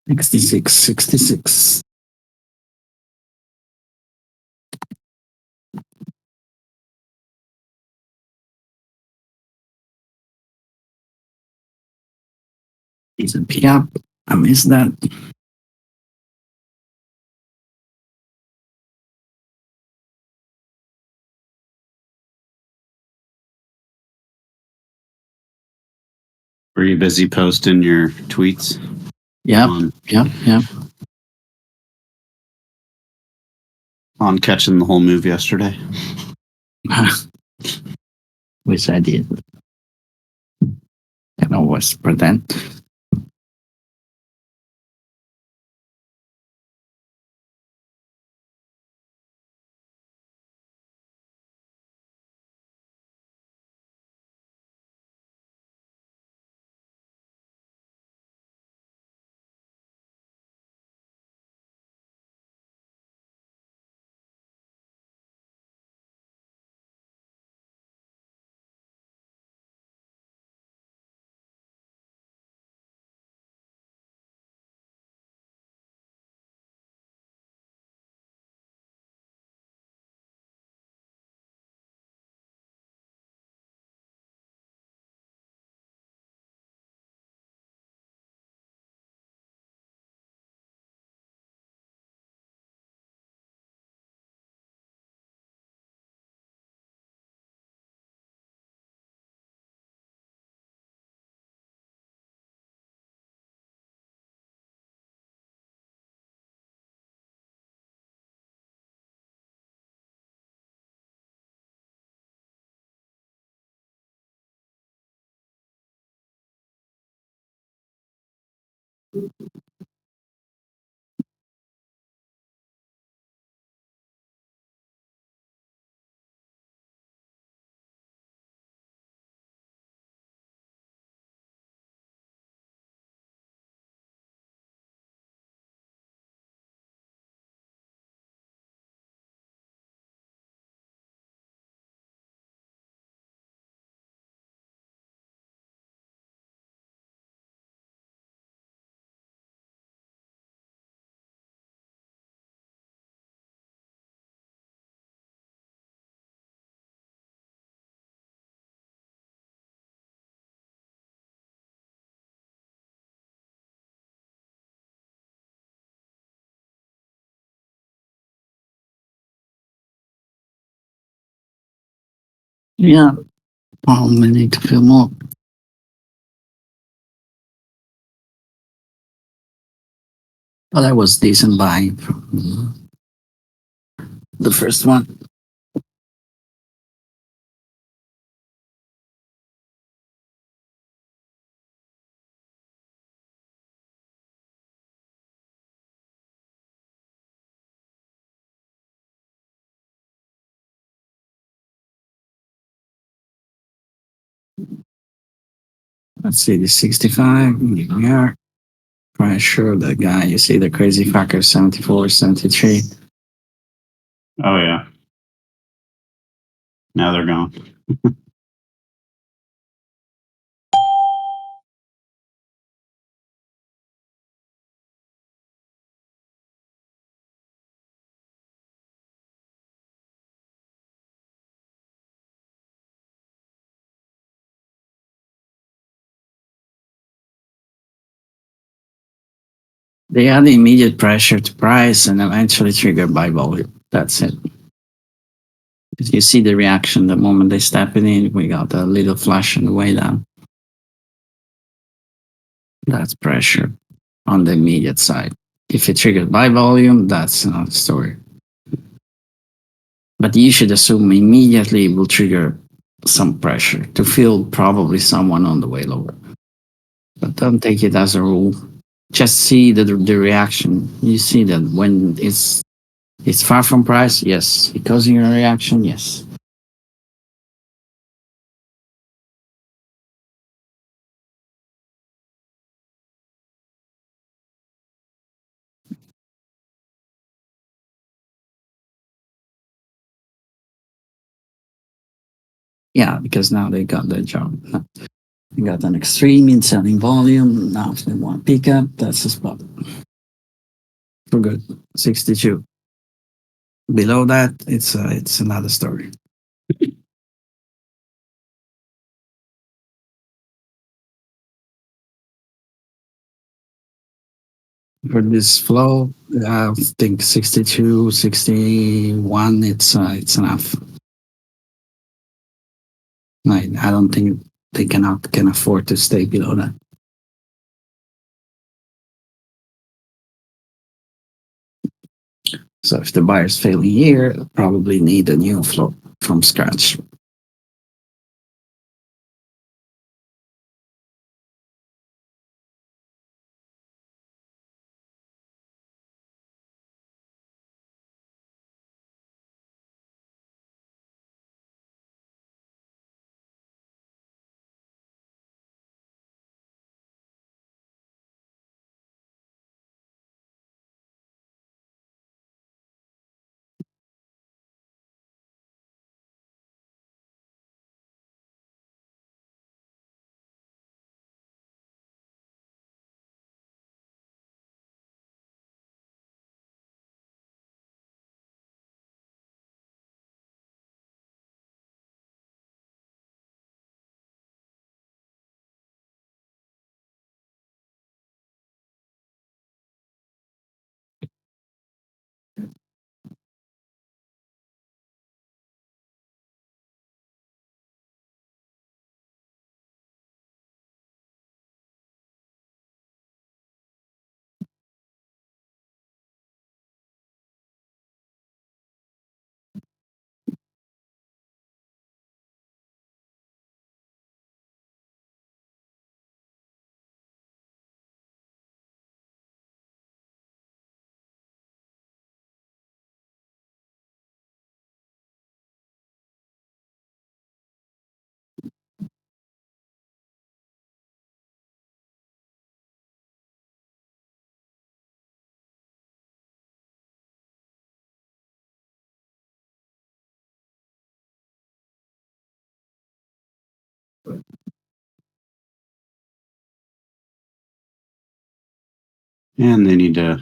66, 66. Decent pickup. I missed that. Were you busy posting your tweets? Yep, yep. On catching the whole move yesterday? Which I did. Can always pretend. Yeah. We need to feel more. But that was decent buying from the first one. Let's see the 65. We are pretty sure the guy, you see the crazy fucker 74, 73. Oh, yeah. Now they're gone. They add immediate pressure to price and eventually trigger buy volume. That's it. If you see the reaction the moment they step it in, we got a little flash on the way down. That's pressure on the immediate side. If it triggered buy volume, that's another story. But you should assume immediately it will trigger some pressure to feel probably someone on the way lower. But don't take it as a rule. Just see the reaction. You see that when it's far from price, yes. It causing a reaction, yes. Yeah, because now they got their job. They got an extreme in selling volume. Now if they want pickup, that's the spot. for good. 62. Below that, it's another story. For this flow, I think 62, 61, it's enough. I don't think they can afford to stay below that. So if the buyer's failing here, probably need a new flow from scratch. And they need to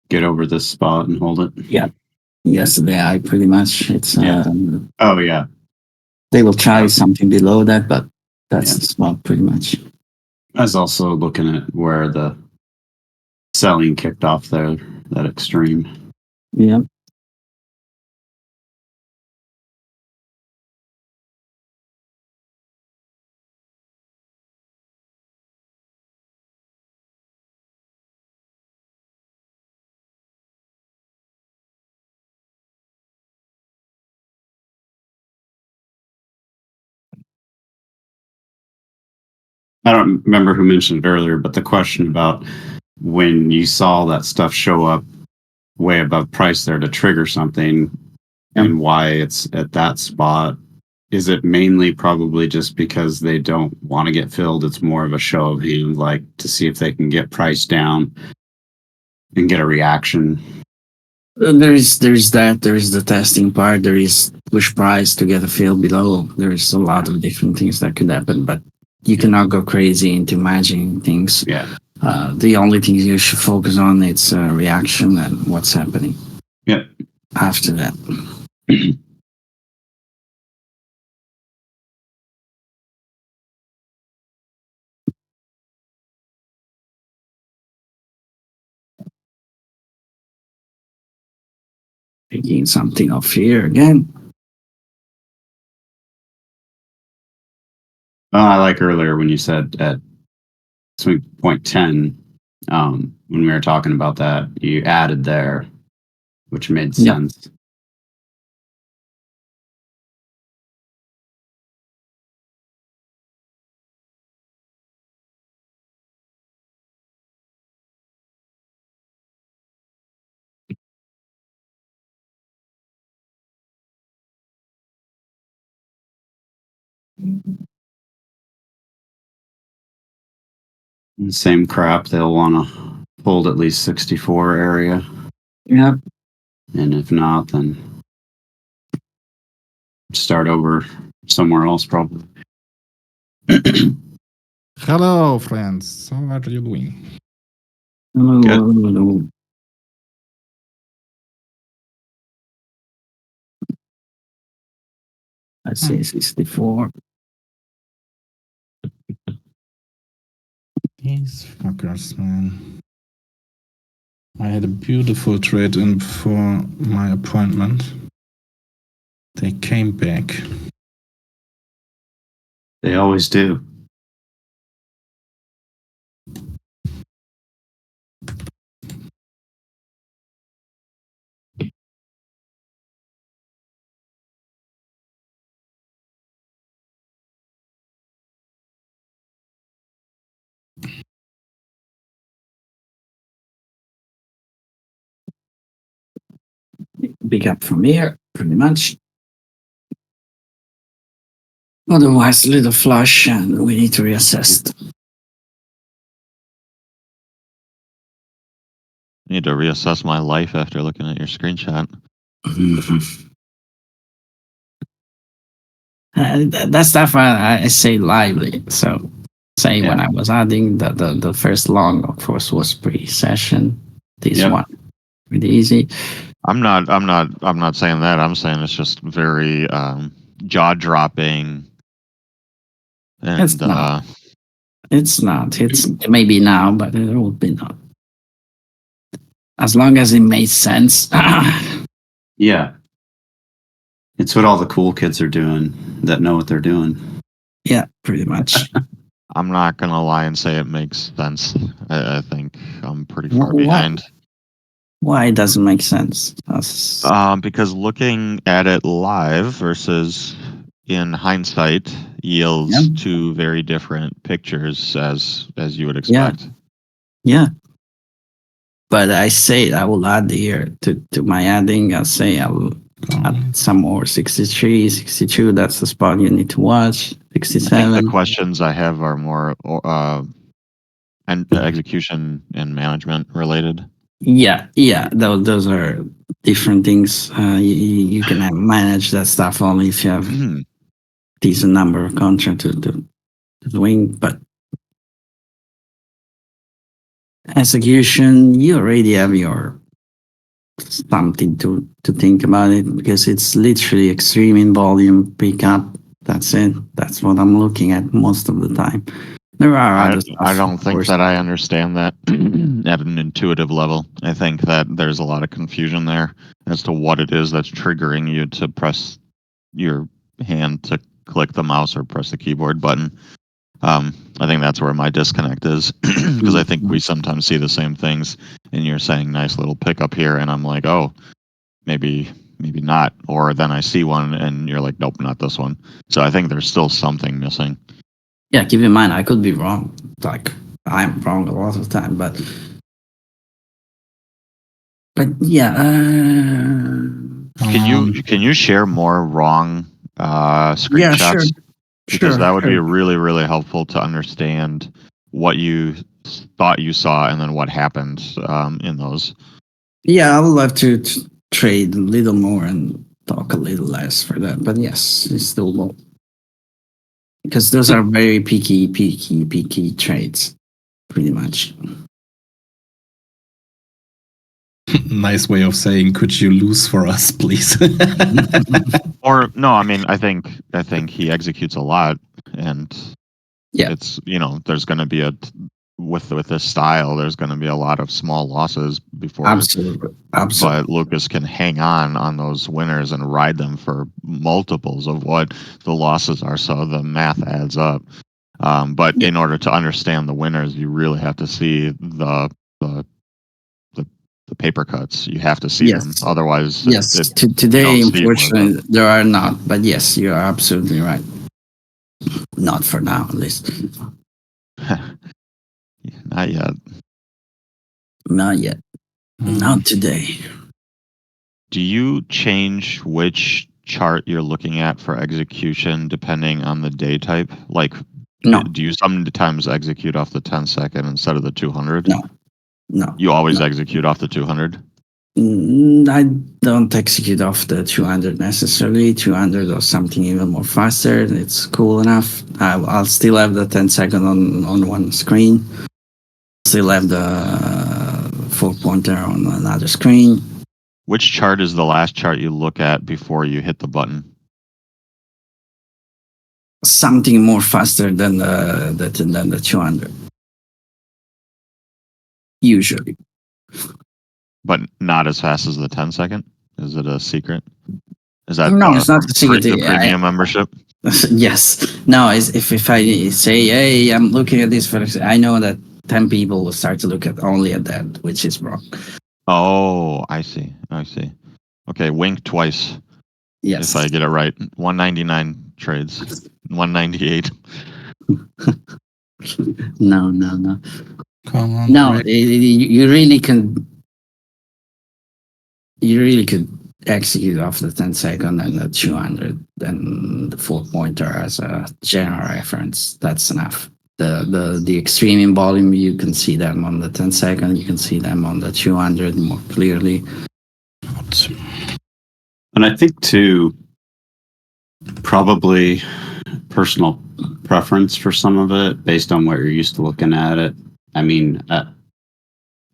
get over this spot and hold it. Yeah. Yesterday, I pretty much Yeah. Oh yeah. They will try something below that, but that's Yeah. the spot pretty much. I was also looking at where the selling kicked off there, that extreme. Yeah. I don't remember who mentioned it earlier, but the question about when you saw that stuff show up way above price there to trigger something and why it's at that spot. Is it mainly probably just because they don't want to get filled? It's more of a show of hands, like to see if they can get price down and get a reaction. There's that. There's the testing part. There is push price to get a fill below. There's a lot of different things that could happen, but you cannot go crazy into imagining things. Yeah. The only thing you should focus on is reaction and what's happening. Yeah. After that. Taking something off here again. I like earlier when you said at swing point 10, when we were talking about that, you added there, which made sense. And same crap, they'll want to hold at least 64 area. Yeah. And if not, then start over somewhere else, probably. Hello, friends. How are you doing? Hello, Good. hello. I see 64. These fuckers, man. I had a beautiful trade in for my appointment. They came back. They always do. Big up from here, pretty much. Otherwise, a little flush, and we need to reassess. I need to reassess my life after looking at your screenshot. That's why I say lively. So, say when I was adding the first long, of course, was pre-session. This one, pretty easy. I'm not saying that. I'm saying it's just very jaw-dropping. And It's not. It's not. It's maybe now, but it will be not. As long as it makes sense. Yeah. It's what all the cool kids are doing that know what they're doing. Yeah, pretty much. I'm not gonna lie and say it makes sense. I think I'm pretty far behind. Why it doesn't make sense? Because looking at it live versus in hindsight yields two very different pictures as you would expect. Yeah. But I say I will add here to my adding. I'll say I will add some more 63, 62. That's the spot you need to watch. 67. I think the questions I have are more and execution and management related. Yeah. Those are different things. You can manage that stuff only if you have decent number of contract to win. But execution, you already have your something to think about it because it's literally extreme in volume pickup. That's it. That's what I'm looking at most of the time. There are other stuff. I don't think that I understand that at an intuitive level. I think that there's a lot of confusion there as to what it is that's triggering you to press your hand to click the mouse or press the keyboard button. I think that's where my disconnect is because I think we sometimes see the same things and you're saying nice little pickup here and I'm like, oh, maybe not. Or then I see one and you're like, nope, not this one. So I think there's still something missing. Yeah, keep in mind, I could be wrong. Like, I'm wrong a lot of the time, but yeah. Can you share more wrong screenshots? Yeah, sure. Because that would be really, really helpful to understand what you thought you saw and then what happened in those. Yeah, I would love to trade a little more and talk a little less for that. But yes, it's still low. Because those are very peaky trades, pretty much. Nice way of saying, could you lose for us, please? Or no, I mean, I think he executes a lot, and it's there's going to be with this style, there's going to be a lot of small losses before. Absolutely. But Lucas can hang on those winners and ride them for multiples of what the losses are, so the math adds up. But in order to understand the winners, you really have to see the paper cuts. You have to see them, otherwise. Today, unfortunately, there are not. But yes, you are absolutely right. Not for now, at least. Not yet. Not yet. Not today. Do you change which chart you're looking at for execution depending on the day type? Like, no. Do you sometimes execute off the 10 second instead of the 200? No. You always execute off the 200? I don't execute off the 200 necessarily. 200 or something even more faster. It's cool enough. I'll still have the 10 second on one screen. Still have the 4-pointer on another screen. Which chart is the last chart you look at before you hit the button? something more faster than the 200. Usually. But not as fast as the 10 second? Is it a secret? Is that No, it's not a secret. The premium membership? Yes. No, if I say, hey, I'm looking at this, I know that 10 people will start to look at only at that, which is wrong. Oh, I see. Okay, wink twice. Yes. If I get it right. 199 trades. 198. No. Come on. No, Rick. you really can. You really could execute off the 10 second and the 200 and the 4-pointer as a general reference. That's enough. The extreme in volume, you can see them on the 10 second. You can see them on the 200 more clearly. And I think too, probably personal preference for some of it based on what you're used to looking at it. I mean,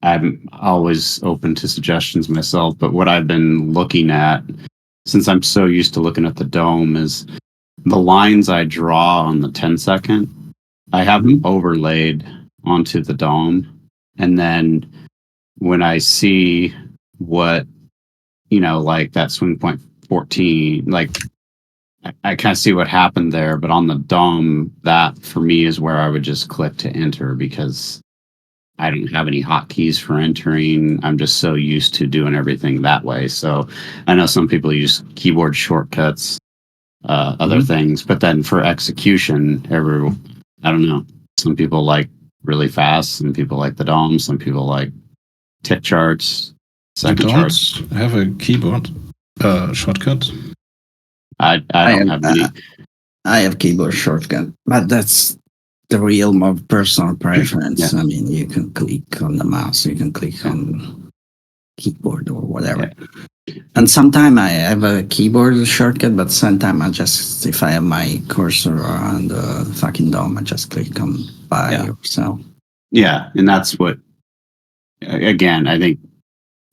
I'm always open to suggestions myself, but what I've been looking at, since I'm so used to looking at the dome, is the lines I draw on the 10 second, I have them overlaid onto the dome. And then when I see what, like that swing point 14, like I kind of see what happened there, but on the dome, that for me is where I would just click to enter because I don't have any hotkeys for entering. I'm just so used to doing everything that way. So I know some people use keyboard shortcuts, other things, but then for execution, I don't know. Some people like really fast. Some people like the DOM. Some people like tick charts, second You charts. don't have a keyboard shortcut? I don't have any. I have keyboard shortcut, but that's the realm of personal preference. Yeah. I mean, you can click on the mouse, you can click on keyboard or whatever. Yeah. And sometimes I have a keyboard shortcut, but sometimes I just, if I have my cursor on the fucking DOM, I just click on buy Yeah. or sell. Yeah, and that's what. Again, I think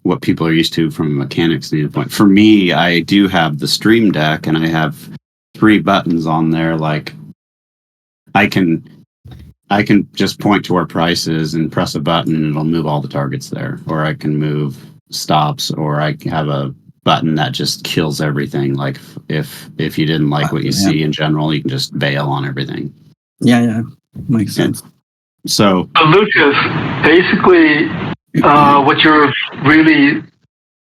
what people are used to from a mechanics standpoint. For me, I do have the Stream Deck, and I have 3 buttons on there. Like, I can just point to where price is and press a button, and it'll move all the targets there. Or I can move stops, or I can have a button that just kills everything. Like if you didn't like what you see in general, you can just bail on everything. Yeah, makes sense. So Lucas, basically, what you're really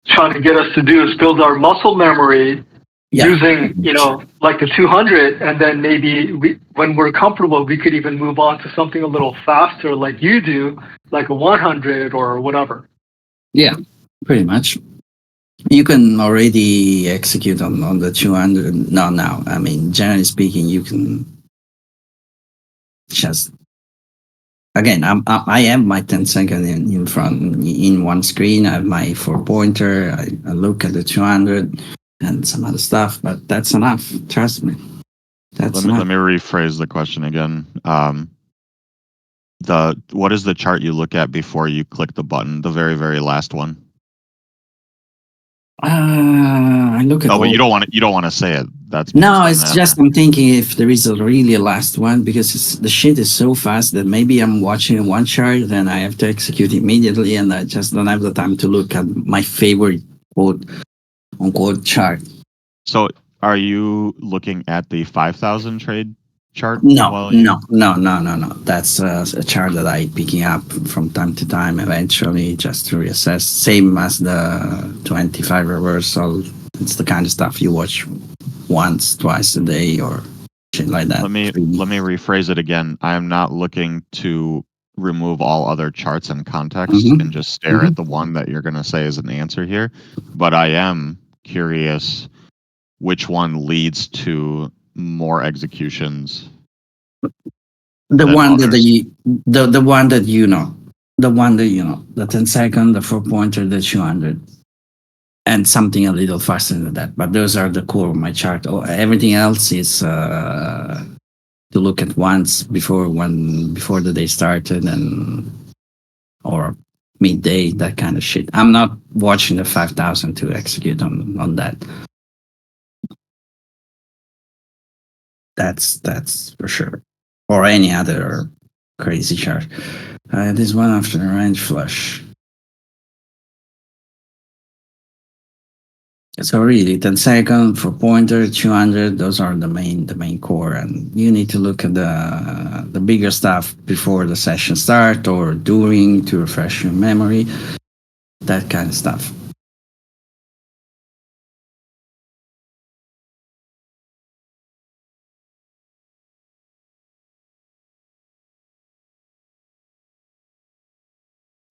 trying to get us to do is build our muscle memory using, like the 200, and then maybe when we're comfortable, we could even move on to something a little faster, like you do, like a 100 or whatever. Yeah, pretty much. You can already execute on the 200 now. I mean, generally speaking, you can just. Again, I have my 10 second in front in one screen. I have my 4-pointer. I look at the 200 and some other stuff, but that's enough. Trust me. That's enough. Let me rephrase the question again. What is the chart you look at before you click the button? The very, very last one. I look at. Oh, but you don't want to say it. That's no. It's just I'm thinking if there is a really last one because the shit is so fast that maybe I'm watching one chart, then I have to execute immediately, and I just don't have the time to look at my favorite quote unquote chart. So, are you looking at the 5,000 trade chart? No. That's a chart that I picking up from time to time eventually just to reassess. Same as the 25 reversal. It's the kind of stuff you watch once, twice a day or shit like that. Let me rephrase it again. I am not looking to remove all other charts and context and just stare at the one that you're going to say is an answer here. But I am curious which one leads to more executions. The one that the one that the 10 second, the 4-pointer, the 200, and something a little faster than that. But those are the core of my chart. Everything else is to look at once before the day started or midday, that kind of shit. I'm not watching the 5,000 to execute on that. That's for sure. Or any other crazy chart. This one after the range flush. So really, 10 second for pointer, 200. Those are the main core, and you need to look at the bigger stuff before the session start or during to refresh your memory. That kind of stuff.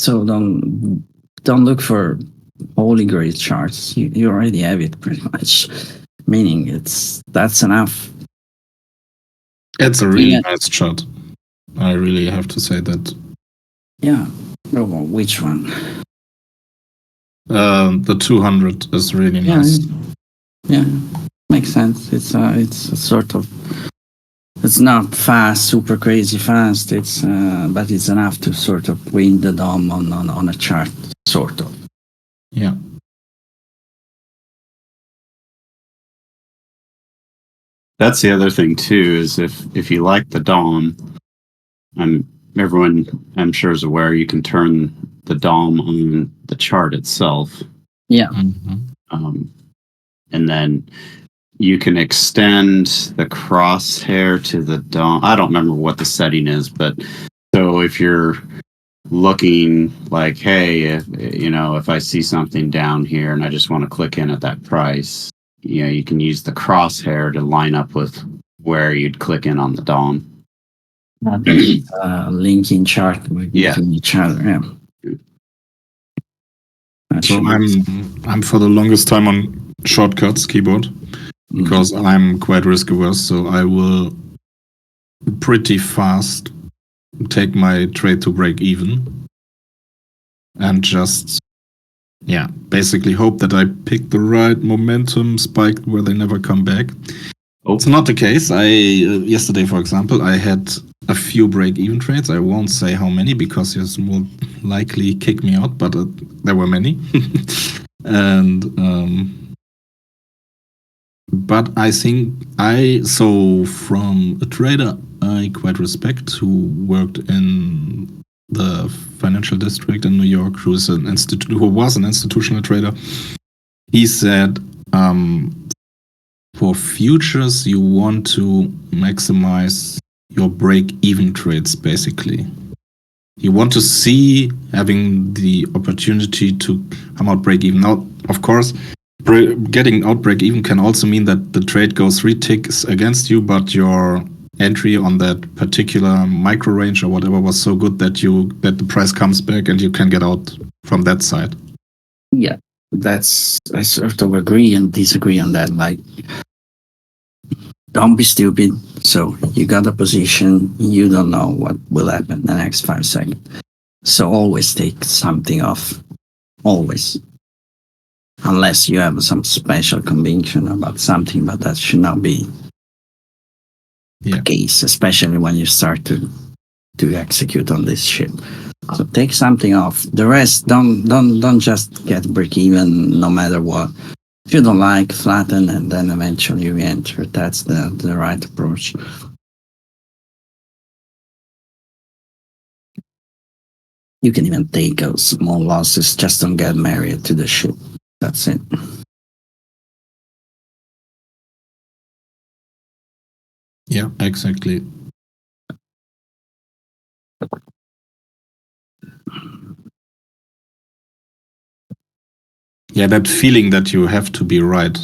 So don't look for holy grail charts. You already have it pretty much. Meaning that's enough. It's a really Yeah. nice chart. I really have to say that. Yeah. Oh, well, which one? The 200 is really Yeah. nice. Yeah. Makes sense. It's a sort of. It's not fast, super crazy fast. It's but it's enough to sort of win the dome on a chart, sort of. Yeah. That's the other thing too, is if you like the DOM, everyone I'm sure is aware you can turn the DOM on the chart itself. Yeah. And then you can extend the crosshair to the DOM. I don't remember what the setting is, but so if you're looking like, hey, if I see something down here and I just want to click in at that price, you can use the crosshair to line up with where you'd click in on the DOM. Linking chart between each other. Yeah. So I'm for the longest time on shortcuts keyboard because I'm quite risk averse. So I will pretty fast take my trade to break even and just basically hope that I pick the right momentum spike where they never come back. It's not the case. Yesterday, for example, I had a few break-even trades. I won't say how many because you'll more likely kick me out, but there were many. And but I think from a trader I quite respect who worked in the financial district in New York, who was an institutional trader. He said, for futures, you want to maximize your break-even trades, basically. You want to see having the opportunity to come out break-even. Now, of course, getting out break-even can also mean that the trade goes 3 ticks against you, but your entry on that particular micro range or whatever was so good that the price comes back and you can get out from that side. Yeah, I sort of agree and disagree on that. Like, don't be stupid. So you got a position, you don't know what will happen the next 5 seconds. So always take something off. Always. Unless you have some special conviction about something, but that should not be the case, especially when you start to execute on this shit. So take something off. The rest, don't just get break even no matter what. If you don't like, flatten and then eventually you enter. That's the right approach. You can even take small losses. Just don't get married to the shit. That's it. Yeah, exactly. Yeah, that feeling that you have to be right.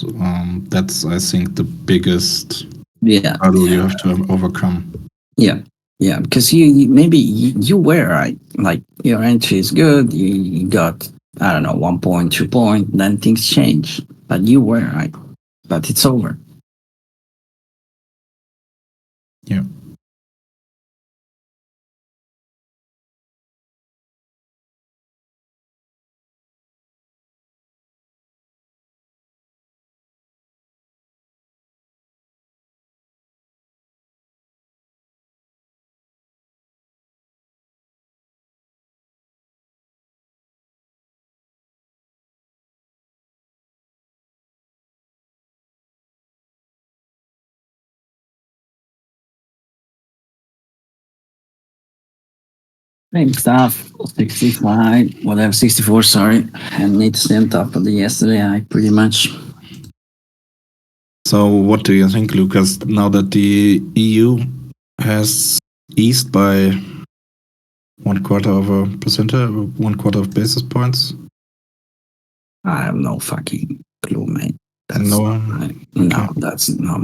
That's, I think, the biggest hurdle you have to overcome. Yeah. Yeah, because you were right. Like your entry is good. You got, I don't know, 1 point, 2 point. Then things change. But you were right. But it's over. Yeah. Same stuff. 65, whatever, 64, sorry. And need to stay on top of the yesterday, I pretty much. So, what do you think, Lucas? Now that the EU has eased by 1/4%, 1/4 of basis points? I have no fucking clue, mate. That's No, no, that's not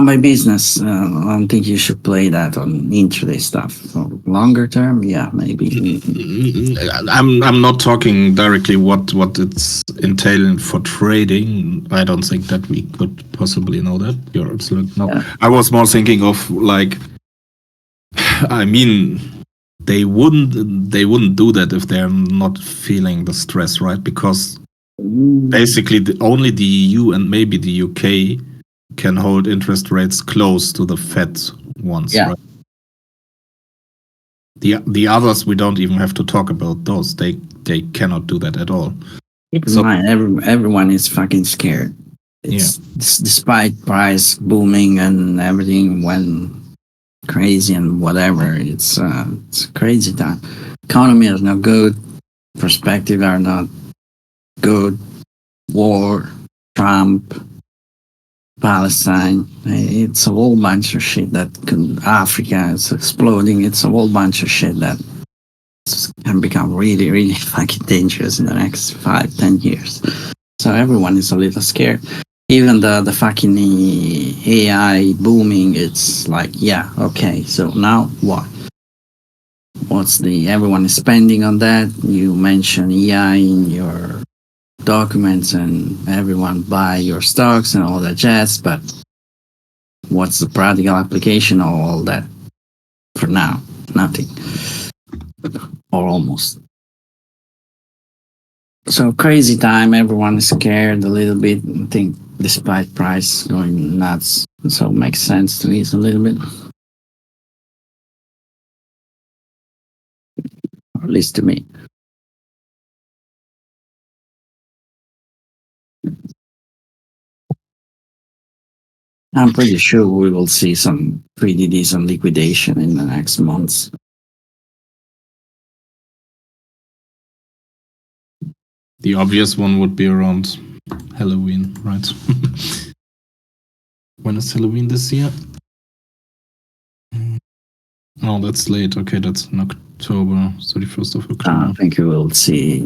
my business. I don't think you should play that on intraday stuff. For longer term, yeah, maybe. I'm not talking directly what it's entailing for trading. I don't think that we could possibly know that. You're absolutely no. Yeah. I was more thinking of like, I mean, they wouldn't do that if they're not feeling the stress, right? Because basically only the EU and maybe the UK can hold interest rates close to the Fed ones, Yeah. right? The others we don't even have to talk about those. They cannot do that at all. Keep in So- mind, everyone is fucking scared. It's despite price booming and everything went crazy and whatever. It's a crazy time. Economy is not good. Perspective are not good. War, Trump, Palestine. It's a whole bunch of shit that Africa is exploding. It's a whole bunch of shit that can become really, really fucking dangerous in the next 5-10 years. So everyone is a little scared. Even the fucking AI booming, it's like, yeah, okay, so now what? Everyone is spending on that. You mention AI in your documents and everyone buy your stocks and all that jazz, but what's the practical application of all that? For now, nothing. Or almost. So crazy time, everyone is scared a little bit. I think despite price going nuts, so it makes sense to ease a little bit. Or at least to me. I'm pretty sure we will see some pretty decent liquidation in the next months. The obvious one would be around Halloween, right? When is Halloween this year? Oh, that's late. Okay, that's in October, 31st of October. I think you will see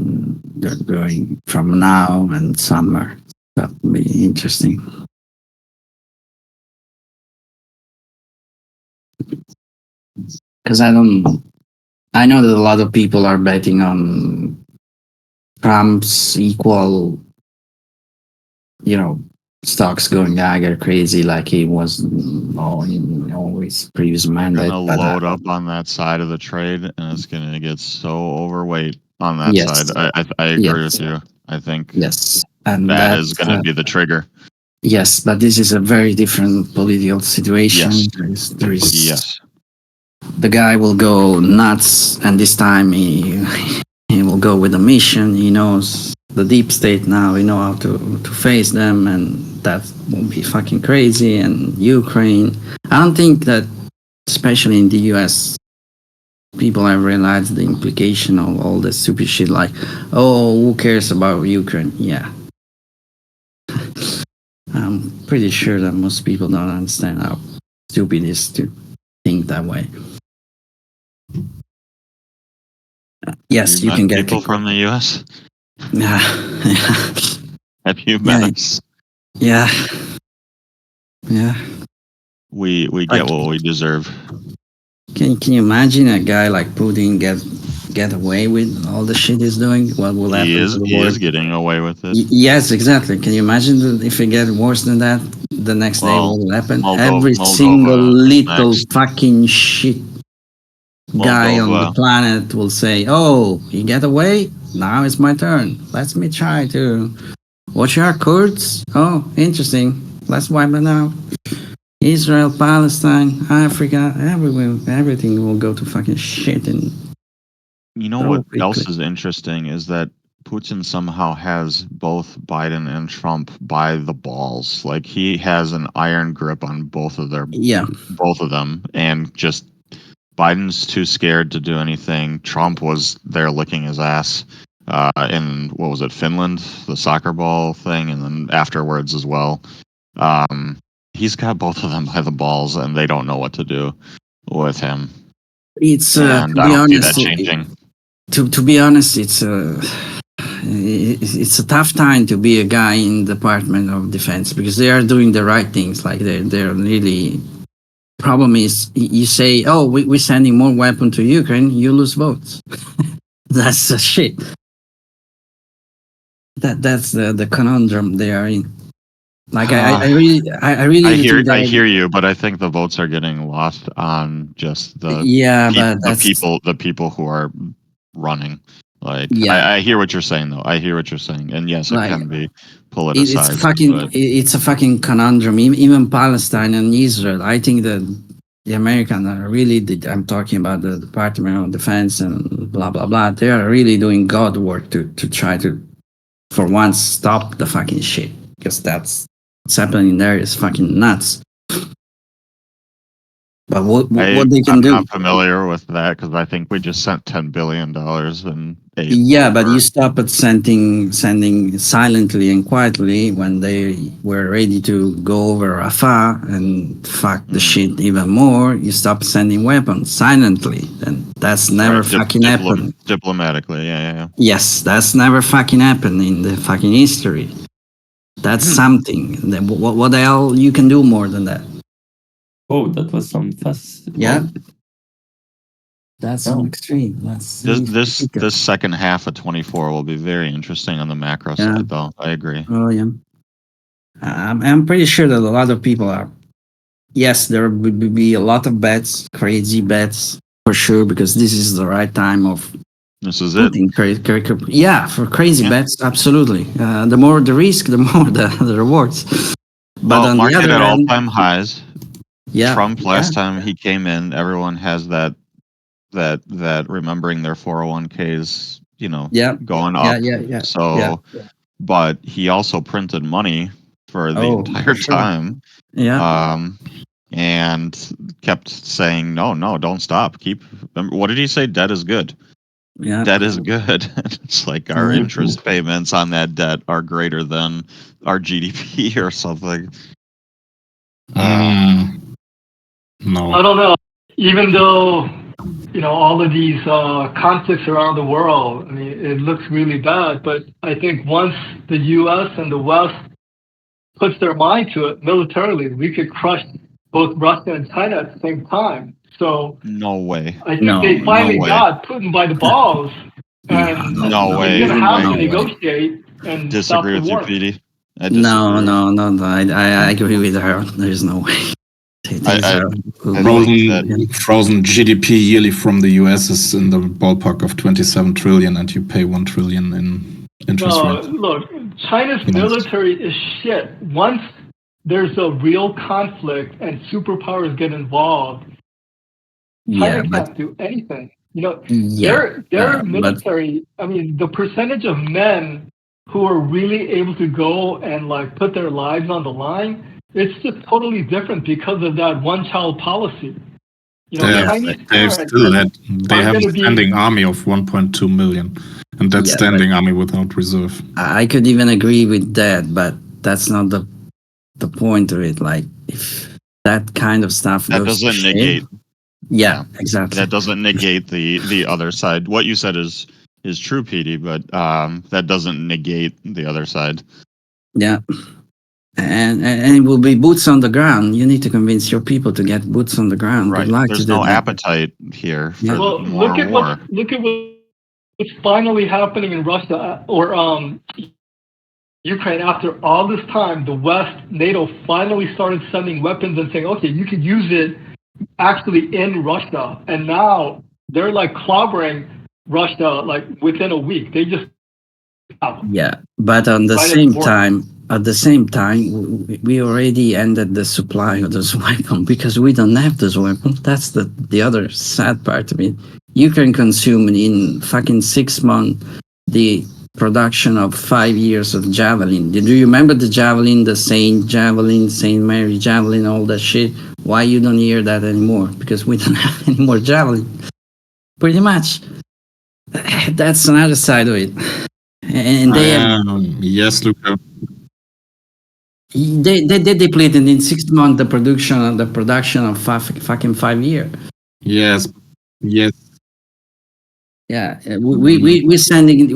they're going from now and summer. That will be interesting. Because I know that a lot of people are betting on Trump's equal, stocks going Geiger crazy like he was always previous mandate. Gonna but, load up on that side of the trade, and it's gonna get so overweight on that Yes. side. I agree Yes. with you. I think Yes, and that is gonna be the trigger. yes, but this is a very different political situation. Yes. There is Yes. the guy will go nuts, and this time he will go with a mission. He knows the deep state now. He know how to face them, and that will be fucking crazy. And Ukraine, I don't think that, especially in the U.S., people have realized the implication of all this stupid shit. Like, oh, who cares about Ukraine? Yeah. I'm pretty sure that most people don't understand how stupid it is to think that way. Yes, you met can get people from the U.S. Yeah, Have you met Yeah. us? yeah, yeah. We get what we deserve. Can you imagine a guy like Putin get away with all the shit he's doing? What will happen He is to the he world? is getting away with it. Yes, exactly. Can you imagine if it gets worse than that? The next day, Well, what will happen? Moldova Single little next. fucking shit guy on the Moldova. planet will say, "Oh, he get away. Now it's my turn. Let me try to watch our Kurds. Oh, interesting. Let's wipe it out. Israel, Palestine, Africa, everywhere. Everything will go to fucking shit." And You know Oh, what quickly. else is interesting is that Putin somehow has both Biden and Trump by the balls. Like he has an iron grip on both of them, yeah, and just Biden's too scared to do anything. Trump was there licking his ass in, what was it, Finland, the soccer ball thing, and then afterwards as well. He's got both of them by the balls, and they don't know what to do with him. It's And to I be don't see that honest, changing. to be honest, it's a tough time to be a guy in the Department of Defense because they are doing the right things. Like they're really. Problem is, you say, "Oh, we're sending more weapons to Ukraine," you lose votes. That's the shit. That's the conundrum they are in. Like I really think that, I hear you, but I think the votes are getting lost on just the but that's the people who are running. Like Yeah. I hear what you're saying though. I hear what you're saying, and yes, it Like, can be politicized. it's a fucking conundrum. Even Palestine and Israel. I think that the Americans are really. I'm talking about the Department of Defense and blah blah blah. They are really doing God work to try to, for once, stop the fucking shit because that's what's happening there is fucking nuts. But what they can I'm do? not familiar with that because I think we just sent $10 billion in aid. Yeah, but you stop at sending silently and quietly when they were ready to go over Rafah and fuck the shit even more. You stop sending weapons silently, and that's never fucking happened. Diplomatically, yeah. Yes, that's never fucking happened in the fucking history. That's something. What the hell you can do more than that? Oh, that was some fast. Yeah. That's so extreme. That's This second half of 24 will be very interesting on the macro side, though. I agree. Oh yeah, I'm pretty sure that a lot of people are. Yes, there will be a lot of bets, crazy bets for sure, because this is the right time of. This is it. Yeah, for crazy bets, absolutely. The more the risk, the more the rewards. But on market the other at hand, all-time highs. Yeah, Trump last time he came in, everyone has that remembering their 401ks, going up. Yeah. So, but he also printed money for the entire time. Yeah. And kept saying, no, don't stop. What did he say? Debt is good. Yeah. Debt is good. It's like our interest payments on that debt are greater than our GDP or something. No. I don't know. Even though, all of these conflicts around the world, I mean, it looks really bad. But I think once the U.S. and the West puts their mind to it militarily, we could crush both Russia and China at the same time. So no way. I think they finally got Putin by the balls, and no way. He's going to have to negotiate and disagree stop the war. with you, Petey. No. I agree with her. There's no way. Frozen GDP yearly from the US is in the ballpark of 27 trillion, and you pay 1 trillion in interest rate. Look, China's military is shit. Once there's a real conflict and superpowers get involved, China can't do anything. Their military. I mean, the percentage of men who are really able to go and put their lives on the line. It's just totally different because of that one-child policy. They have a standing army of 1.2 million, and that standing army without reserve. I could even agree with that, but that's not the point of it. Like, if that kind of stuff that doesn't negate. Yeah, exactly. That doesn't negate the other side. What you said is true, Petey, but that doesn't negate the other side. Yeah. And it will be boots on the ground. You need to convince your people to get boots on the ground. Right. There's no appetite here for more war. Look at what's finally happening in Russia or Ukraine. After all this time, the West, NATO, finally started sending weapons and saying, okay, you could use it actually in Russia. And now they're clobbering Russia within a week. They just but at the same time, we already ended the supply of those weapons because we don't have those weapons. That's the other sad part of it. You can consume in fucking 6 months the production of 5 years of Javelin. Do you remember the Javelin, the Saint Javelin, Saint Mary Javelin, all that shit? Why you don't hear that anymore? Because we don't have any more javelin. Pretty much. That's another side of it. And they yes, Luca. they depleted in 6 months the production of fucking 5 years. Yes, yes. Yeah, we're sending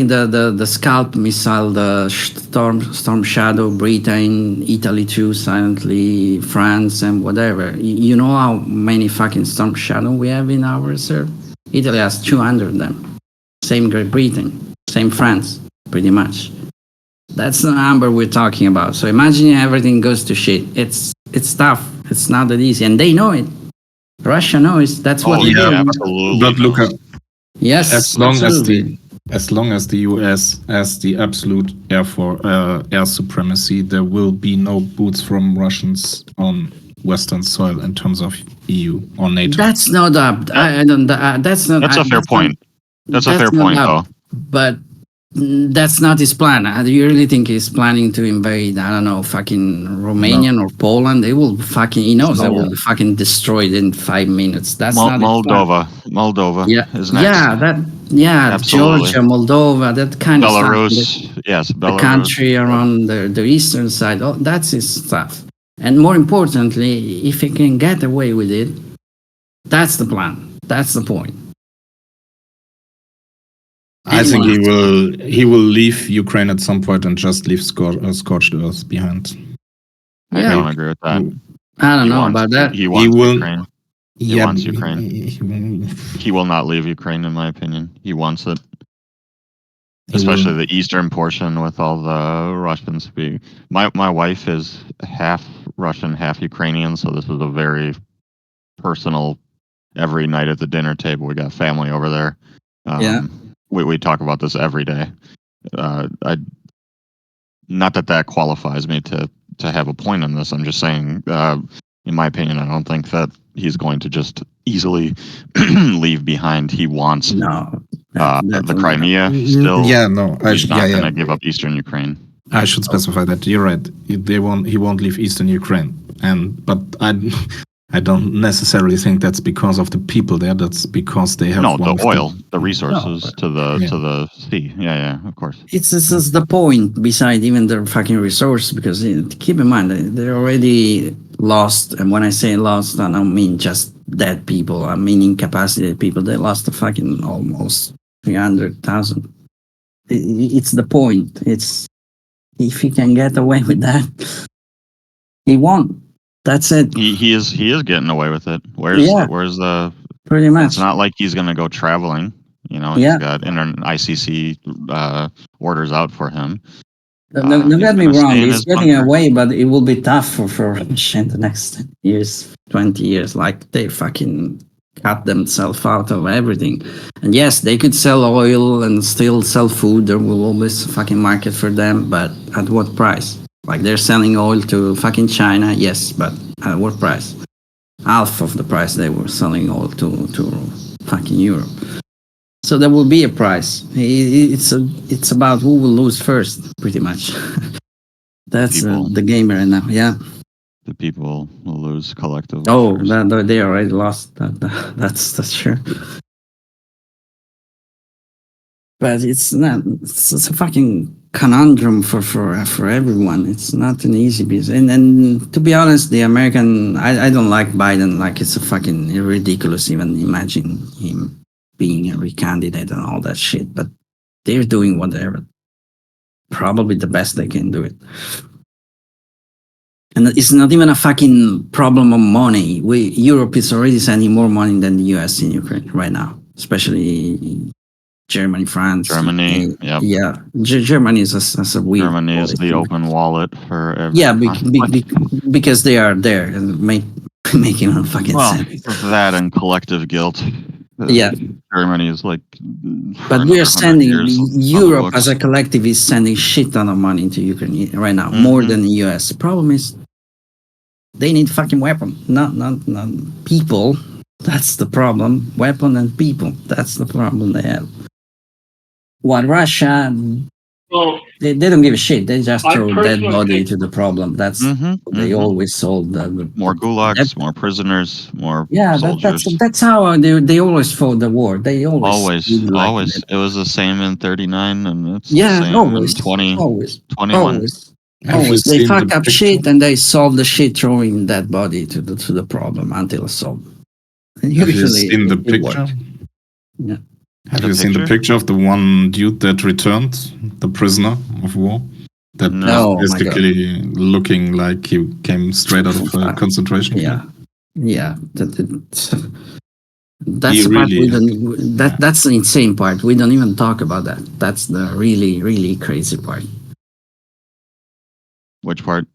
the Scalp missile, the Storm Shadow, Britain, Italy too, silently, France and whatever. You know how many fucking Storm Shadow we have in our reserve? Italy has 200 of them. Same Great Britain, same France, pretty much. That's the number we're talking about. So imagine everything goes to shit. It's tough. It's not that easy, and they know it. Russia knows. That's what they do. Absolutely. But Luca, Yes, as long absolutely. as the US has the absolute air supremacy, there will be no boots from Russians on Western soil in terms of EU or NATO. That's not up. I don't. That's not. That's a fair point. That's a fair not point, up. though. But that's not his plan. Do you really think he's planning to invade? I don't know, fucking Romania or Poland? They will fucking. He knows they will be fucking destroyed in 5 minutes. That's not his plan. Moldova. Yeah, is next. Georgia, Moldova, that kind of stuff. Belarus. The country around the eastern side. Oh, that's his stuff. And more importantly, if he can get away with it, that's the plan. That's the point. I think he will leave Ukraine at some point and just leave scorched earth behind. I don't agree with that. I don't know about that. He wants Ukraine. He Yeah, wants Ukraine. He will not leave Ukraine, in my opinion. He wants it. Especially the eastern portion with all the Russians. My wife is half Russian, half Ukrainian, so this is a very personal. Every night at the dinner table, we got family over there. We talk about this every day. Not that qualifies me to have a point on this. I'm just saying, in my opinion, I don't think that he's going to just easily leave behind. He wants the Crimea still. Yeah, no, he's not going to give up Eastern Ukraine. I should specify that. You're right. He won't leave Eastern Ukraine, but I don't necessarily think that's because of the people there. That's because they have the oil, the resources to the sea. Yeah, of course. It's the point. Beside even their fucking resource, because keep in mind they're already lost. And when I say lost, I don't mean just dead people. I mean incapacitated people. They lost fucking almost 300,000. It's the point. It's if he can get away with that, he won. That's it. He is getting away with it. Where's the pretty much? It's not like he's going to go traveling. He's got ICC orders out for him. Don't get me wrong. He's getting away, but it will be tough for Russia in the next 10 years, 20 years. Like they fucking cut themselves out of everything. And yes, they could sell oil and still sell food. There will always a fucking market for them, but at what price? Like they're selling oil to fucking China, yes, but at what price? Half of the price they were selling oil to fucking Europe. So there will be a price. It's about who will lose first, pretty much. That's the game right now. Yeah. The people will lose collectively. Oh, they already lost. That's sure. But it's not. It's a fucking conundrum for everyone. It's not an easy business. And to be honest, the American, I don't like Biden. Like it's a fucking ridiculous. Even imagine him being a recandidate and all that shit. But they're doing whatever. Probably the best they can do it. And it's not even a fucking problem of money. Europe is already sending more money than the US in Ukraine right now, especially Germany, France. Germany, yeah. Germany is a weird. Germany is the open wallet for every. Yeah, because they are there and making no fucking sense. That and collective guilt. Yeah, Germany is like. But we are sending Europe as a collective is sending shit ton of money into Ukraine right now, more than the US. The problem is they need fucking weapon, not people. That's the problem. Weapon and people. That's the problem they have. What Russia Well, They don't give a shit. They just I throw dead personally body think to the problem. That's they always solve the More gulags, that- more prisoners, more yeah, soldiers. that's how they always fought the war. They always Always, did like always. that. It was the same in 39 and it's the Yeah, same always, in 20, always, 21. always. Have you Always, they seen fuck the up picture? shit and they solve the shit, throwing that body to the problem until it's solved. And Have you usually, seen the it picture? works. Yeah. Have The you seen the picture? picture of the one dude that returned, the prisoner of war? That No. is Oh my God. basically looking like he came straight out of a concentration camp. Yeah, that's He the part we really, don't. That's the insane part. We don't even talk about that. That's the really crazy part. Which part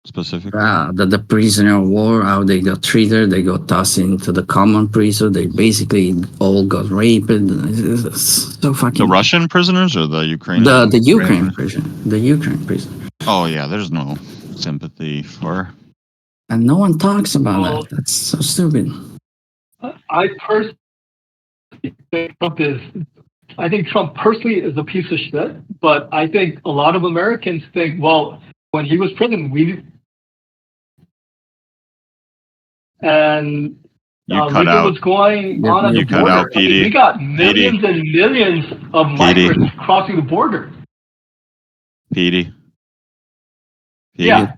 specifically? The prisoner of war, how they got treated, they got tossed into the common prison. They basically all got raped. It's so fucking. The Russian prisoners or the Ukrainian? The Ukraine prison. The Ukraine prison. Oh yeah, there's no sympathy for. And no one talks about Well- that. That's so stupid. I personally think I think Trump personally is a piece of shit, but I think a lot of Americans think, well, when he was president, and You look cut at out. what's going on at You the cut border. out, I mean, PD. we got millions and millions of migrants crossing the border. Petey. Yeah.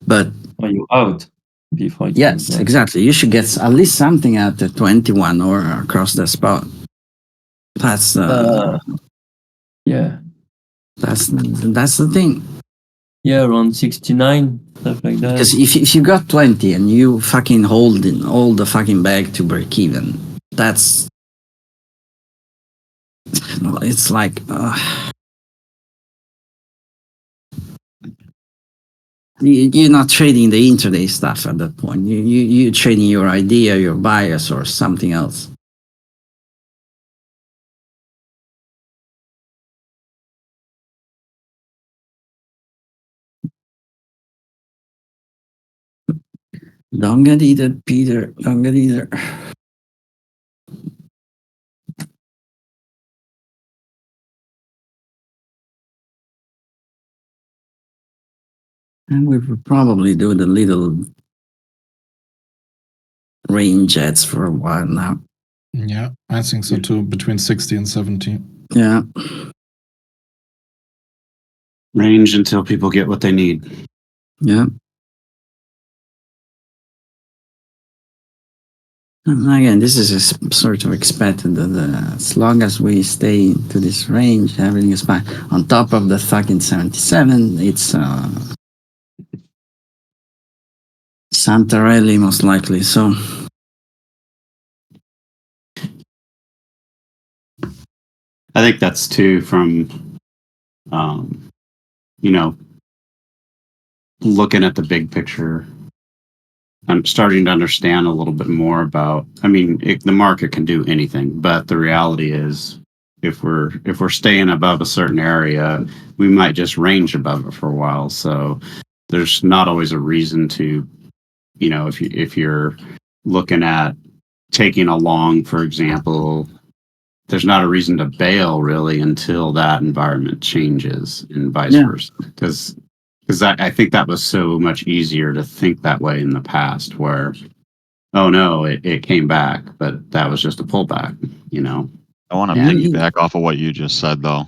But Are you out before? yes, exactly. You should get at least something out at 21 or across the spot. That's Yeah. that's the thing. Yeah, around 69, stuff like that. Because if you got 20 and you fucking holding all the fucking bag to break even, that's it's like you're not trading the intraday stuff at that point. You're trading your idea, your bias, or something else. Don't get either, Peter. Don't get either. And we will probably do the little range jets for a while now. Yeah, I think so too. Between 60 and 70. Yeah. Range until people get what they need. Yeah. And again, this is sort of expected that as long as we stay to this range, everything is fine. On top of the fucking 77, it's Santarelli most likely. So I think that's too from, you know, looking at the big picture. I'm starting to understand a little bit more about. I mean, the market can do anything, but the reality is, if we're staying above a certain area, we might just range above it for a while. So there's not always a reason to, you know, if you're looking at taking a long, for example, there's not a reason to bail really until that environment changes and vice versa. Because I think that was so much easier to think that way in the past where, oh no, it came back, but that was just a pullback, you know? I want to Yeah. piggyback off of what you just said though.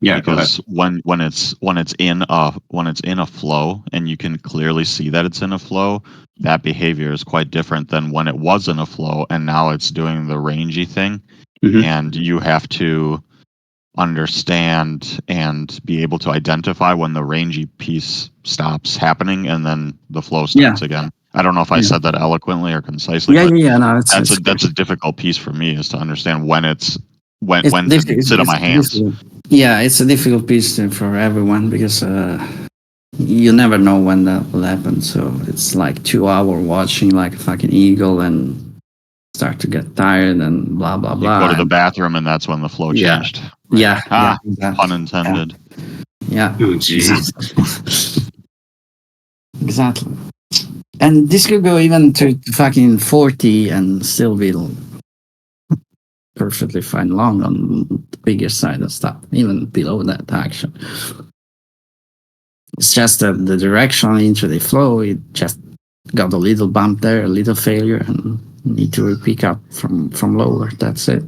Yeah, Because when it's in a flow and you can clearly see that it's in a flow, that behavior is quite different than when it was in a flow and now it's doing the rangy thing. Mhm. And you have to understand and be able to identify when the rangy piece stops happening and then the flow starts again. I don't know if I said that eloquently or concisely, but no, that's a difficult piece for me is to understand when it's to sit on my hands. Yeah, it's a difficult piece for everyone because you never know when that will happen. So it's like 2 hour watching like a fucking eagle and start to get tired and blah blah You blah. go to the bathroom and that's when the flow Yeah. changed. Yeah, Exactly. Pun intended. Yeah. Oh, geez. Exactly. And this could go even to fucking 40 and still be perfectly fine long on the bigger side of stuff, even below that action. It's just that the direction into the flow, it just got a little bump there, a little failure, and need to pick up from lower. That's it.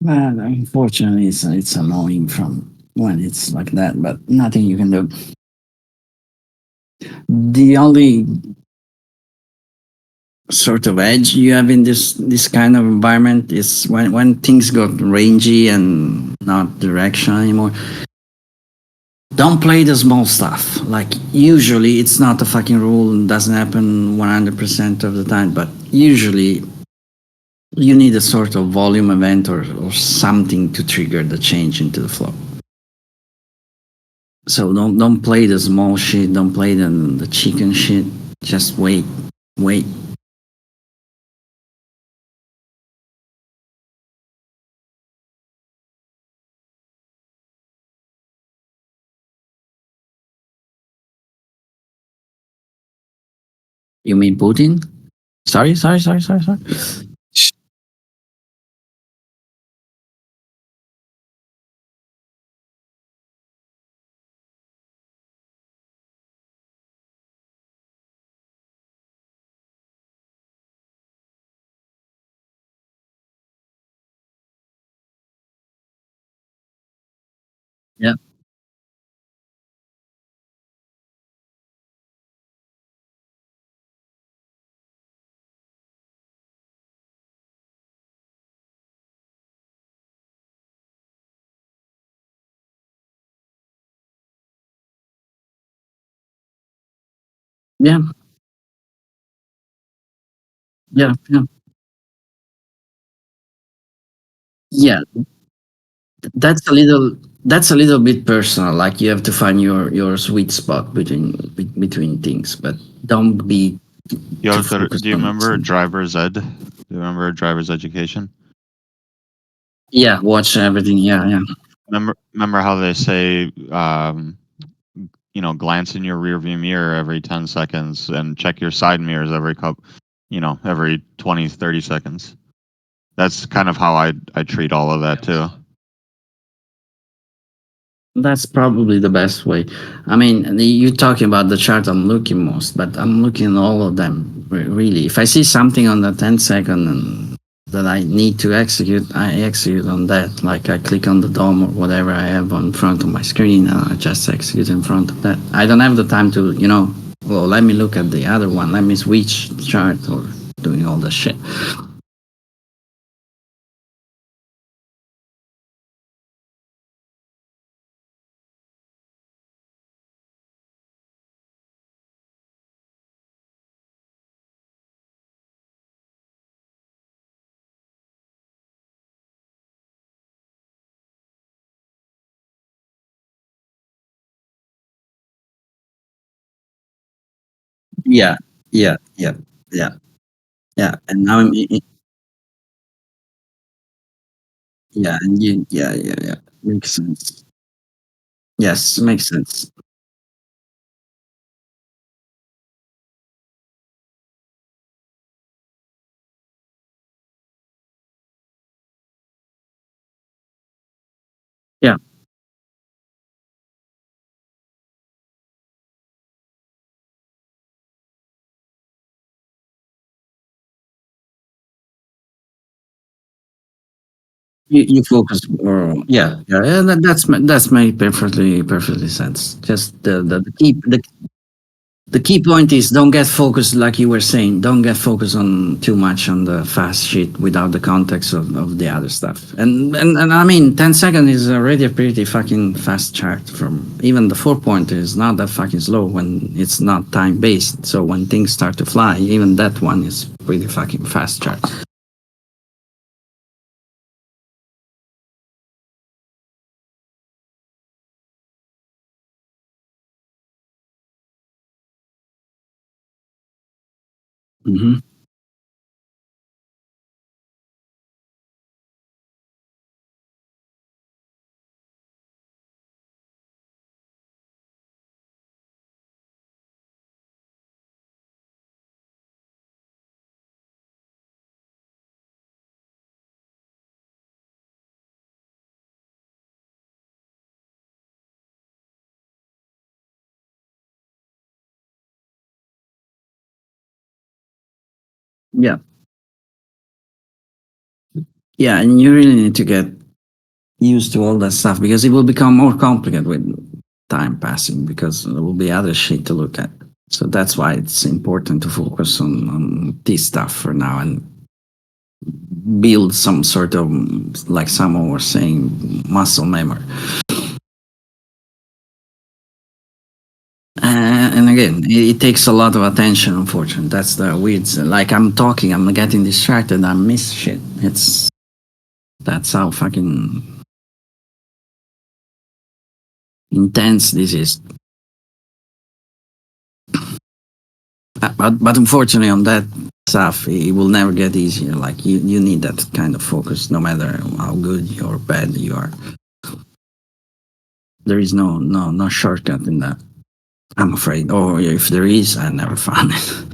Well, unfortunately, it's annoying from when it's like that, but nothing you can do. The only sort of edge you have in this kind of environment is when things got rangy and not direction anymore. Don't play the small stuff. Like usually, it's not a fucking rule and doesn't happen 100% of the time, but usually you need a sort of volume event or something to trigger the change into the flow. So don't play the small shit. Don't play the chicken shit. Just wait. You mean Putin? Sorry. Yeah. Yeah. Yeah. Yeah. Yeah. That's a little bit personal. Like you have to find your sweet spot between things, but don't be. Piotr, focused do you on remember something. driver's ed? Do you remember driver's education? Yeah, watch everything. Yeah. Remember how they say, glance in your rearview mirror every 10 seconds and check your side mirrors every 20, 30 seconds. That's kind of how I treat all of that too. That's probably the best way. I mean, you're talking about the chart I'm looking most, but I'm looking at all of them really. If I see something on the 10-second and that I need to execute, I execute on that. Like I click on the DOM or whatever I have on front of my screen, and I just execute in front of that. I don't have the time to, well, let me look at the other one. Let me switch chart or doing all the shit. Yeah, yeah, yeah, yeah, yeah. And now yeah, and yeah. Makes sense. Yes, makes sense. Yeah. You focus more. Yeah. That's made perfectly sense. Just the key point is don't get focused like you were saying. Don't get focused on too much on the fast shit without the context of the other stuff. And I mean, 10 seconds is already a pretty fucking fast chart. From even the 4 pointer is not that fucking slow when it's not time based. So when things start to fly, even that one is pretty fucking fast chart. Hmm. Yeah. Yeah, and you really need to get used to all that stuff because it will become more complicated with time passing because there will be other shit to look at. So that's why it's important to focus on this stuff for now and build some sort of, like someone was saying, muscle memory. And again, it takes a lot of attention, unfortunately. That's the weird. Like I'm talking, I'm getting distracted, I miss shit. That's how fucking intense this is. But unfortunately, on that stuff, it will never get easier. Like you need that kind of focus, no matter how good or bad you are. There is no shortcut in that. I'm afraid, or if there is, I never found it.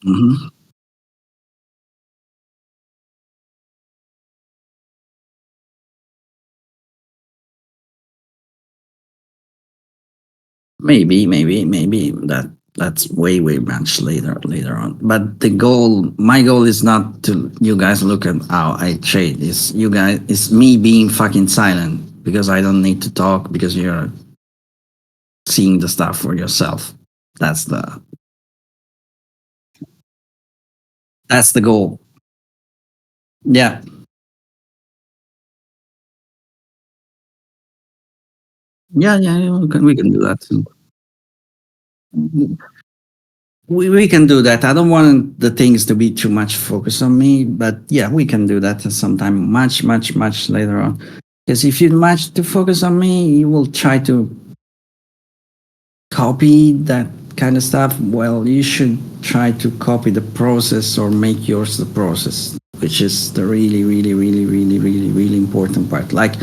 Hmm. Maybe that's way much later on. But my goal is not to you guys look at how I trade. It's me being fucking silent because I don't need to talk because you're seeing the stuff for yourself. That's the that's the goal. Yeah, yeah. We can do that too. We can do that. I don't want the things to be too much focused on me, but yeah, we can do that sometime much later on. Because if you much to focus on me, you will try to copy that kind of stuff, well, you should try to copy the process or make yours the process, which is the really, really, really, really, really, really important part. Like,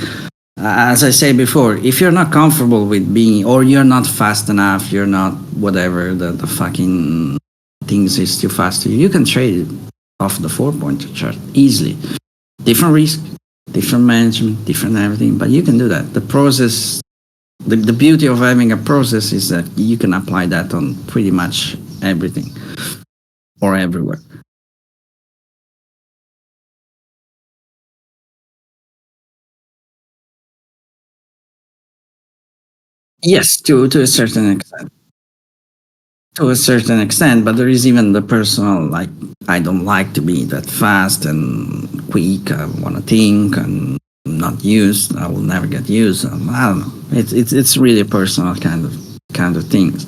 as I said before, if you're not comfortable with being, or you're not fast enough, you're not whatever, the fucking things is too fast to you, you can trade it off the 4-pointer chart easily. Different risk, different management, different everything, but you can do that. The process, the beauty of having a process is that you can apply that on pretty much everything or everywhere. Yes, to a certain extent. To a certain extent, but there is even the personal, like, I don't like to be that fast and quick. I want to think and not used. I will never get used. I don't know. It's really a personal kind of things.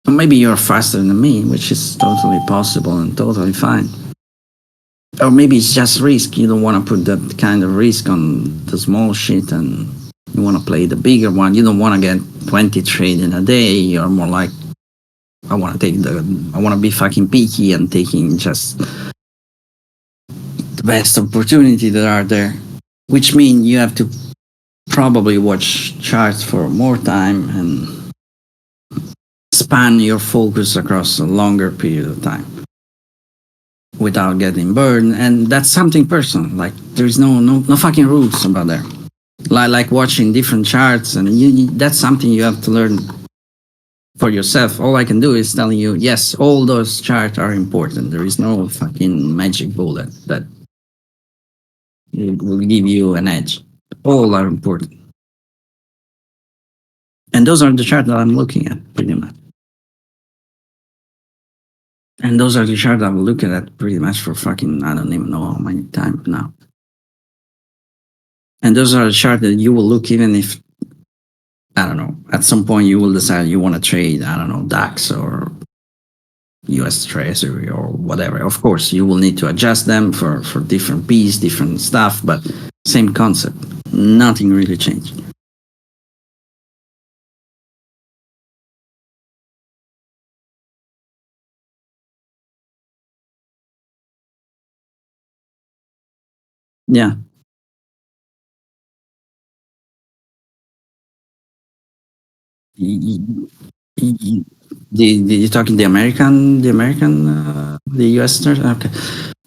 Maybe you're faster than me, which is totally possible and totally fine. Or maybe it's just risk. You don't want to put that kind of risk on the small shit, and you want to play the bigger one. You don't want to get 20 trade in a day. You're more like, I want to be fucking picky and taking just the best opportunity that are there, which means you have to probably watch charts for more time and span your focus across a longer period of time without getting burned. And that's something personal. Like, there's no fucking rules about that. Like watching different charts, and that's something you have to learn for yourself. All I can do is telling you, yes, all those charts are important. There is no fucking magic bullet that will give you an edge. All are important. And those are the charts that I'm looking at, pretty much. And those are the charts I'm looking at pretty much for fucking, I don't even know how many times now. And those are the charts that you will look even if, I don't know, at some point you will decide you want to trade, I don't know, DAX or US Treasury or whatever. Of course, you will need to adjust them for different P's, different stuff, but same concept. Nothing really changed. Yeah. You're talking the American, the US chart? Okay.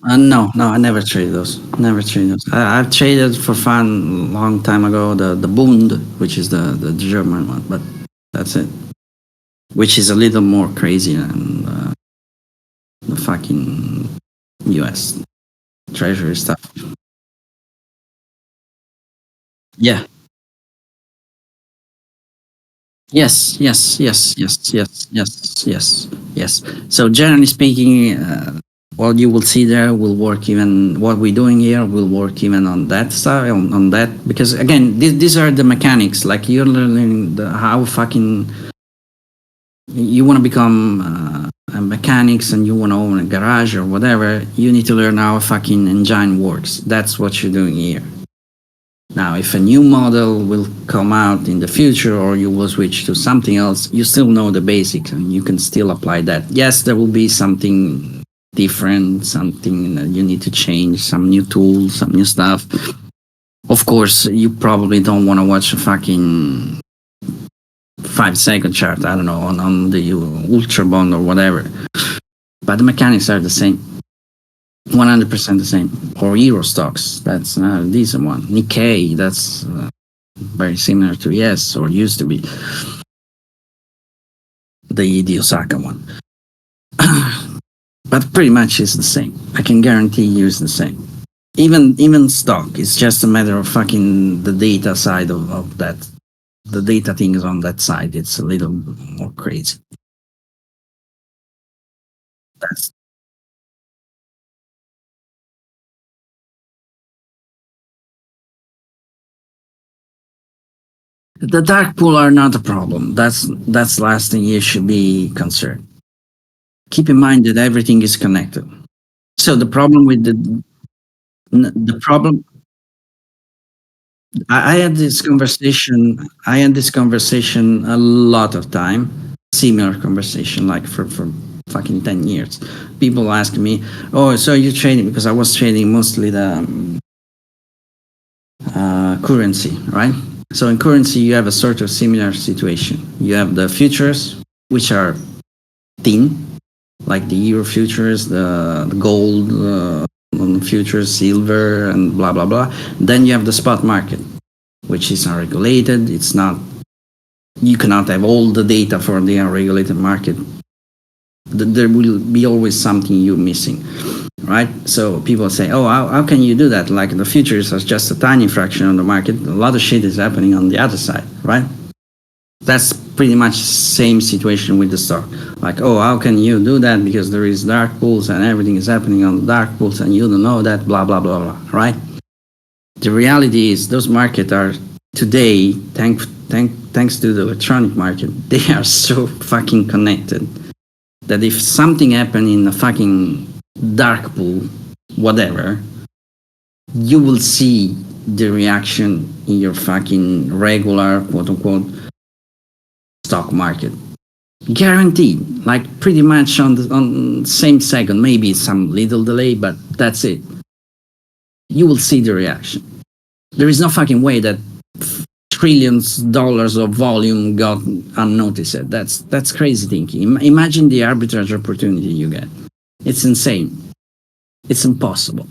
No, I never traded those. Never traded those. I've traded for fun a long time ago the Bund, which is the German one, but that's it. Which is a little more crazy than the fucking US Treasury stuff. Yeah. Yes. So generally speaking, what you will see there will work even, what we're doing here will work even on that side, on that, because again, these are the mechanics. Like, you're learning how fucking, you want to become a mechanics and you want to own a garage or whatever, you need to learn how a fucking engine works. That's what you're doing here. Now, if a new model will come out in the future or you will switch to something else, you still know the basics and you can still apply that. Yes, there will be something different, something that you need to change, some new tools, some new stuff. Of course, you probably don't want to watch a fucking 5-second chart, I don't know, on the Ultra Bond or whatever. But the mechanics are the same. 100% the same. Or Euro stocks, that's a decent one. Nikkei, that's very similar to yes, or used to be. The Osaka one. But pretty much it's the same. I can guarantee you it's the same. Even stock, it's just a matter of fucking the data side of that. The data things on that side, it's a little more crazy. That's the dark pool are not a problem. That's the last thing you should be concerned. Keep in mind that everything is connected. So the problem with the problem, I had this conversation a lot of time. similar conversation like for fucking 10 years. People ask me, oh, so you're trading, because I was trading mostly the currency, right? So in currency, you have a sort of similar situation. You have the futures, which are thin, like the euro futures, the gold futures, silver, and blah, blah, blah. Then you have the spot market, which is unregulated. It's not, you cannot have all the data for the unregulated market. There will be always something you're missing, right? So people say, oh, how can you do that? Like the futures are just a tiny fraction of the market. A lot of shit is happening on the other side, right? That's pretty much the same situation with the stock. Like, oh, how can you do that? Because there is dark pools and everything is happening on the dark pools and you don't know that, blah, blah, blah, blah, right? The reality is those markets are today, thanks to the electronic market, they are so fucking connected that if something happened in a fucking dark pool, whatever, you will see the reaction in your fucking regular, quote unquote, stock market. Guaranteed, like pretty much on the same second, maybe some little delay, but that's it. You will see the reaction. There is no fucking way that trillions dollars of volume got unnoticed. That's crazy thinking. Imagine the arbitrage opportunity you get. It's insane. It's impossible.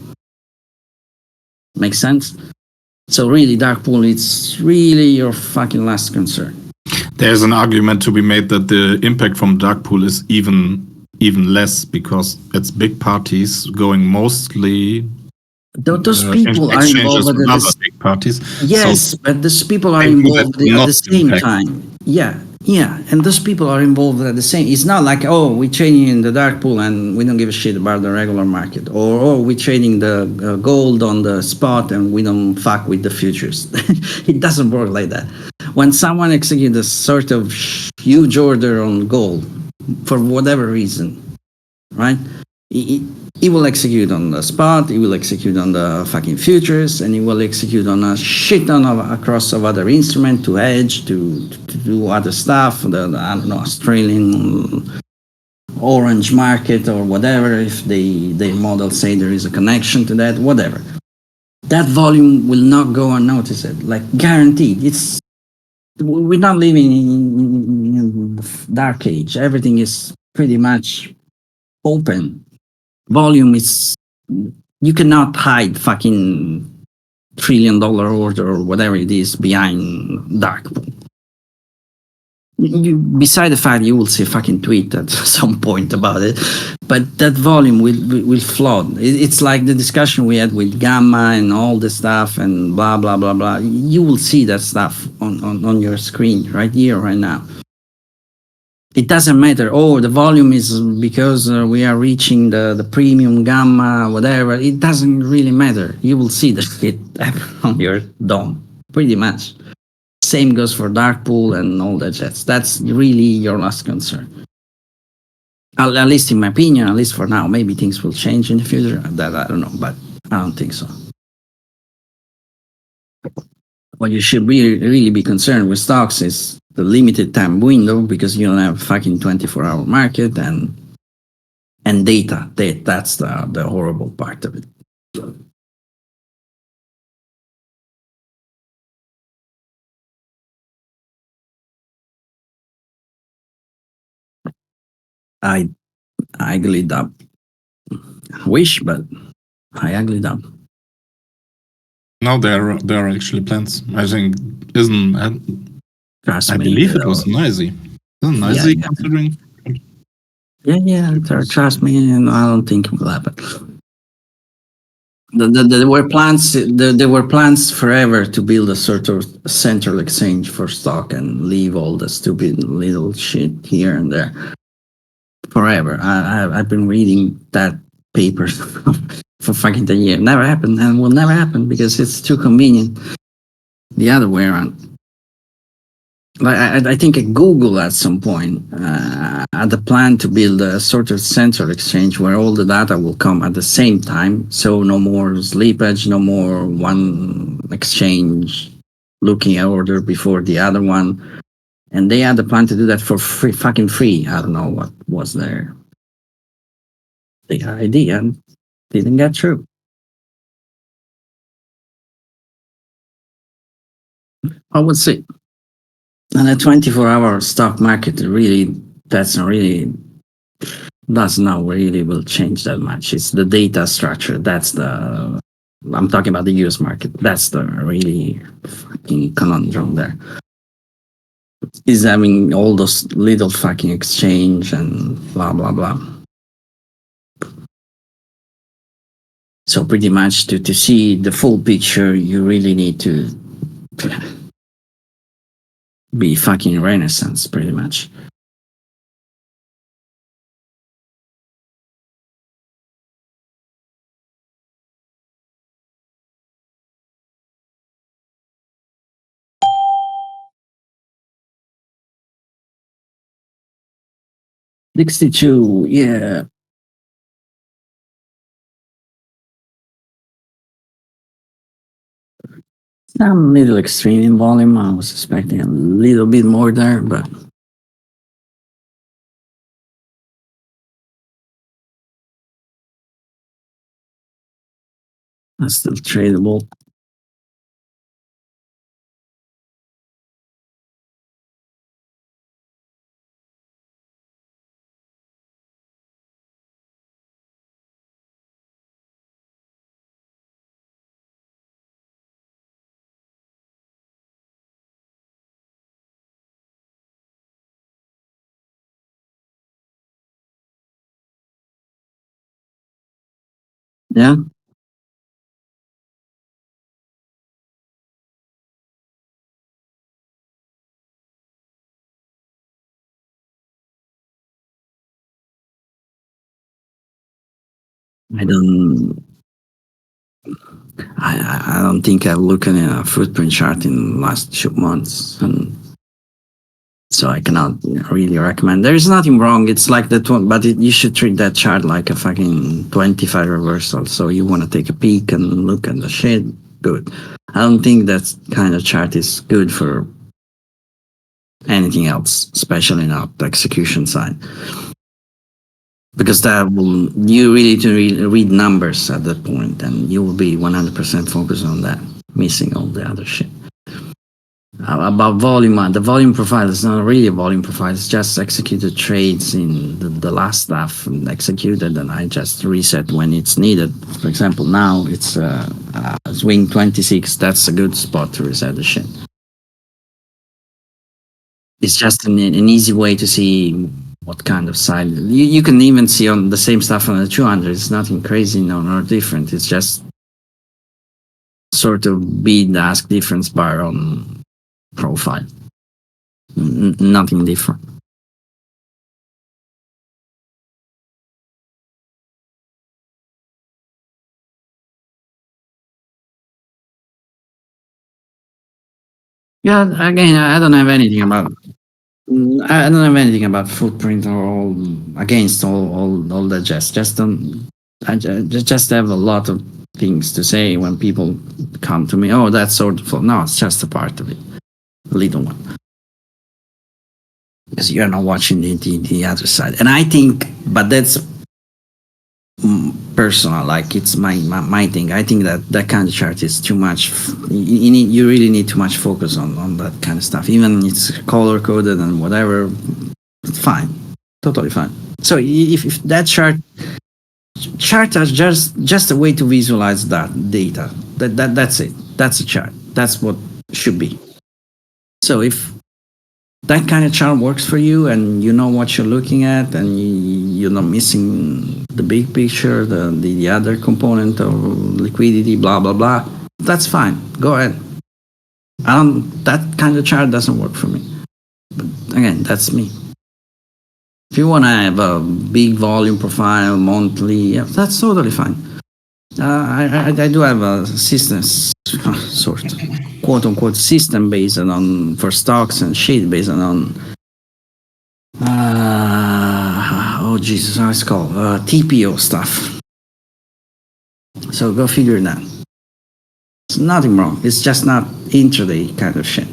Make sense? So really, dark pool, it's really your fucking last concern. There's an argument to be made that the impact from dark pool is even less because it's big parties going mostly. Those people are involved with other big parties. Yes, so but those people are involved at the same time. Yeah, and those people are involved at the same. It's not like, oh, we're trading in the dark pool and we don't give a shit about the regular market, or oh, we're trading the gold on the spot and we don't fuck with the futures. It doesn't work like that. When someone executes a sort of huge order on gold for whatever reason, right? He will execute on the spot, he will execute on the fucking futures, and he will execute on a shit ton of across of other instruments to hedge, to do other stuff, I don't know, Australian orange market or whatever, if they model say there is a connection to that, whatever. That volume will not go unnoticed, like guaranteed. We're not living in the dark age. Everything is pretty much open. Volume is, you cannot hide fucking $1 trillion order or whatever it is behind dark pool. Beside the fact you will see a fucking tweet at some point about it, but that volume will flood. It's like the discussion we had with Gamma and all the stuff and blah, blah, blah, blah. You will see that stuff on your screen right here, right now. It doesn't matter, oh, the volume is because we are reaching the premium gamma, whatever. It doesn't really matter. You will see the shit on your dome, pretty much. Same goes for dark pool and all that jazz. That's really your last concern. At least in my opinion, at least for now. Maybe things will change in the future. That I don't know, but I don't think so. What you should really be concerned with stocks is the limited time window, because you don't have a fucking 24-hour market and data. That's the horrible part of it. I ugly dub. Wish, but I ugly dub. No, there are actually plans. I think Trust I me, believe it was Noisy. Isn't Noisy considering? Yeah. Trust me, and I don't think it will happen. There were plans. There were plans forever to build a sort of central exchange for stock and leave all the stupid little shit here and there. Forever. I've been reading that paper for fucking 10 years. Never happened, and will never happen because it's too convenient. The other way around. I think Google at some point had a plan to build a sort of central exchange where all the data will come at the same time. So no more slippage, no more one exchange looking at order before the other one. And they had the plan to do that for free, fucking free. I don't know what was their idea and didn't get through. I would say, and a 24-hour stock market really, does not really will change that much. It's the data structure. I'm talking about the US market. That's the really fucking conundrum there. Is having all those little fucking exchange and blah, blah, blah. So pretty much to see the full picture, you really need to be fucking Renaissance, pretty much. $62, yeah. I'm a little extreme in volume. I was expecting a little bit more there, but that's still tradable. Yeah. I don't think I've looked at a footprint chart in the last 2 months, and so I cannot really recommend. There is nothing wrong. It's like that one, but you should treat that chart like a fucking 25 reversal. So you want to take a peek and look at the shit. Good. I don't think that kind of chart is good for anything else, especially not the execution side. Because you really need to read numbers at that point, and you will be 100% focused on that, missing all the other shit. About volume, the volume profile is not really a volume profile. It's just executed trades in the last stuff executed, and I just reset when it's needed. For example, now it's swing 26. That's a good spot to reset the shit. It's just an easy way to see what kind of side. You can even see on the same stuff on the 200. It's nothing crazy, nor different. It's just sort of bid-ask difference bar on profile. Nothing different. Yeah, again, I don't have anything about. I don't have anything about footprint or against all that jazz. Just don't. I just have a lot of things to say when people come to me. Oh, that's sort of no. It's just a part of it, a little one. Because you're not watching the other side, and I think, but that's personal. Like it's my thing. I think that kind of chart is too much. You really need too much focus on that kind of stuff. Even it's color coded and whatever, it's fine, totally fine. So if that chart is just a way to visualize that data. That's it. That's a chart. That's what should be. So if that kind of chart works for you and you know what you're looking at and you're not missing the big picture, the other component of liquidity, blah, blah, blah, that's fine. Go ahead. That kind of chart doesn't work for me. But again, that's me. If you want to have a big volume profile, monthly, yeah, that's totally fine. I do have a system, sort of, quote unquote, system based on for stocks and shit based on oh Jesus, how it's called TPO stuff. So go figure it out. There's nothing wrong. It's just not intraday kind of shit.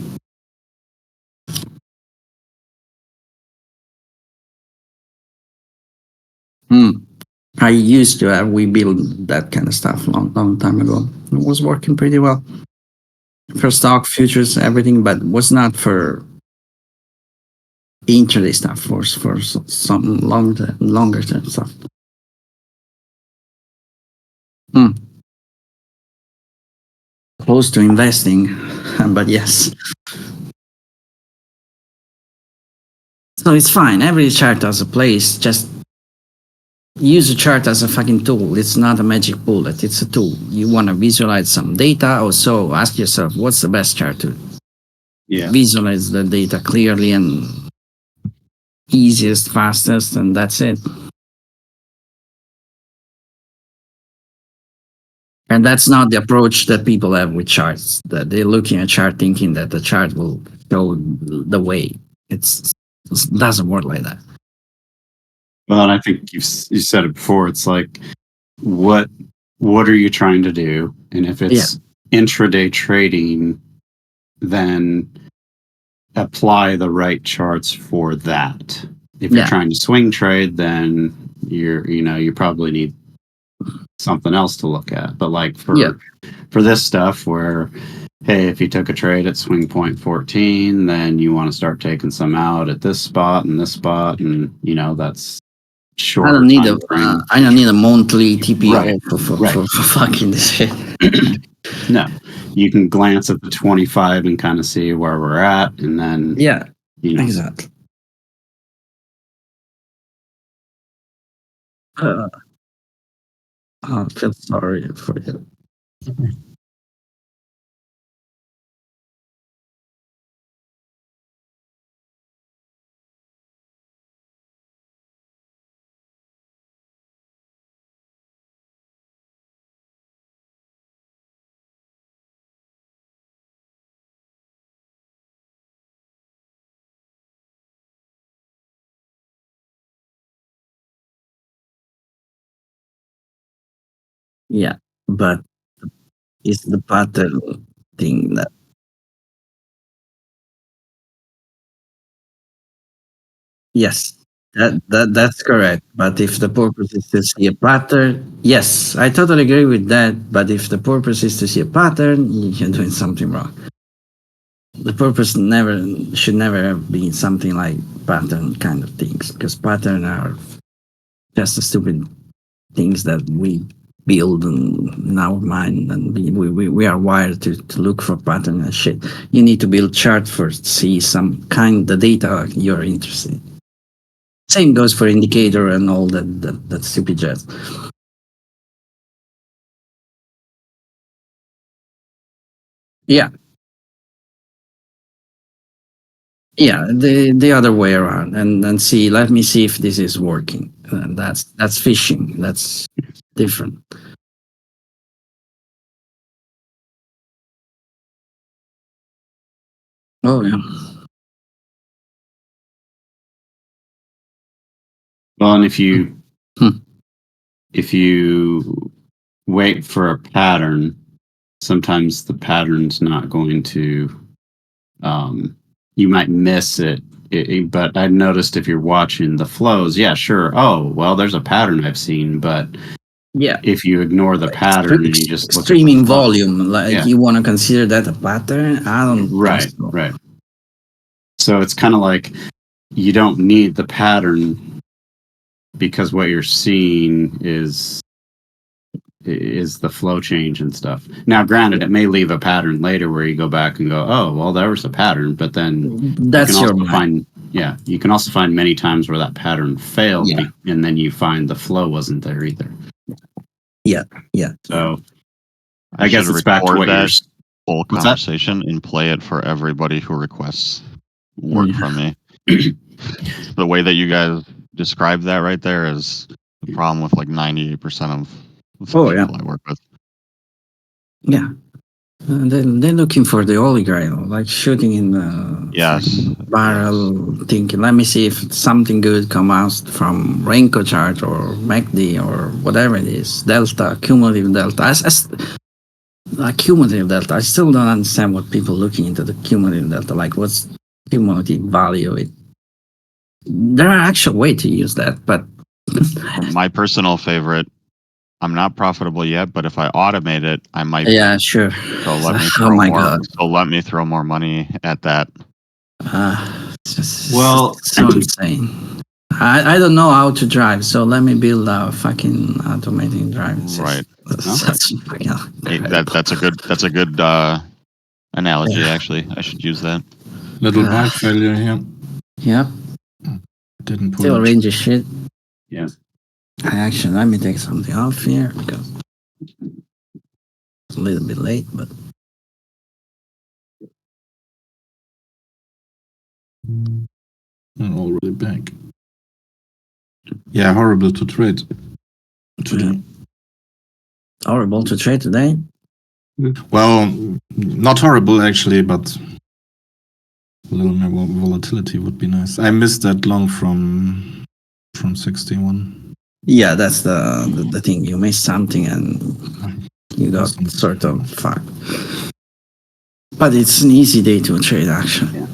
I used to have, we built that kind of stuff long time ago. It was working pretty well for stock futures, everything, but was not for intraday stuff, for some longer term stuff. Close to investing, but yes. So it's fine. Every chart has a place. Just use a chart as a fucking tool. It's not a magic bullet. It's a tool. You want to visualize some data, also ask yourself, what's the best chart to visualize the data clearly and easiest, fastest, and that's it. And that's not the approach that people have with charts, that they're looking at a chart thinking that the chart will show the way. It doesn't work like that. Well, and I think you said it before. It's like, what are you trying to do? And if it's intraday trading, then apply the right charts for that. If you're trying to swing trade, then you probably need something else to look at. But like for this stuff where, hey, if you took a trade at swing point 14, then you want to start taking some out at this spot and this spot, and that's short. I don't need a monthly TPO for fucking this shit. No, you can glance at the 25 and kind of see where we're at, and then exactly. I feel sorry for you. Yeah, but it's the pattern thing that. Yes, that's correct. But if the purpose is to see a pattern, yes, I totally agree with that. But if the purpose is to see a pattern, you're doing something wrong. The purpose should never have been something like pattern kind of things, because pattern are just stupid things that we build in our mind, and we are wired to look for pattern and shit. You need to build chart first, see some kind the data you're interested in. Same goes for indicator and all that stupid jazz. Yeah, the other way around, and see. Let me see if this is working. And that's fishing. That's different. Oh yeah. Well, and if you wait for a pattern, sometimes the pattern's not going to. You might miss it. But I've noticed if you're watching the flows, sure. Oh, well, there's a pattern I've seen, but if you ignore the pattern and you just streaming volume, you want to consider that a pattern? I don't. Right. So it's kind of like you don't need the pattern, because what you're seeing is the flow change and stuff. Now, granted, it may leave a pattern later where you go back and go, oh, well, there was a pattern, but then that's you can also find many times where that pattern failed, and then you find the flow wasn't there either. Yeah. So I guess it's back to what you're whole conversation and play it for everybody who requests work from me. The way that you guys described that right there is the problem with like 98% of people I work with. Yeah. They're looking for the holy grail, like shooting in the barrel, thinking, let me see if something good comes out from Renko chart or MACD or whatever it is, delta, cumulative delta. Cumulative delta, I still don't understand what people looking into the cumulative delta, like what's cumulative value. There are actual way to use that, but My personal favorite. I'm not profitable yet, but if I automate it, I might be. Yeah, sure. So let me Oh throw my more. God. So let me throw more money at that. Well- so insane. I don't know how to drive, so let me build a fucking automating drive. Right. That's fucking That's a good analogy. Actually, I should use that. Little bike failure here. Yep. Didn't pull Still it. range of shit. Yeah. Actually, let me take something off here because it's a little bit late, but I'm already back. Yeah, horrible to trade today. horrible to trade today. Well, not horrible actually, but a little more volatility would be nice. I missed that long from 61. Yeah, that's the thing. You missed something and you got sort of fucked. But it's an easy day to trade, actually.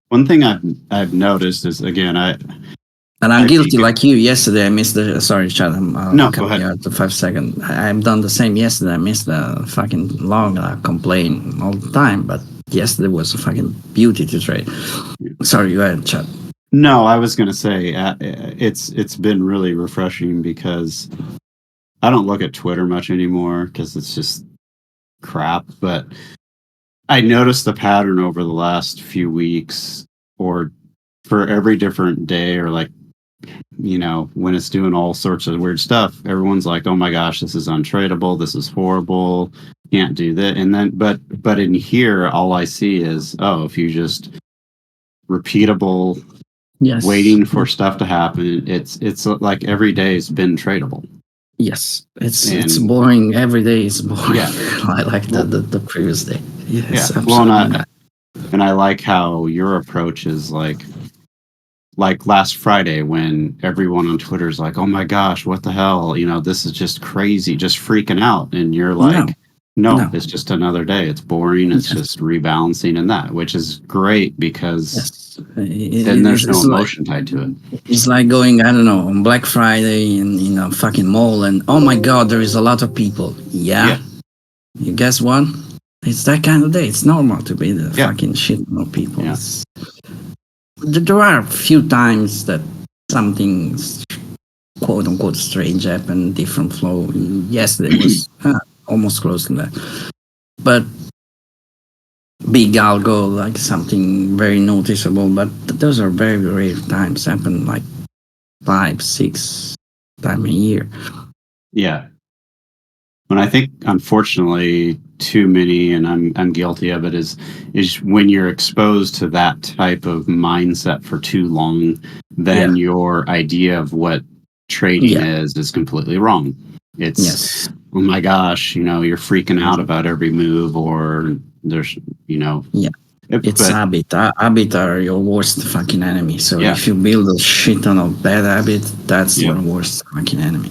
One thing I've noticed is, again, And I'm I guilty think- like you. Yesterday, I missed the. Sorry, Chad. No, go ahead. Out to 5 seconds. I've done the same yesterday. I missed the fucking log. I complain all the time, but yesterday was a fucking beauty to trade. Sorry, go ahead, Chad. No, I was going to say it's been really refreshing because I don't look at Twitter much anymore because it's just crap. But I noticed the pattern over the last few weeks, or for every different day, or like, when it's doing all sorts of weird stuff, everyone's like, "Oh my gosh, this is untradeable. This is horrible. Can't do that." And then, but in here, all I see is, oh, if you just repeatable. Yes. Waiting for stuff to happen. It's like every day has been tradable. Yes, it's And- boring. Every day is boring. Yeah. I like the previous day. Yes, Yeah. Well, absolutely. and I like how your approach is like last Friday when everyone on Twitter is like, "Oh my gosh, what the hell? This is just crazy, just freaking out." And you're like, No, it's just another day. It's boring. It's Yes. just rebalancing and that, which is great because Yes. then there's no It's like- emotion tied to it. It's like going, I don't know, on Black Friday in a fucking mall and oh my God, there is a lot of people. Yeah. You guess what? It's that kind of day. It's normal to be the Yeah. fucking shit more people. Yeah. There are a few times that something's quote unquote strange happened, different flow. Yesterday was almost close to that. But big algo, like something very noticeable, but those are very rare times, happen like 5, 6 times a year. Yeah. And I think, unfortunately, too many, and I'm guilty of it, is when you're exposed to that type of mindset for too long, then your idea of what trading is completely wrong. It's, Yes. oh my gosh, you're freaking out about every move, or there's, Yeah. It's but habit. Habit are your worst fucking enemy. So Yeah. if you build a shit ton of bad habit, that's Yeah. your worst fucking enemy.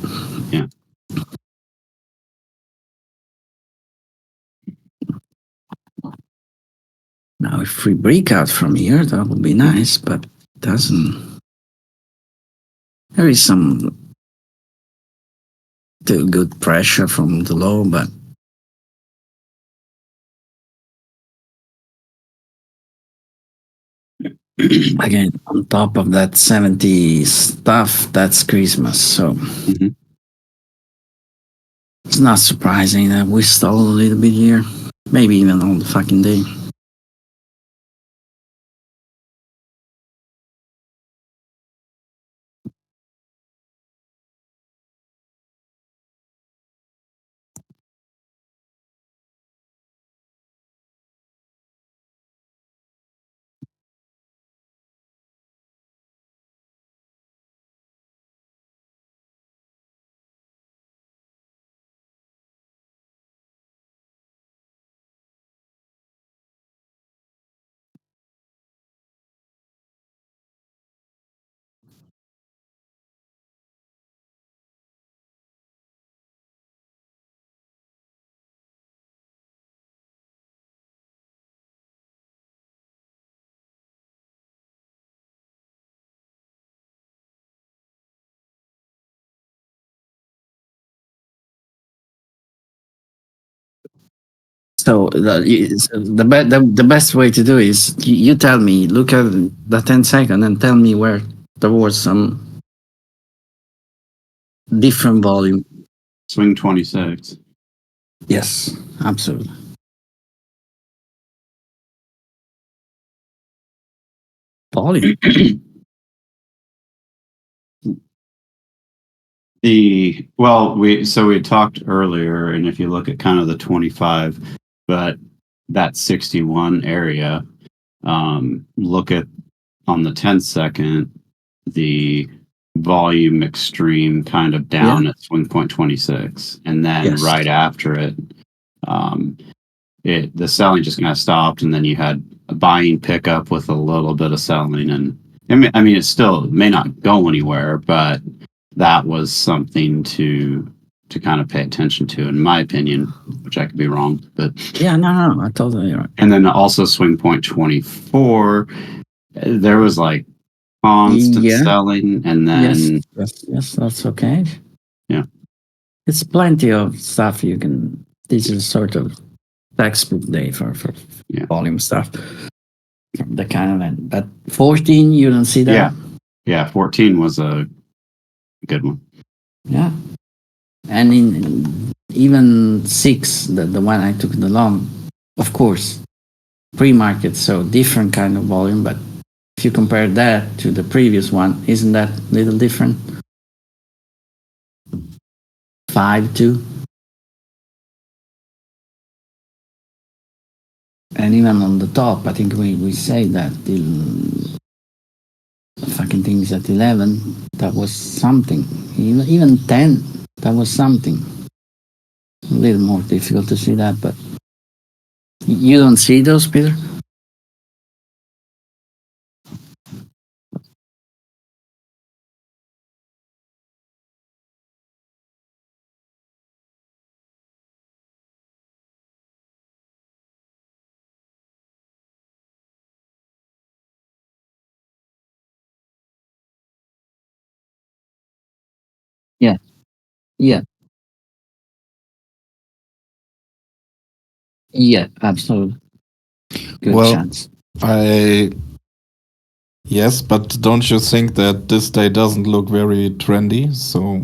Yeah. Now, if we break out from here, that would be nice, but it doesn't. There is some still good pressure from the low, but again, on top of that 70 stuff, that's Christmas. So Mhm. it's not surprising that we stall a little bit here. Maybe even on the fucking day. So the best way to do is you tell me, look at the 10 second and tell me where there was some different volume. Swing 26. Yes, absolutely. Volume. We talked earlier, and if you look at kind of the 25, but that 61 area, look at on the 10 second, the volume extreme kind of down at swing point 26, and then right after it, the selling just kind of stopped, and then you had a buying pickup with a little bit of selling, and I mean it still may not go anywhere, but that was something to kind of pay attention to, in my opinion, which I could be wrong, but yeah, no, I totally right. And then also swing point 24, there was like constant selling, and then yes, that's okay. Yeah, it's plenty of stuff you can. This is sort of textbook day for volume stuff. The kind of end. But 14, you don't see that. Yeah, 14 was a good one. Yeah, and in even 6, the one I took the long, of course, pre-market, so different kind of volume. But if you compare that to the previous one, isn't that a little different? 5-2. And even on the top, I think we say that the fucking things at 11, that was something. Even 10, that was something. A little more difficult to see that, but you don't see those, Peter? Yeah. Yeah, absolutely. Good chance. Yes, but don't you think that this day doesn't look very trendy? So,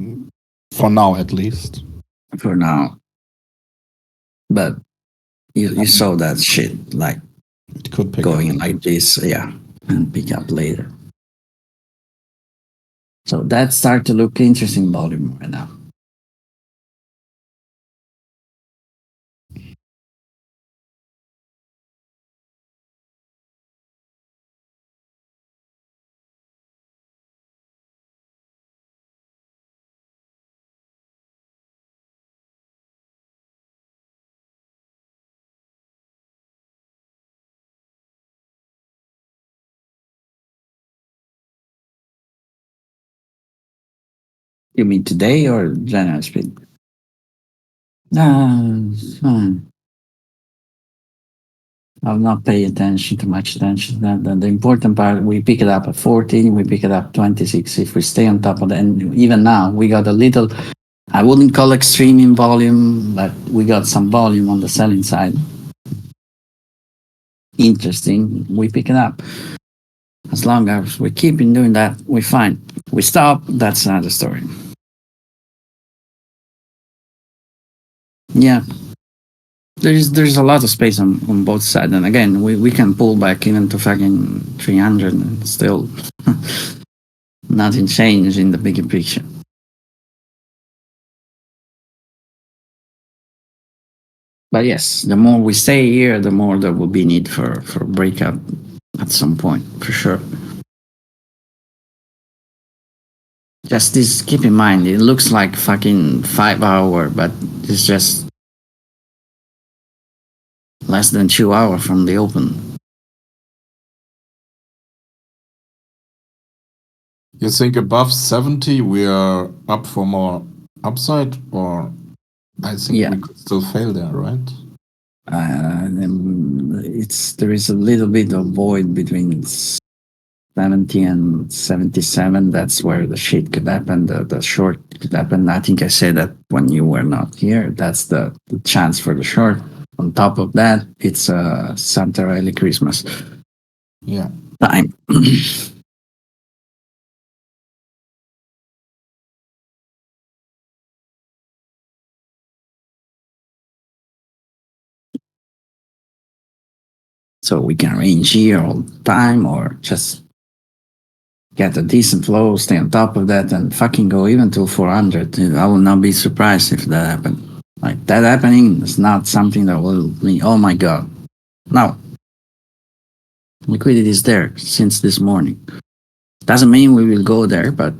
for now at least. For now. But you saw that shit, like it could pick going up like this, and pick up later. So that started to look interesting volume right now. You mean today or general speed? No, it's fine. I'll not pay attention too much attention to that. The important part, we pick it up at 14, we pick it up 26. If we stay on top of that, and even now we got a little, I wouldn't call extreme in volume, but we got some volume on the selling side. Interesting. We pick it up. As long as we keep in doing that, we're fine. We stop, that's another story. Yeah. There's a lot of space on both sides. And again, we can pull back even to fucking 300 and still nothing changed in the bigger picture. But yes, the more we stay here, the more there will be need for breakout at some point, for sure. Just this, keep in mind, it looks like fucking 5 hour, but it's just less than 2 hours from the open. You think above 70 we are up for more upside, or I think we could still fail there, right? There is a little bit of void between 70 and 77. That's where the shit could happen, the short could happen. I think I said that when you were not here. That's the chance for the short. On top of that, it's Santarelli Christmas Yeah. time. So we can range here all the time or just get a decent flow, stay on top of that, and fucking go even to 400. I will not be surprised if that happened. Like that happening is not something that will be, oh my god. No. Liquidity is there since this morning. Doesn't mean we will go there, but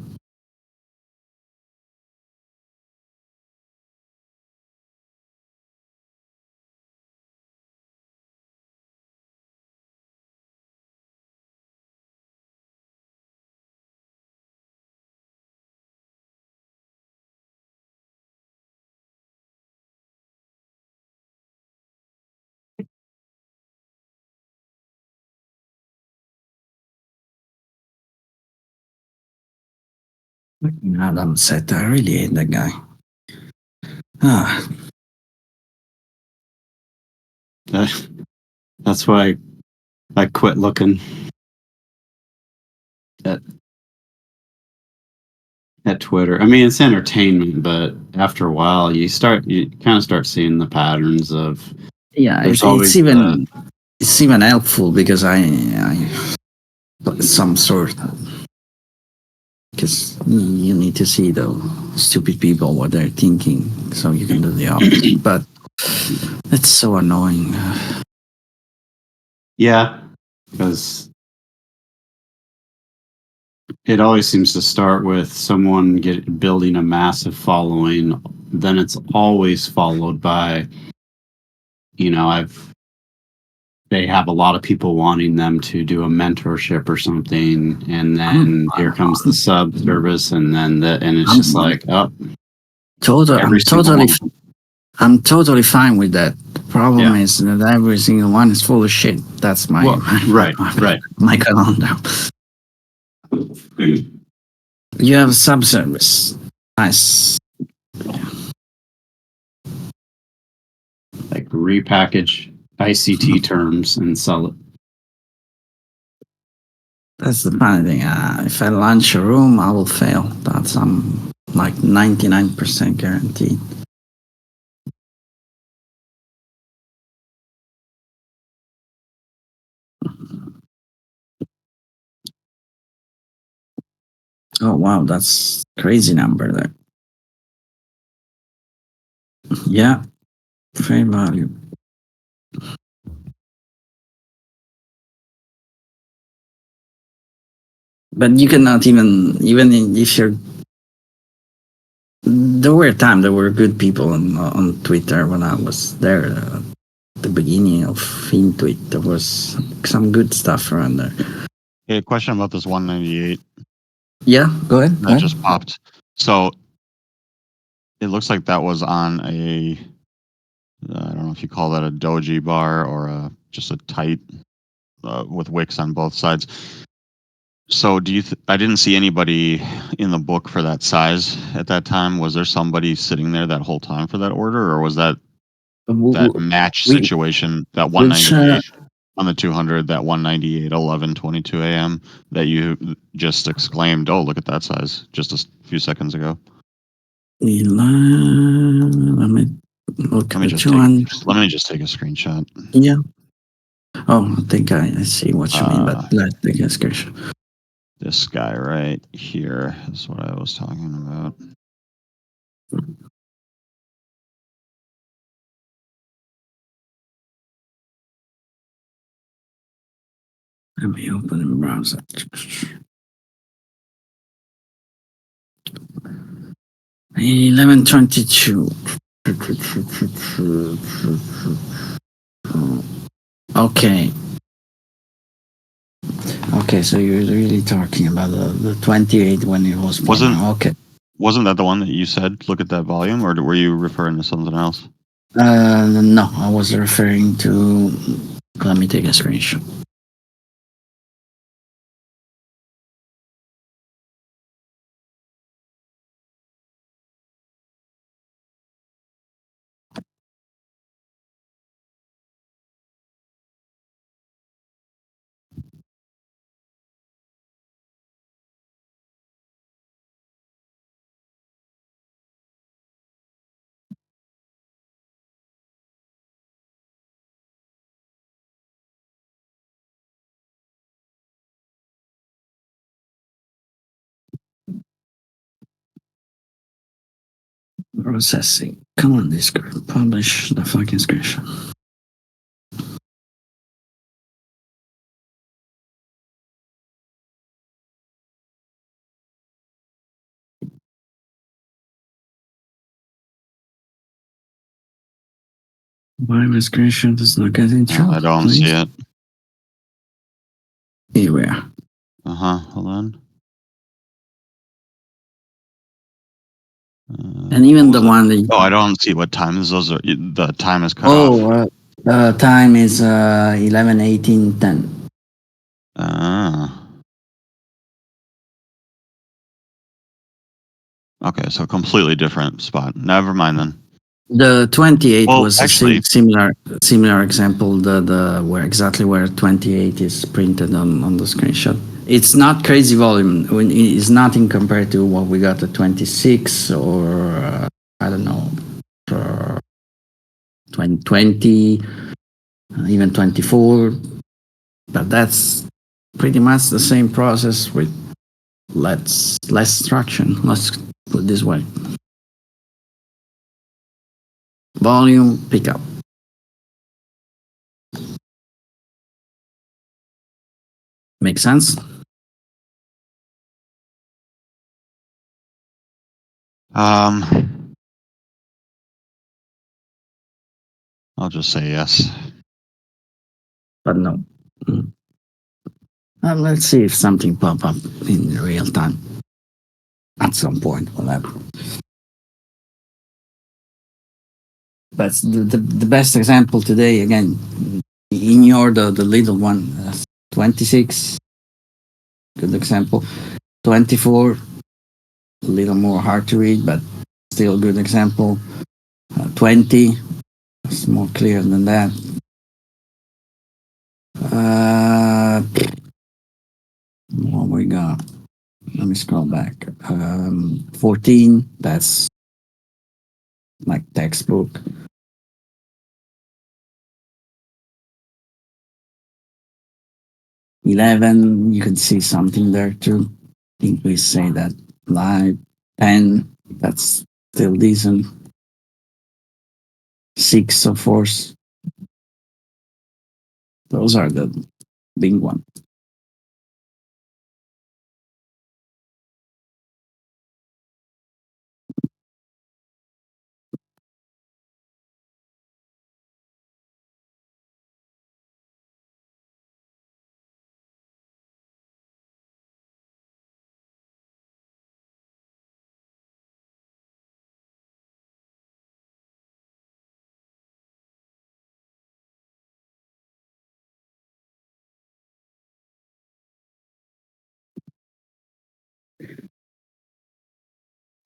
Adam said, I really hate that guy. Ah, That's why I quit looking at Twitter. I mean, it's entertainment, but after a while, you kind of start seeing the patterns of. yeah, There's always it's even helpful because I put some sort because you need to see the stupid people what they're thinking, so you can do the opposite. But it's so annoying. Yeah, because it always seems to start with someone building a massive following. Then it's always followed by, they have a lot of people wanting them to do a mentorship or something, and then here comes the sub service, and then and it's just like, oh, every single one. I'm totally fine with that. The problem Yeah. is that every single one is full of shit. That's my right. my calendar. You have a sub-service. Nice. Like repackage ICT terms and sell it. That's the funny thing. If I launch a room, I will fail. That's like 99% guaranteed. Oh wow, that's crazy number there. Yeah, fair value. But you cannot even if you're. There were times there were good people on Twitter when I was there. The beginning of FinTweet, there was some good stuff around there. Okay, question about this 198 Yeah, go ahead. that just popped. So it looks like that was on a, I don't know if you call that a doji bar or just a tight with wicks on both sides. So do you? I didn't see anybody in the book for that size at that time. Was there somebody sitting there that whole time for that order, or was that match situation, that 198 on the 200, that 198 11:22 a.m. that you just exclaimed, "Oh, look at that size!" just a few seconds ago. Let me look Let me at just take a screenshot. Yeah. Oh, I think I see what you mean, but let's take a screenshot. This guy right here is what I was talking about. Let me open the browser. 11:22. Okay. Okay, so you're really talking about the 28 when it was Wasn't that the one that you said, look at that volume, or were you referring to something else? No, I was referring to, let me take a screenshot. Processing. Come on, Discord. Publish the fucking screenshot. Why my screenshot is not getting through? I don't see it. Here we are. Hold on. And even the one that. Oh, I don't see what time is. Those are the time is cut off. Time is 11:18:10. Okay, so completely different spot. Never mind then. The 28 Well, was actually- a similar example. The where 28 is printed on the screenshot. It's not crazy volume. It's nothing compared to what we got at 26 or I don't know, 20, even 24. But that's pretty much the same process with less traction. Let's put it this way. Volume pickup. Make sense? I'll just say yes. But no. Let's see if something pop up in real time at some point. Whatever. But the best example today, again, ignore the little one. 26, good example. 24, a little more hard to read, but still a good example. 20, it's more clear than that. What we got? Let me scroll back. 14, that's like textbook. 11, you can see something there too. I think we say that live. 10, that's still decent. 6, of course. Those are the big ones.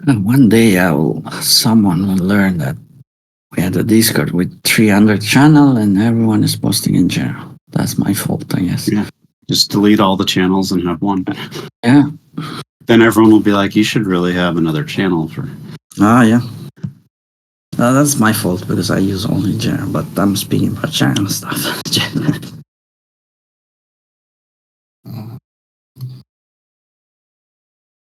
And one day someone will learn that we had a Discord with 300 channel and everyone is posting in general. That's my fault, I guess. Yeah. Just delete all the channels and have one. Yeah. Then everyone will be like, you should really have another channel for. Ah, yeah. That's my fault because I use only general, but I'm speaking about channel stuff.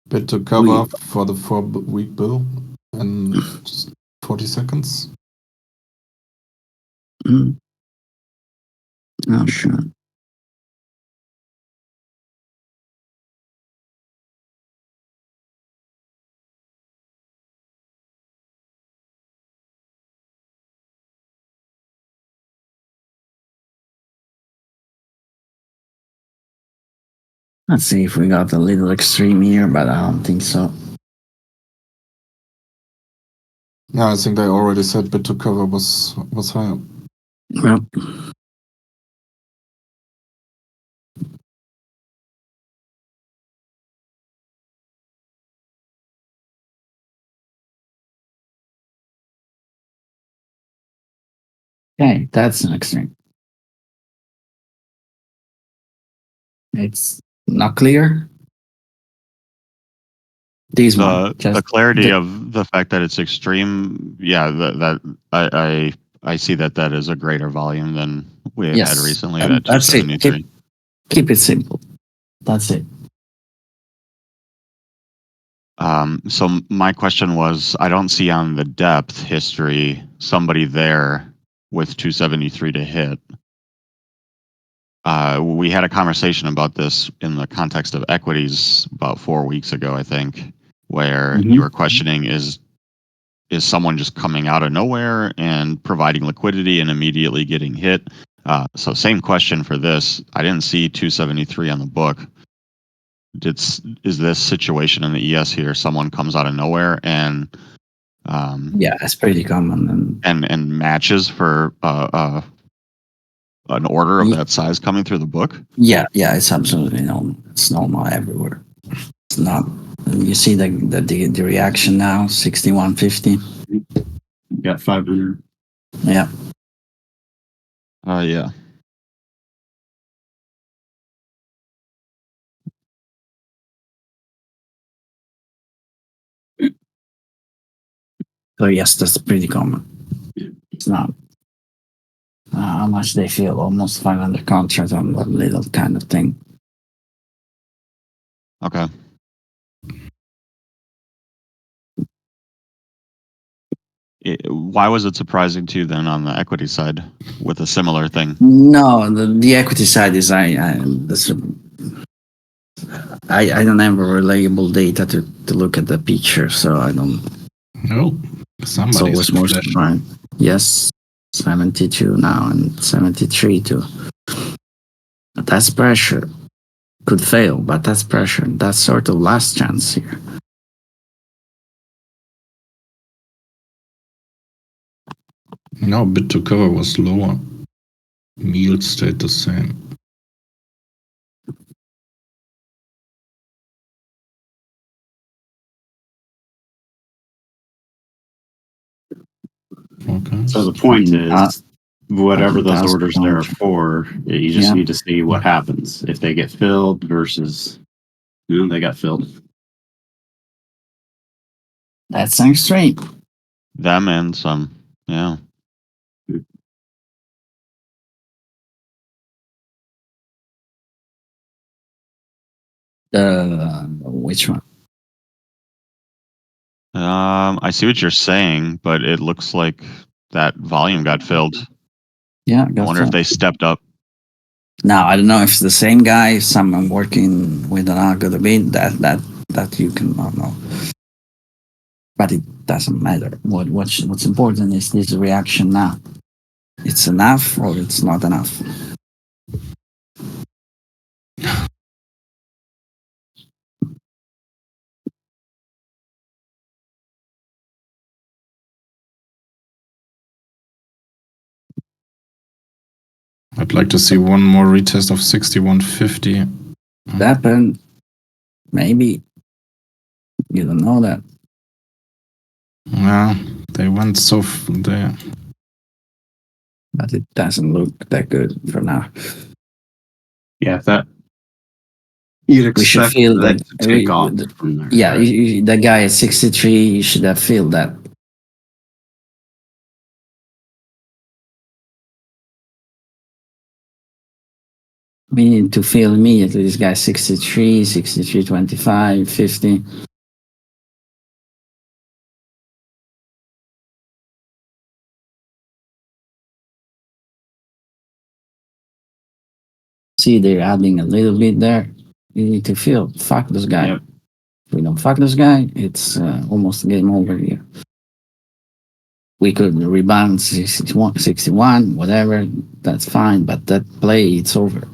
Bit to cover for the 4-week bill in just 40 seconds. Oh, sure. Let's see if we got a little extreme here, but I don't think so. Yeah, I think they already said bit to cover was higher. Well, okay, that's an extreme. It's not clear. This one, The clarity of the fact that it's extreme, yeah, that I see that is a greater volume than we had Yes, recently. and At that's it. 273. Keep it simple. That's it. So my question was, I don't see on the depth history somebody there with 273 to hit. We had a conversation about this in the context of equities about 4 weeks ago, I think, where you were questioning is someone just coming out of nowhere and providing liquidity and immediately getting hit? So same question for this. I didn't see 273 on the book. Is this situation in the ES here? Someone comes out of nowhere and Yeah, it's pretty common. and matches for an order of Ye- that size coming through the book. Yeah, it's absolutely normal. It's normal everywhere. It's not. You see the reaction now, 6150. Got 500. Yeah. Yeah. So yes, that's pretty common. It's not. How much they feel? Almost 500 contracts on one little kind of thing. Okay. Why was it surprising to you then on the equity side with a similar thing? No, the equity side is I don't have reliable data to look at the picture, so I don't. No, It's somebody's always more flashing. right. Yes, 72 now and 73 too. But that's pressure. Could fail, but that's pressure. That's sort of last chance here. No, bid to cover was lower. Yield stayed the same. Okay. So the point is, whatever those That's orders there are for, you just Yeah. need to see what happens if they get filled versus, they got filled. That's straight. Them and some. Yeah. Which one? I see what you're saying, but it looks like that volume got filled. Yeah, I wonder if they stepped up. Now I don't know if it's the same guy, someone working with an algorithm that you cannot know. But it doesn't matter. What's important is this reaction now. It's enough or it's not enough. I'd like to see one more retest of 6150. Happened. Maybe. You don't know that. Yeah, they went there. But it doesn't look that good for now. Yeah, that you'd We should expect feel that that. to take off from there. Yeah, right? the guy at 63, you should have feel that. We need to feel immediately this guy 63, 63, 25, 50. See, they're adding a little bit there. You need to feel, fuck this guy. Yep. If we don't fuck this guy, it's almost game over here. We could rebound 61, whatever, that's fine, but that play, it's over.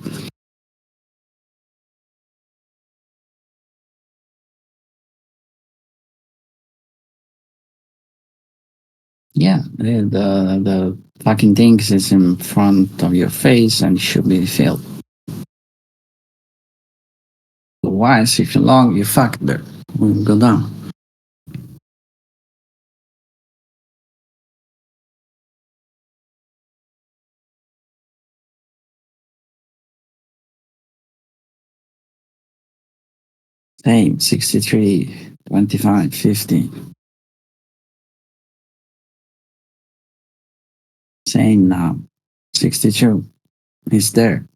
Yeah, the fucking things is in front of your face and should be filled. Otherwise, if you're long, you fuck there. We'll go down. Same, 63, 25, 50. Same now, 62. It's there.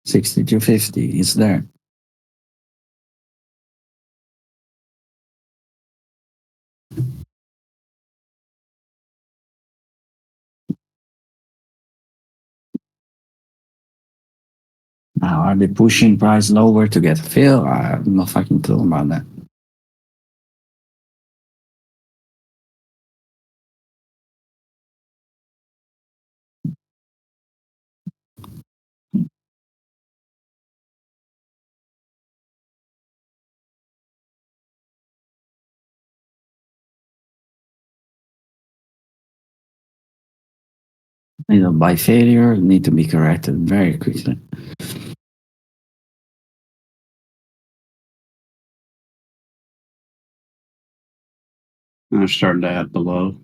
62.50 is there. Now, are they pushing price lower to get a fill? I have no fucking clue about that. By failure, need to be corrected very quickly. I'm starting to add below.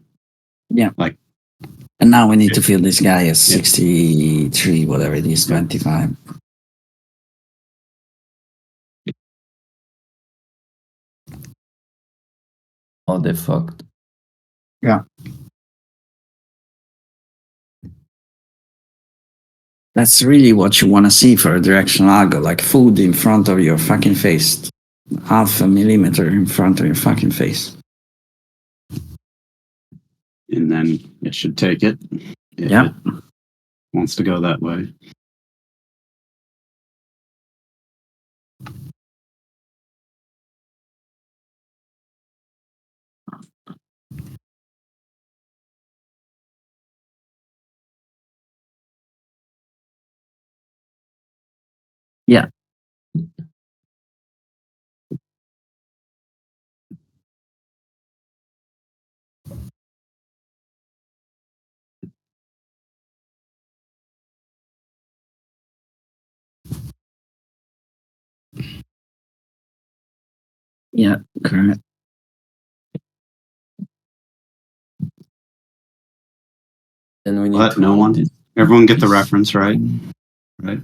And now we need to fill this guy as 63, whatever it is, 25. Oh, they fucked. That's really what you want to see for a directional algo, like food in front of your fucking face. Half a millimeter in front of your fucking face. And then it should take it. If Yeah. it wants to go that way. Yeah. Yeah, correct. Then we need What? to No hold one? this. Everyone get the reference, right? Right.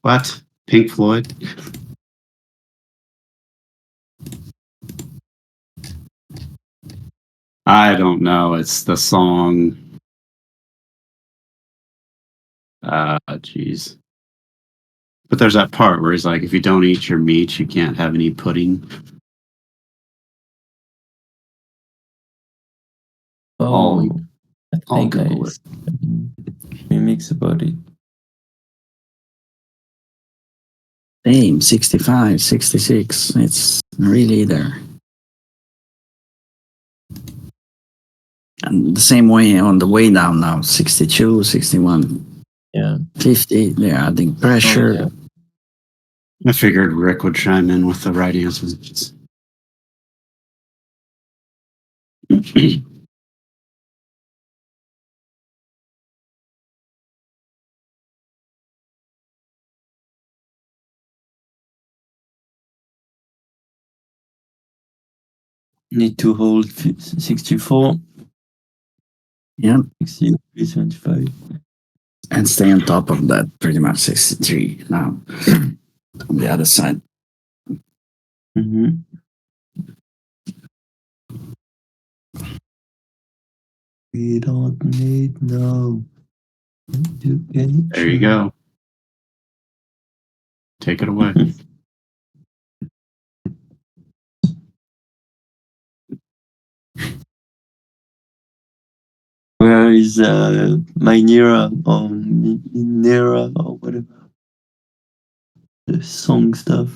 What? Pink Floyd? I don't know. It's the song. Jeez. But there's that part where he's like, if you don't eat your meat, you can't have any pudding. Oh, I I'll think I Google it. mimics about it. Same, 65, 66. It's really there. And the same way on the way down now, 62, 61, Yeah. 50. They're adding pressure. Oh, I figured Rick would chime in with the right answers. Need to hold 64, Yeah. 63, 75. And stay on top of that, pretty much 63 now. On the other side. Mm-hmm. We don't need no to get There you go. Take it away. Where is my Nira or Nira or whatever? The song stuff.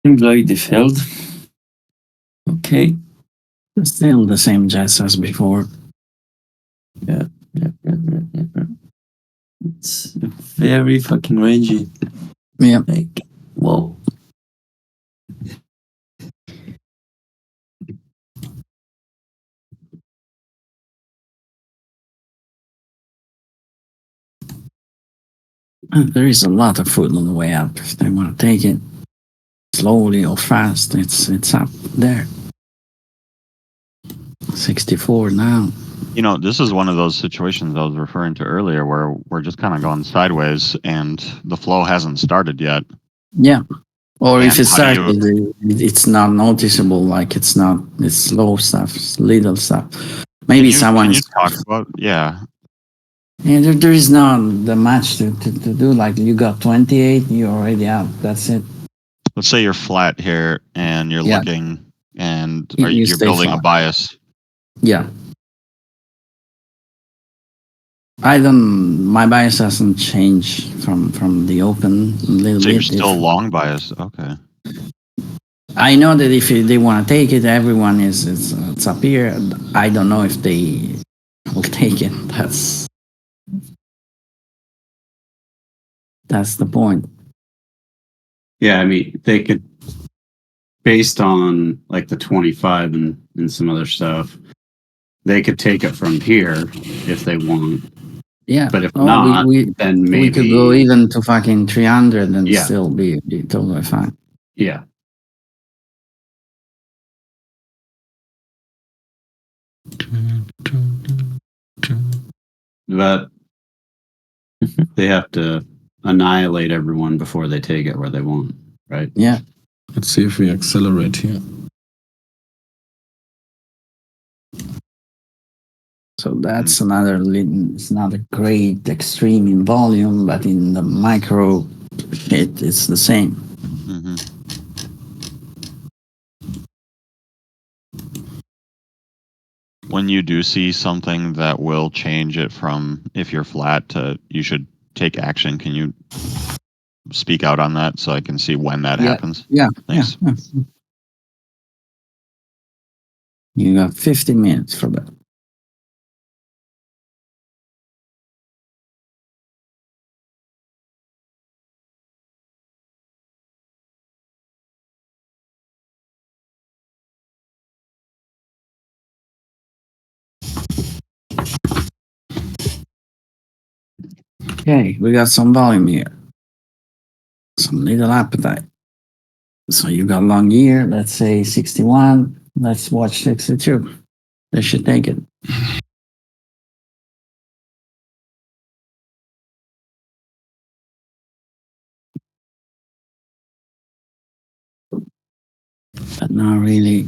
Seems like they failed. Okay. Still the same jazz as before. Yeah. It's very fucking rangy. Yeah. Like, whoa. There is a lot of food on the way up. If they want to take it slowly or fast, it's up there. 64 now. You know, this is one of those situations I was referring to earlier where we're just kind of going sideways and the flow hasn't started yet. Yeah. Or if And it how do started, it's not noticeable. Like it's slow stuff, it's little stuff. Maybe someone can you is. talk about, yeah. And there is not the much to do. Like you got 28, you're already out. That's it. Let's say you're flat here and you're Yeah. looking and You you're stay building a flat. bias. Yeah. My bias hasn't changed from the open a little So bit. you're still long bias. Okay. I know that if they want to take it, everyone it's up here. I don't know if they will take it. That's the point. Yeah, I mean, they could, based on like the 25 and some other stuff, they could take it from here if they want. Yeah. But if Oh, not, then maybe we could go even to fucking 300 and Yeah. still be totally fine. Yeah. But they have to annihilate everyone before they take it where they want, right? Yeah. Let's see if we accelerate here. So that's it's not a great extreme in volume, but in the micro, it's the same. Mm-hmm. When you do see something that will change it from if you're flat to you should take action, can you speak out on that so I can see when that happens? Yeah. Thanks. Yeah. You got 50 minutes for that. Okay, we got some volume here. Some little appetite. So you got long year, let's say 61. Let's watch 62. They should take it. But not really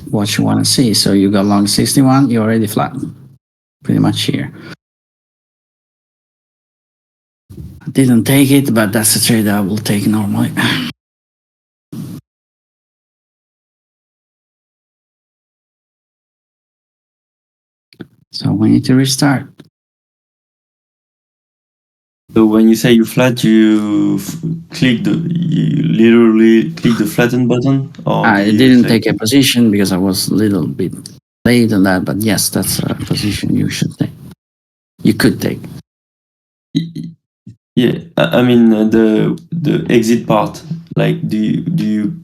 what you want to see. So you got long 61, you're already flat. Pretty much here. I didn't take it, but that's a trade I will take normally. So we need to restart. So when you say you're flat, you literally click the flatten button, or I do you didn't say- take a position because I was a little bit late on that, but yes, that's a position you should take. You could take. Yeah, I mean the exit part. Like, do you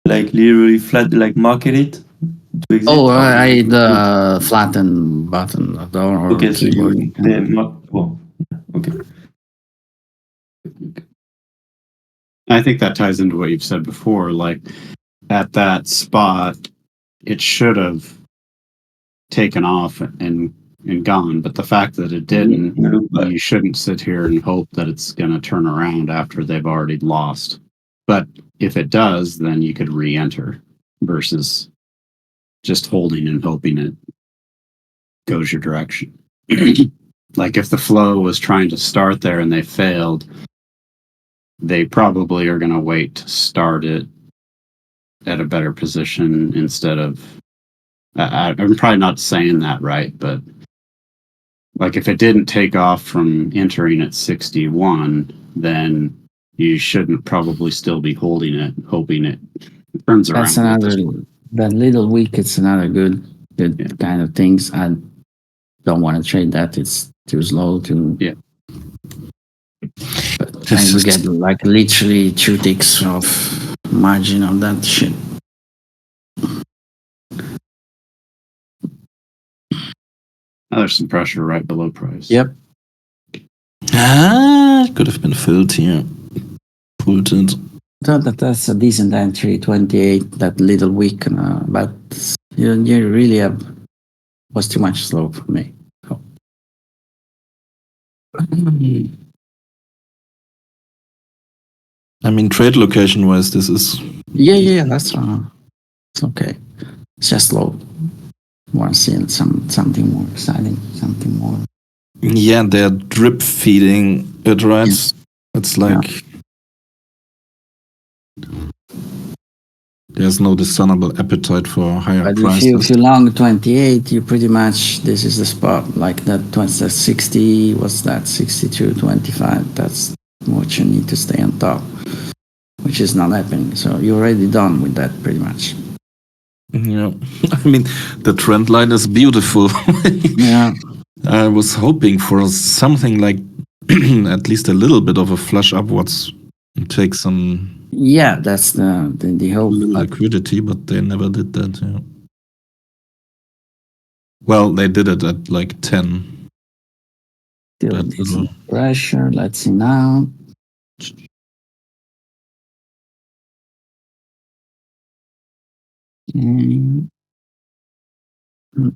like literally flat like market it to exit? Oh, or- I the flatten button or Okay, so keyboard. you well, okay. I think that ties into what you've said before. Like at that spot, it should have taken off and gone. But the fact that it didn't, Look back. you shouldn't sit here and hope that it's going to turn around after they've already lost. But if it does, then you could re-enter versus just holding and hoping it goes your direction. Like if the flow was trying to start there and they failed, they probably are going to wait to start it at a better position instead of. I'm probably not saying that right, but like if it didn't take off from entering at 61, then you shouldn't probably still be holding it, hoping it turns around. That's another, that little week, it's another good kind of things. I don't want to trade that. It's too slow to. Yeah. But I will get like literally 2 ticks of margin on that shit. Now there's some pressure right below price. Yep. It could have been filled here. Pulled it. Thought that that's a decent entry, 28, that little week, but you really was too much slow for me. I mean, trade location wise, this is Yeah, that's it's okay. It's just low. Want to see something more exciting, something more. yeah, they're drip feeding it, right? It's like there's no discernible appetite for higher But prices. if you long 28, you pretty much this is the spot. Like that, the 60. What's that? 62.25. That's what you need to stay on top, which is not happening. So you're already done with that, pretty much. Yeah, I mean, the trend line is beautiful. Yeah. I was hoping for something like at least a little bit of a flush upwards, take some Yeah, that's the hope. liquidity, but they never did that. Yeah. Well, they did it at like 10. Still That needs little. some pressure. Let's see now. Mm,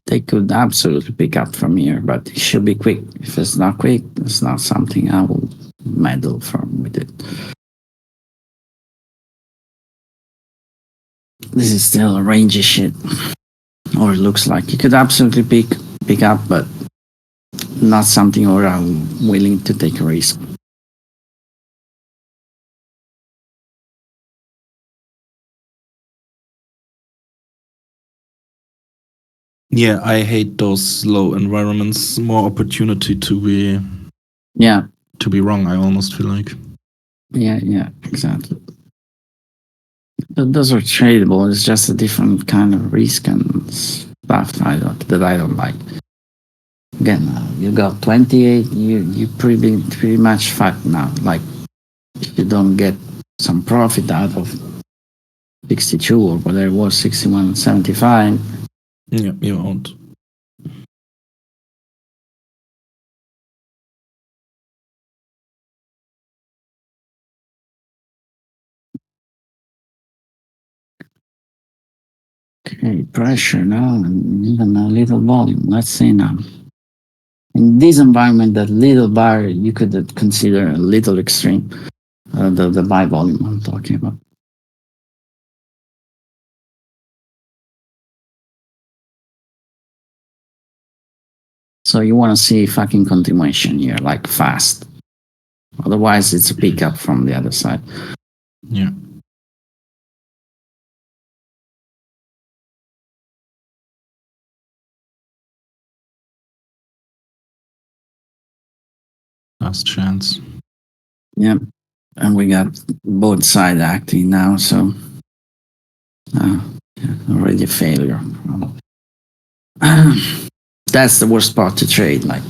They could absolutely pick up from here, but it should be quick. If it's not quick, it's not something I will meddle from with it. This is still a rangy shit, or it looks like it could absolutely pick up, but not something where I'm willing to take a risk. Yeah, I hate those slow environments. More opportunity Yeah, to be wrong. I almost feel like. yeah, exactly. Those are tradable. It's just a different kind of risk and stuff that I don't like. Again, you got 28. You pretty much fucked now. Like if you don't get some profit out of 62 or whatever it was, 61.75. Yeah, you won't. Okay, pressure now and even a little volume. Let's see now. In this environment, that little bar you could consider a little extreme. The buy volume I'm talking about. So you want to see fucking continuation here, like fast. Otherwise, it's a pickup from the other side. Yeah. Last chance. Yeah, and we got both sides acting now, so already a failure. That's the worst part to trade. Like,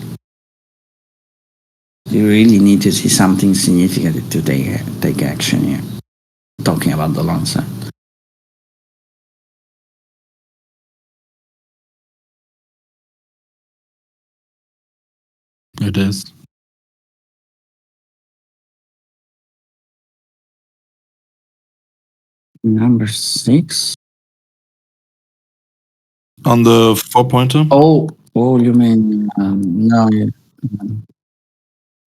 you really need to see something significant to take action here. Talking about the long side. It is. Number 6. On the 4-pointer? Oh, you mean no?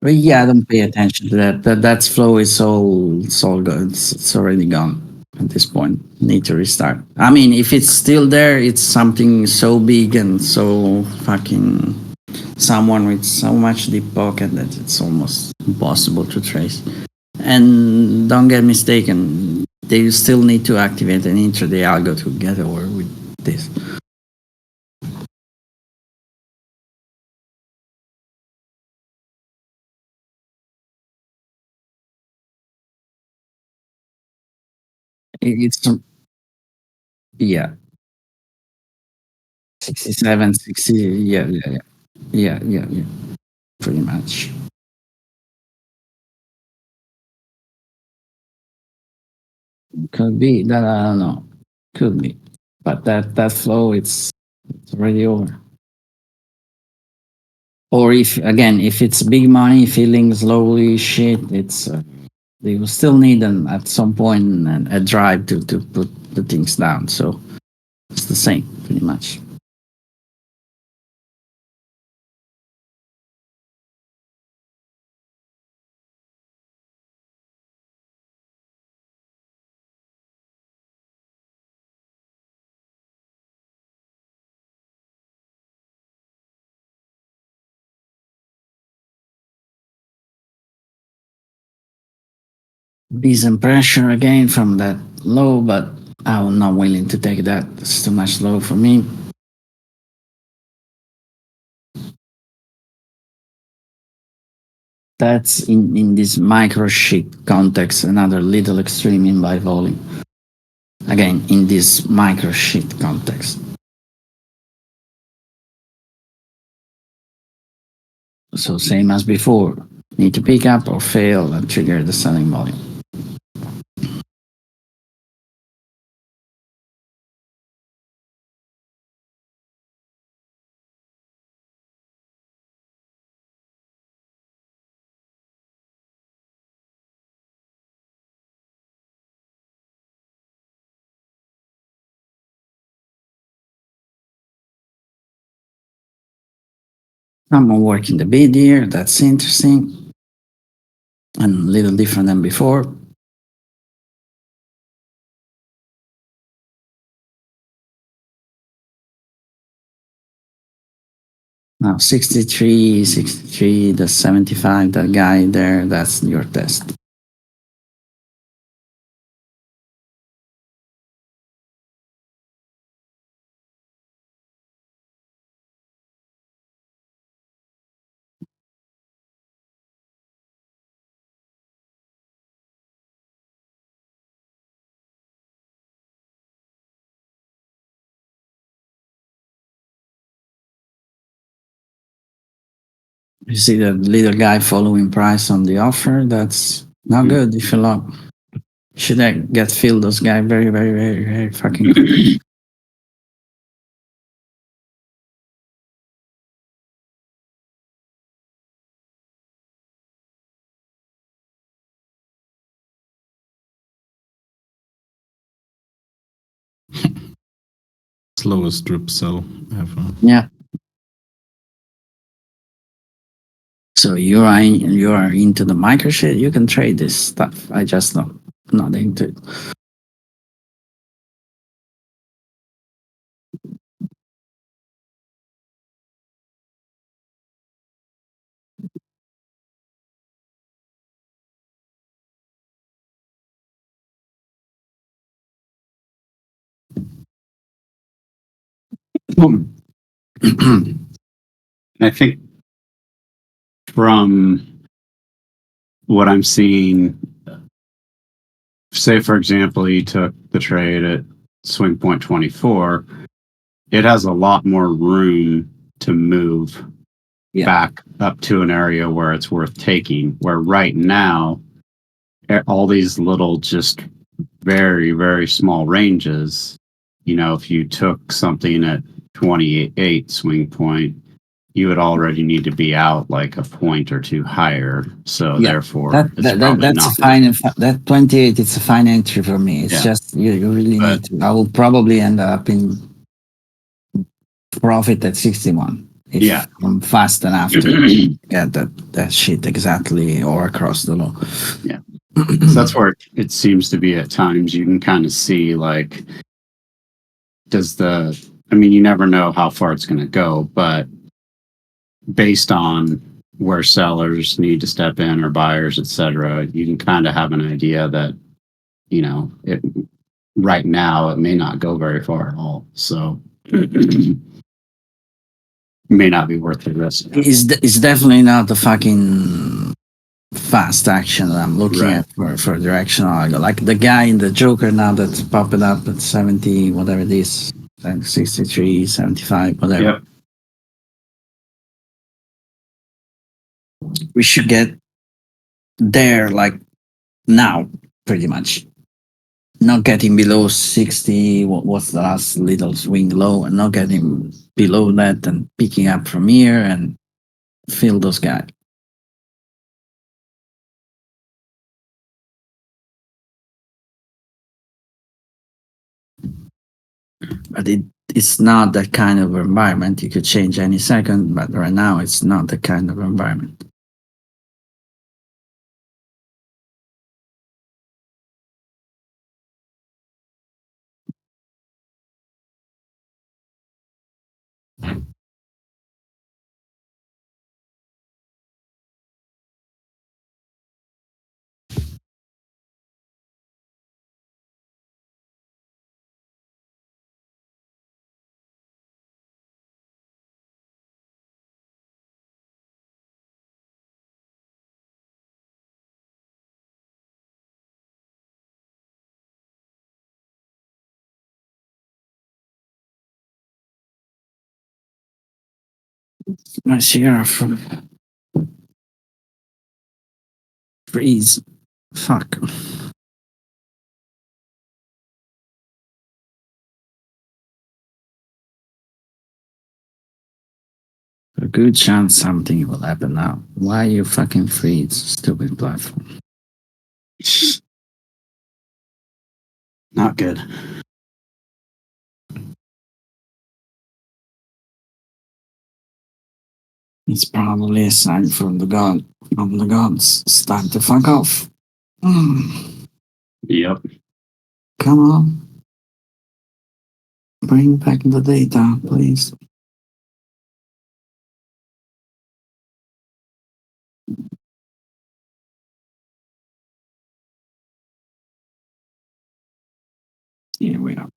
But yeah, I don't pay attention to that. That's flow is all good. It's already gone at this point. Need to restart. I mean, if it's still there, it's something so big and so fucking someone with so much deep pocket that it's almost impossible to trace. And don't get mistaken, they still need to activate an intraday algo to get over with this. It's yeah, 67, 60. Yeah. Pretty much. Could be that I don't know. Could be, but that flow it's already over. Or if it's big money feeling slowly shit, it's they will still need at some point a drive to put the things down. So it's the same pretty much. Decent pressure again from that low, but I'm not willing to take that. It's too much low for me. That's in this micro sheet context, another little extreme in buy volume. Again, in this micro sheet context. So same as before, need to pick up or fail and trigger the selling volume. I'm working the bid here, that's interesting. And a little different than before. Now 63, 63, the 75, that guy there, that's your test. You see the little guy following price on the offer, that's not good if you long. Should I get filled those guys very, very, very, very fucking quick. Slowest drip sell ever. Yeah. So you are into the micro shit, you can trade this stuff. I just not into it. I think from what I'm seeing, say for example, you took the trade at swing point 24, it has a lot more room to move back up to an area where it's worth taking. Where right now, all these little just very, very small ranges, if you took something at 28 swing point, you would already need to be out like a point or two higher. So therefore, that's a fine. That 28, it's a fine entry for me. It's just you really need to. I will probably end up in profit at 61. If I'm fast enough to get that shit exactly or across the low. Yeah. So that's where it seems to be at times. You can kind of see like, you never know how far it's going to go, but based on where sellers need to step in or buyers, etc., you can kind of have an idea that, right now it may not go very far at all. So may not be worth the risk. It's definitely not the fucking fast action that I'm looking at for directional. Like the guy in the Joker now that's popping up at 70, whatever it is, 63, 75, whatever. Yep. We should get there like now, pretty much. Not getting below 60, what's the last little swing low, and not getting below that and picking up from here and fill those guys. But it's not that kind of environment. You could change any second, but right now it's not the kind of environment. Nice here from freeze. Fuck. A good chance something will happen now. Why you fucking freeze, stupid platform? Not good. It's probably a sign from the gods. It's time to fuck off. Yep. Come on. Bring back the data, please. Here we are.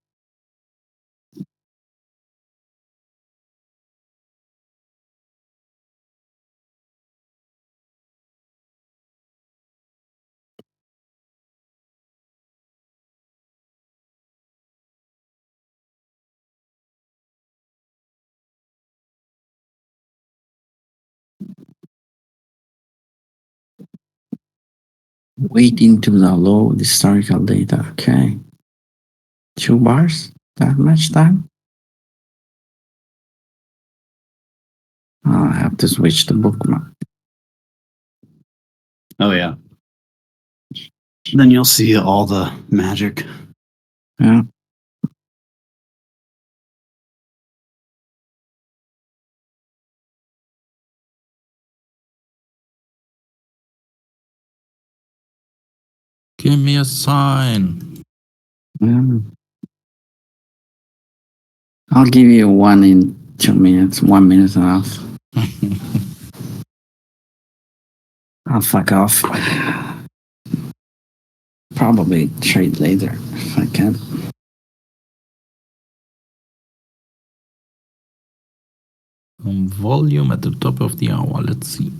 Waiting to download historical data. Okay. 2 bars? That much time? Oh, I have to switch the bookmark. Oh yeah. Then you'll see all the magic. Yeah. Give me a sign. Yeah. I'll give you one in 2 minutes, 1 minute and a half. I'll fuck off. Probably trade later if I can. Volume at the top of the hour. Let's see.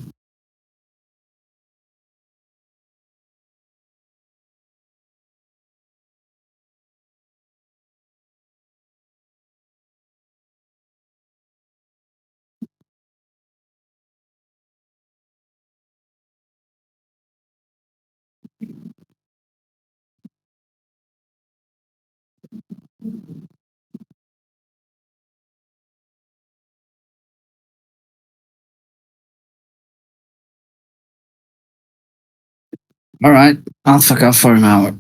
All right, I'll fuck off for an hour.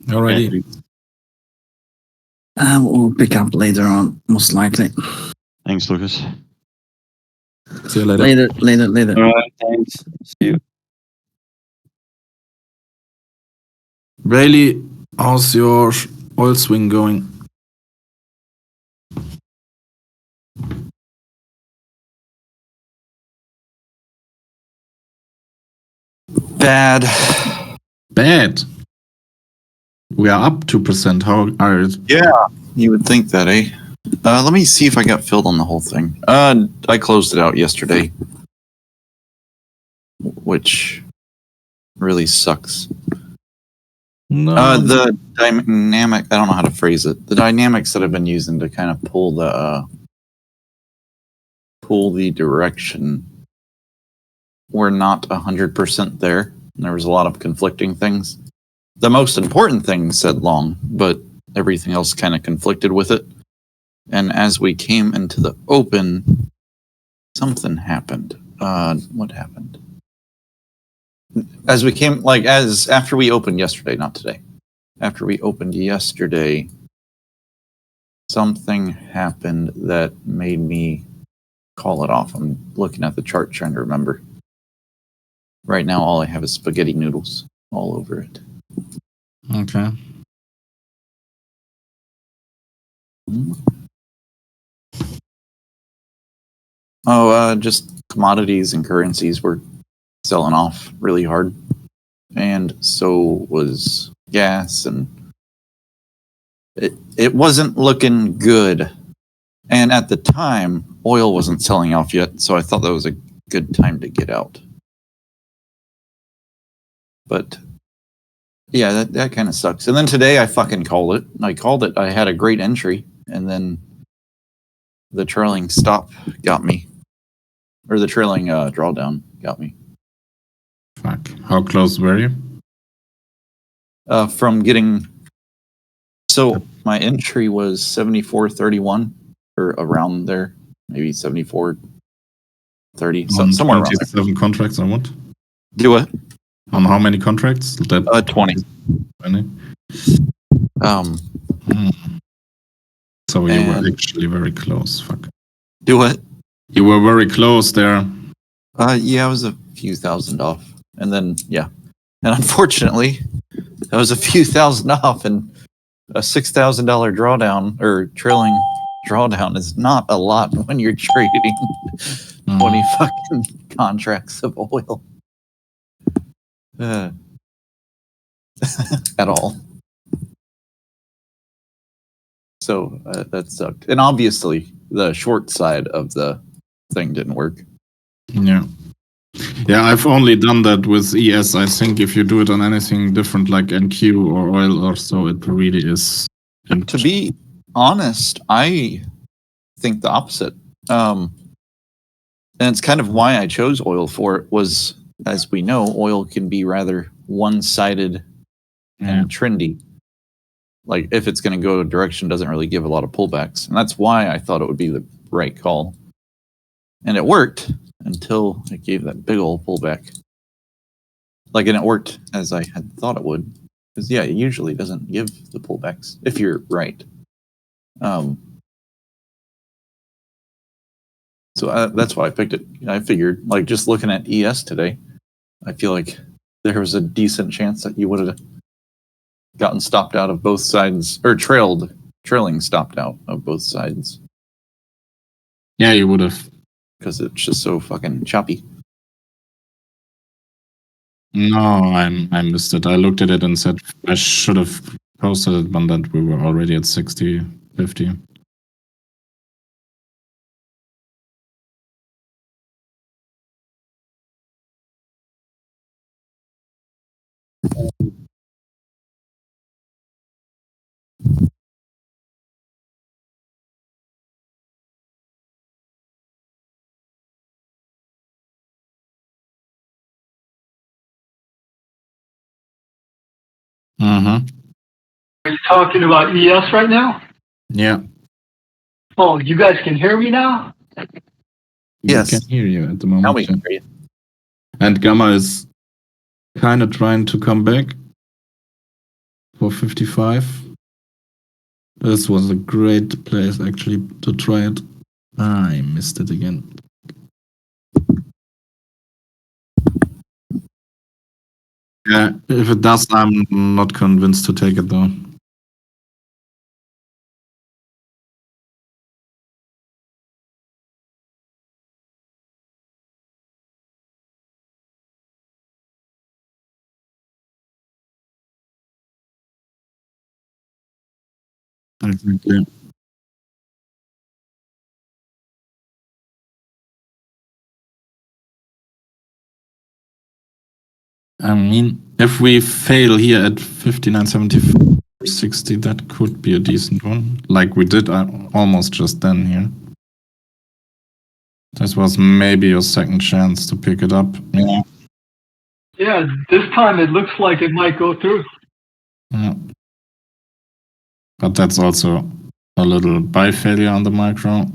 Alrighty. We'll pick up later on, most likely. Thanks, Lucas. See you later. Later. All right, thanks. See you. Rayleigh, how's your oil swing going? Bad. Bad. We are up 2%. How are it? Yeah, you would think that, eh? Let me see if I got filled on the whole thing. I closed it out yesterday, which really sucks. No. The dynamic, I don't know how to phrase it. The dynamics that I've been using to kind of pull the direction were not 100% there. There was a lot of conflicting things. The most important thing said long, but everything else kind of conflicted with it. And as we came into the open, something happened. What happened? After we opened yesterday, not today. After we opened yesterday, something happened that made me call it off. I'm looking at the chart trying to remember. Right now, all I have is spaghetti noodles all over it. Okay. Just commodities and currencies were selling off really hard. And so was gas, and it wasn't looking good. And at the time, oil wasn't selling off yet, so I thought that was a good time to get out. But yeah, that kind of sucks. And then today I fucking called it. I had a great entry, and then the trailing stop got me. or the trailing drawdown got me. Fuck. How close were you? From getting, so my entry was 74.31 or around there, maybe 74.30, so On somewhere around there. 27 contracts or what? Do what? On how many contracts? That 20. 20? So you were And- actually very close. Fuck. Do what? You were very close there. Yeah, I was a few thousand off, and then yeah, and unfortunately, that was a few thousand off, and a $6,000 drawdown or trailing drawdown is not a lot when you're trading 20 fucking contracts of oil. At all. So that sucked. And obviously, the short side of the thing didn't work. Yeah. Yeah, I've only done that with ES. I think if you do it on anything different like NQ or oil or so, it really is. And To be honest, I think the opposite. And it's kind of why I chose oil for it was, as we know, oil can be rather one-sided and trendy. Like if it's going to go a direction, doesn't really give a lot of pullbacks. And that's why I thought it would be the right call. And it worked until it gave that big old pullback. Like, and it worked as I had thought it would. Because, yeah, it usually doesn't give the pullbacks if you're right. So that's why I picked it. I figured, like, just looking at ES today, I feel like there was a decent chance that you would have gotten stopped out of both sides, or trailing stopped out of both sides. yeah, you would have. Because it's just so fucking choppy. No, I missed it. I looked at it and said I should have posted it, but that we were already at 60, 50. Mm-hmm. Are you talking about ES right now? Yeah. Oh, you guys can hear me now? Yes. We can hear you at the moment. Now we can hear you. And Gamma is kind of trying to come back for 55. This was a great place actually to try it. I missed it again. Yeah, if it does, I'm not convinced to take it though. Exactly. I mean, if we fail here at 59.74, 60, that could be a decent one. Like we did almost just then here. This was maybe your second chance to pick it up. Yeah. Yeah, this time it looks like it might go through. Yeah. But that's also a little buy failure on the micro.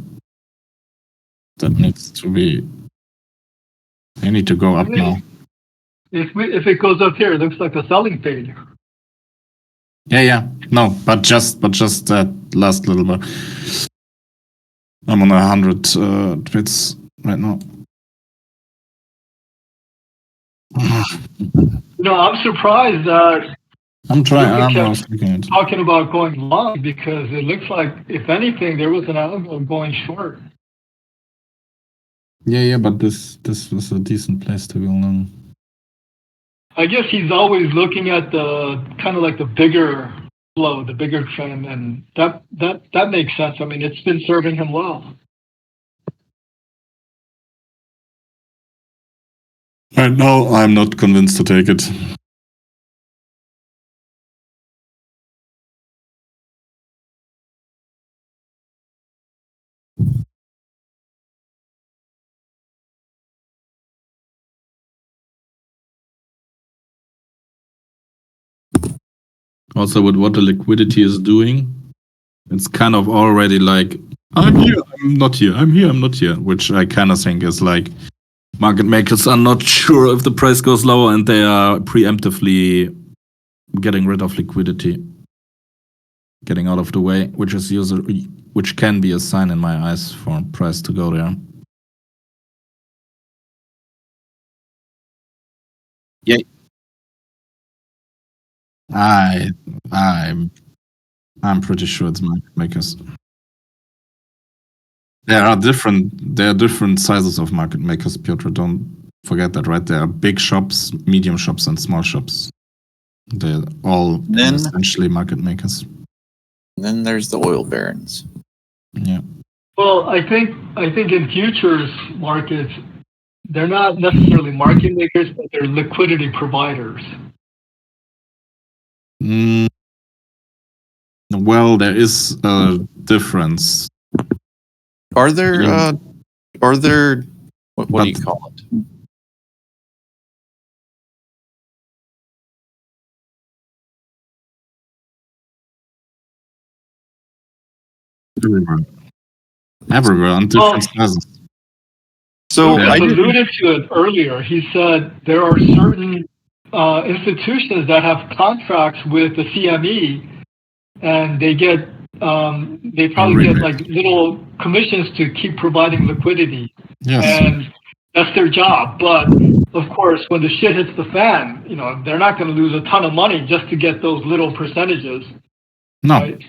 That needs to be. They need to go up now. If it goes up here, it looks like a selling failure. Yeah. No, but just that last little bit. I'm on 100 bits right now. I'm surprised that I'm trying. Look at I was looking at. talking about going long because it looks like, if anything, there was an angle going short. Yeah, but this was a decent place to go long. I guess he's always looking at the kind of like the bigger flow, the bigger trend, and that makes sense. I mean, it's been serving him well. Right now, I'm not convinced to take it. Also, with what the liquidity is doing, it's kind of already like, I'm here, I'm not here, I'm here, I'm not here, which I kind of think is like market makers are not sure if the price goes lower and they are preemptively getting rid of liquidity, getting out of the way, which can be a sign in my eyes for price to go there. Yeah. I'm pretty sure it's market makers. There are different sizes of market makers, Piotr. Don't forget that, right? There are big shops, medium shops, and small shops. They're all Then- essentially market makers. Then there's the oil barons. Yeah. Well, I think in futures markets, they're not necessarily market makers, but they're liquidity providers. Well, there is a difference. Are there Yeah. what do you call it? Everywhere on different sizes. So Lucas I alluded to it earlier. He said there are certain institutions that have contracts with the CME, and they probably get like little commissions to keep providing liquidity, Yes. and that's their job. But of course, when the shit hits the fan, they're not going to lose a ton of money just to get those little percentages. No. Right?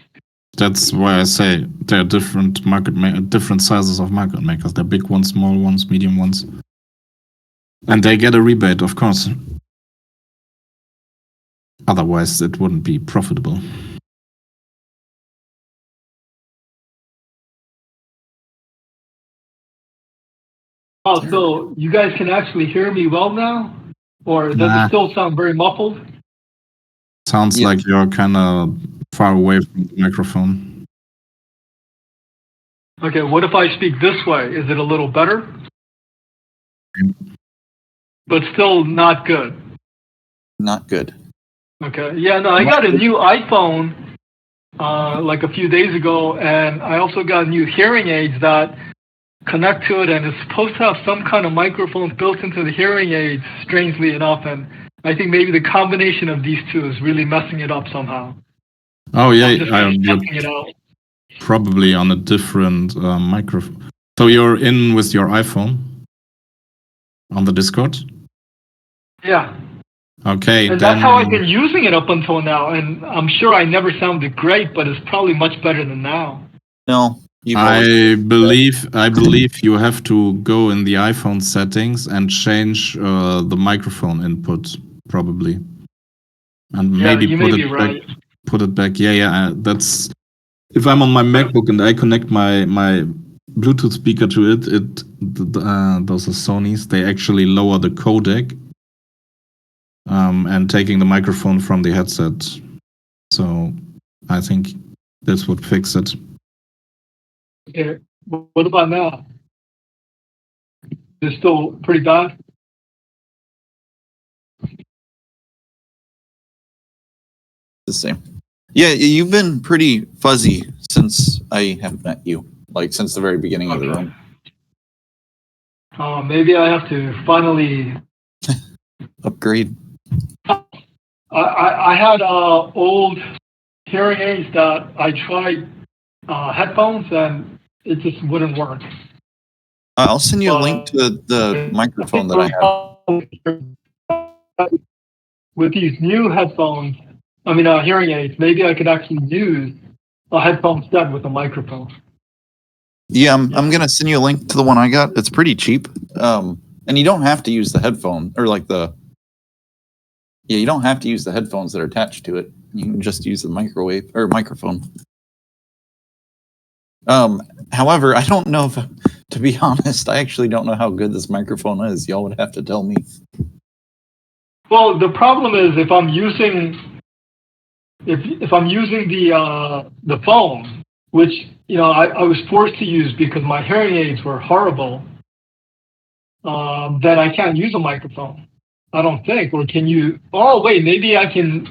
That's why I say there are different different sizes of market makers. There are big ones, small ones, medium ones, and they get a rebate, of course. Otherwise, it wouldn't be profitable. Oh, so you guys can actually hear me well now, or does it still sound very muffled? Sounds like you're kind of far away from the microphone. Okay, what if I speak this way? Is it a little better? But still not good. not good. Okay. Yeah, no, I got a new iPhone like a few days ago, and I also got new hearing aids that connect to it, and it's supposed to have some kind of microphone built into the hearing aids, strangely enough, and I think maybe the combination of these two is really messing it up somehow. Oh yeah, I'm just you're checking it out. probably on a different microphone. So you're in with your iPhone on the Discord? Yeah. Okay, And then that's how I've been using it up until now, and I'm sure I never sounded great, but it's probably much better than now. No, I believe you have to go in the iPhone settings and change the microphone input, probably, and Yeah, maybe you put may be it back. right. Put it back. Yeah. That's if I'm on my MacBook and I connect my Bluetooth speaker to it. Those are Sony's. They actually lower the codec, and taking the microphone from the headset. So I think this would fix it. Okay. What about now? It's still pretty bad? the same. Yeah, you've been pretty fuzzy since I have met you, like since the very beginning of the room. Maybe I have to finally. Upgrade. I had old hearing aids that I tried headphones, and it just wouldn't work. I'll send you a link to the microphone that I have. With these new headphones, hearing aids, maybe I could actually use a headphone set with a microphone. Yeah, I'm gonna send you a link to the one I got. It's pretty cheap, and you don't have to use the headphone or you don't have to use the headphones that are attached to it. You can just use the microwave or microphone. However, I don't know if, to be honest, I actually don't know how good this microphone is. Y'all would have to tell me. Well, the problem is if I'm using the phone, which I was forced to use because my hearing aids were horrible, then I can't use a microphone. I don't think. Or can you? Oh wait, maybe I can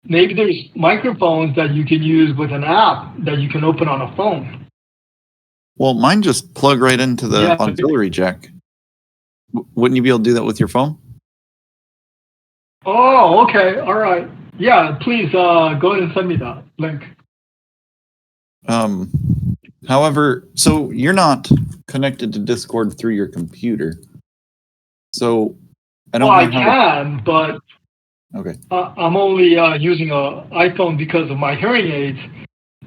maybe there's microphones that you can use with an app that you can open on a phone. Well, mine just plug right into the Yeah. auxiliary jack. Wouldn't you be able to do that with your phone? Oh, okay. All right. Yeah, please go ahead and send me that link. However, so you're not connected to Discord through your computer. So I don't Well, I know how can, but okay. I'm only using an iPhone because of my hearing aids.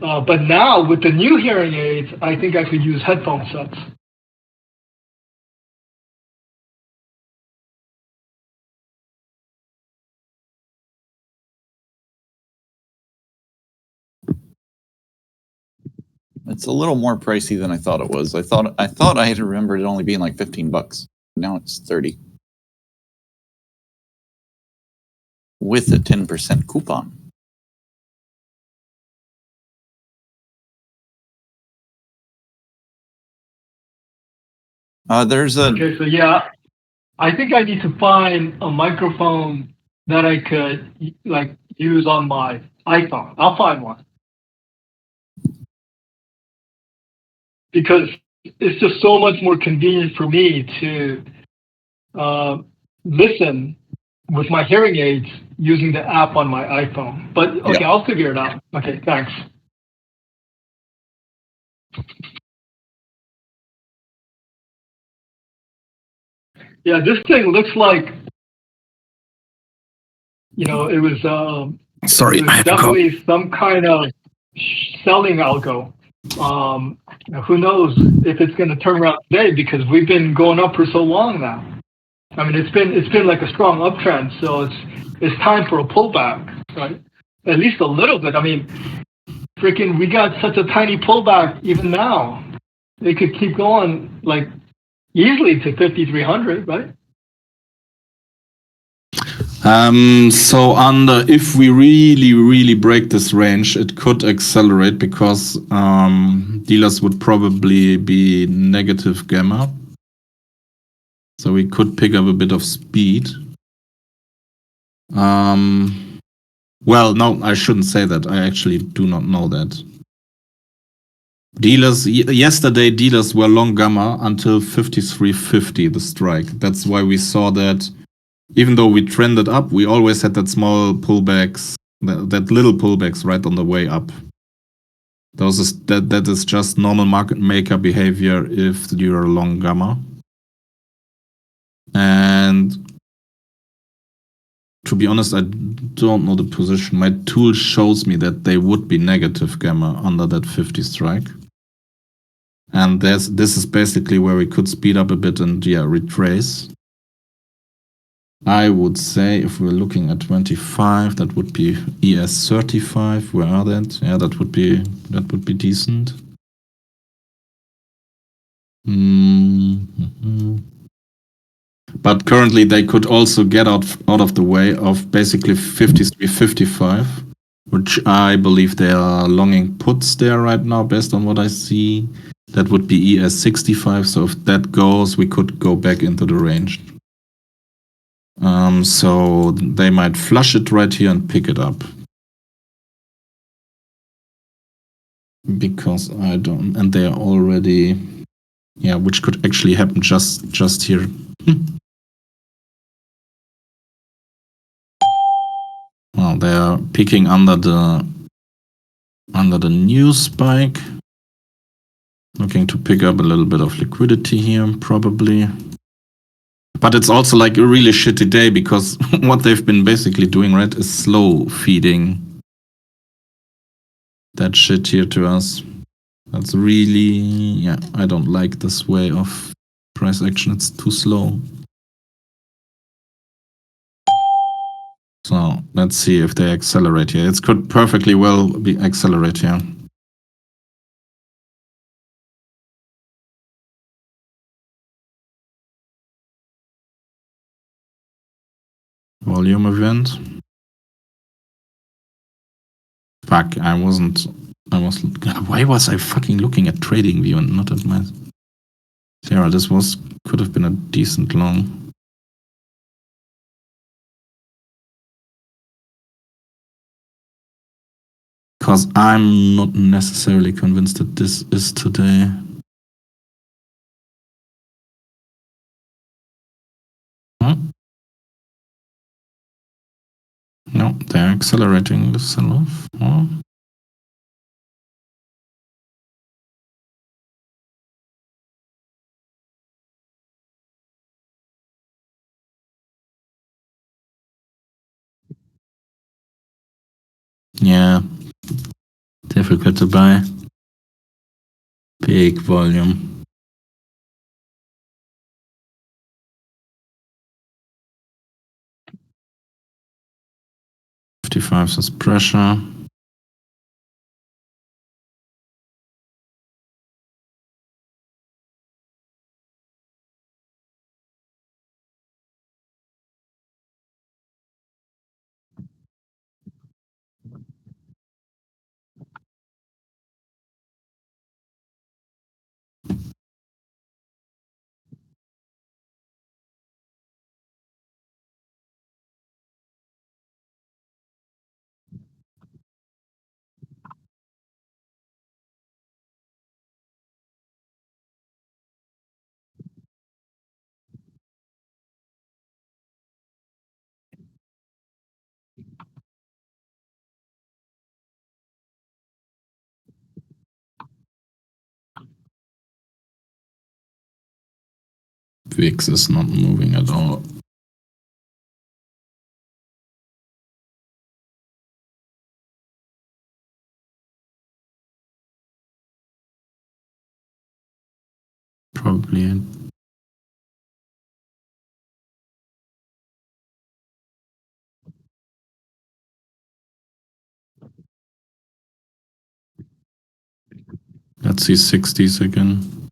But now with the new hearing aids, I think I could use headphone sets. It's a little more pricey than I thought it was. I thought I had remembered it only being like $15. Now it's 30. With a 10% coupon. There's a Okay, so yeah, I think I need to find a microphone that I could like use on my iPhone. I'll find one. Because it's just so much more convenient for me to listen with my hearing aids using the app on my iPhone. But okay, Yeah. I'll figure it out. Okay, thanks. Yeah, this thing looks like, you know, it was Sorry, it I was have to go. definitely some kind of selling algo. Who knows if it's going to turn around today, because we've been going up for so long now. I mean, it's been like a strong uptrend, so it's time for a pullback, right? At least a little bit. I mean, freaking, we got such a tiny pullback even now. It could keep going like easily to 5,300, right? So if we really break this range, it could accelerate because dealers would probably be negative gamma. So we could pick up a bit of speed. Well, no, I shouldn't say that. I actually do not know that. Yesterday dealers were long gamma until 53.50, the strike. That's why we saw that. Even though we trended up, we always had that small pullbacks, that little pullbacks right on the way up. That is just normal market maker behavior if you're long gamma. And to be honest, I don't know the position. My tool shows me that they would be negative gamma under that 50 strike. And this is basically where we could speed up a bit and retrace. I would say if we're looking at 25, that would be ES 35. Where are that? Yeah, that would be decent. Mm-hmm. But currently they could also get out of the way of basically 53.55, which I believe they are longing puts there right now based on what I see. That would be ES 65. So if that goes, we could go back into the range. So they might flush it right here and pick it up. Because I don't, and they are already, which could actually happen just here. Well, they are picking under the new spike. Looking to pick up a little bit of liquidity here, probably. But it's also like a really shitty day because what they've been basically doing, right, is slow feeding that shit here to us. That's really, I don't like this way of price action. It's too slow. So let's see if they accelerate here. It could perfectly well be accelerate here. Volume event. Fuck, why was I fucking looking at trading view and not at my... Sarah, this could have been a decent long. Because I'm not necessarily convinced that this is today. Huh? No, they're accelerating the sell-off. Oh. Yeah, difficult to buy. Big volume. $55 says pressure. VIX is not moving at all. Probably. Let's see 60s again.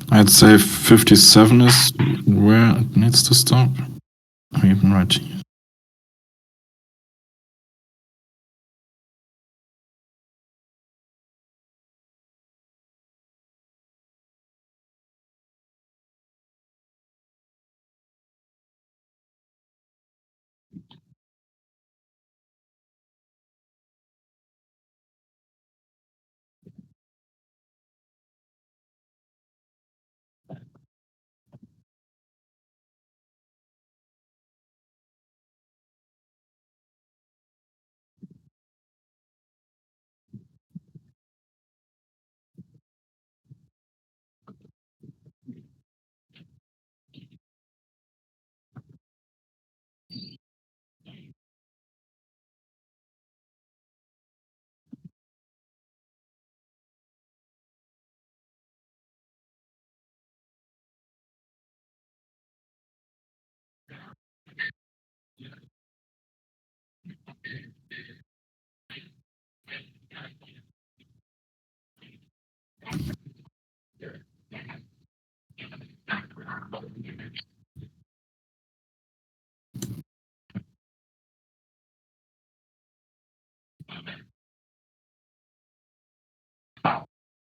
I'd say 57 is where it needs to stop. I'm even right here.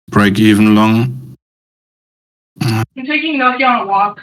Break even long. I'm taking Nokia on a walk.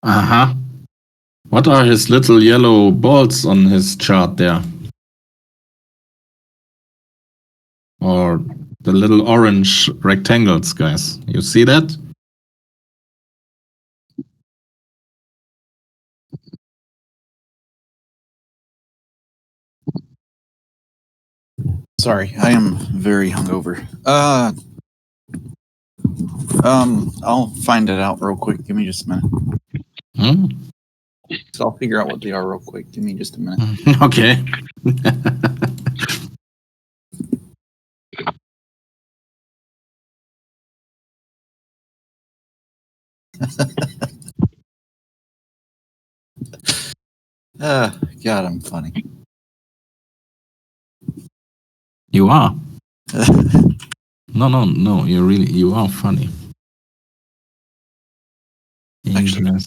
Uh-huh. What are his little yellow balls on his chart there? Or the little orange rectangles, guys. You see that? Sorry, I am very hungover. I'll find it out real quick. Give me just a minute. Hmm? So I'll figure out what they are real quick. Give me just a minute. Okay. God, I'm funny. You are. No. You are funny. Actually. I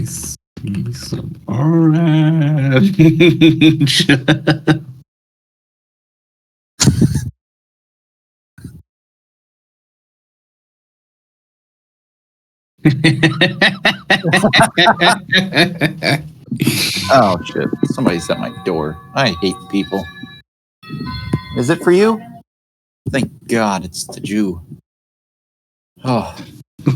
see some orange. Oh shit! Somebody's at my door. I hate people. Is it for you? Thank God it's the Jew. Oh,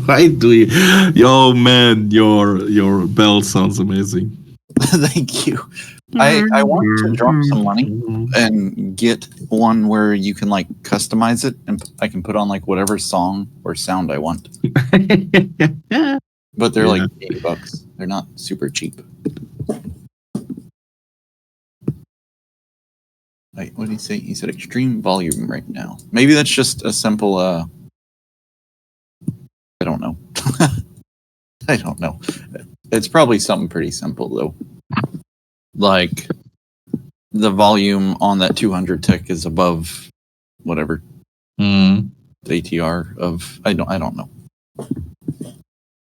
Why do you? Yo, man, your bell sounds amazing. thank you. I want to drop some money and get one where you can like customize it and I can put on like whatever song or sound I want. But they're like $80. They're not super cheap. Wait, what did he say? He said extreme volume right now. Maybe that's just a simple I don't know. I don't know. It's probably something pretty simple though. Like the volume on that 200 tick is above whatever Mm. the ATR of I don't know.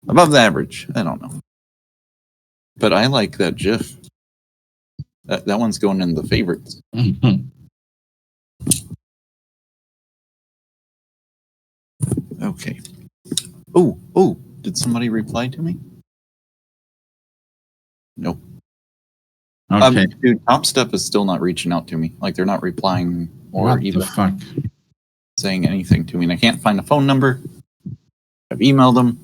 Above the average. I don't know. But I like that GIF. That one's going in the favorites. Okay. Oh, did somebody reply to me? Nope. Okay. Dude, Top Step is still not reaching out to me. Like they're not replying or What even the fuck? saying anything to me. And I can't find a phone number. I've emailed them.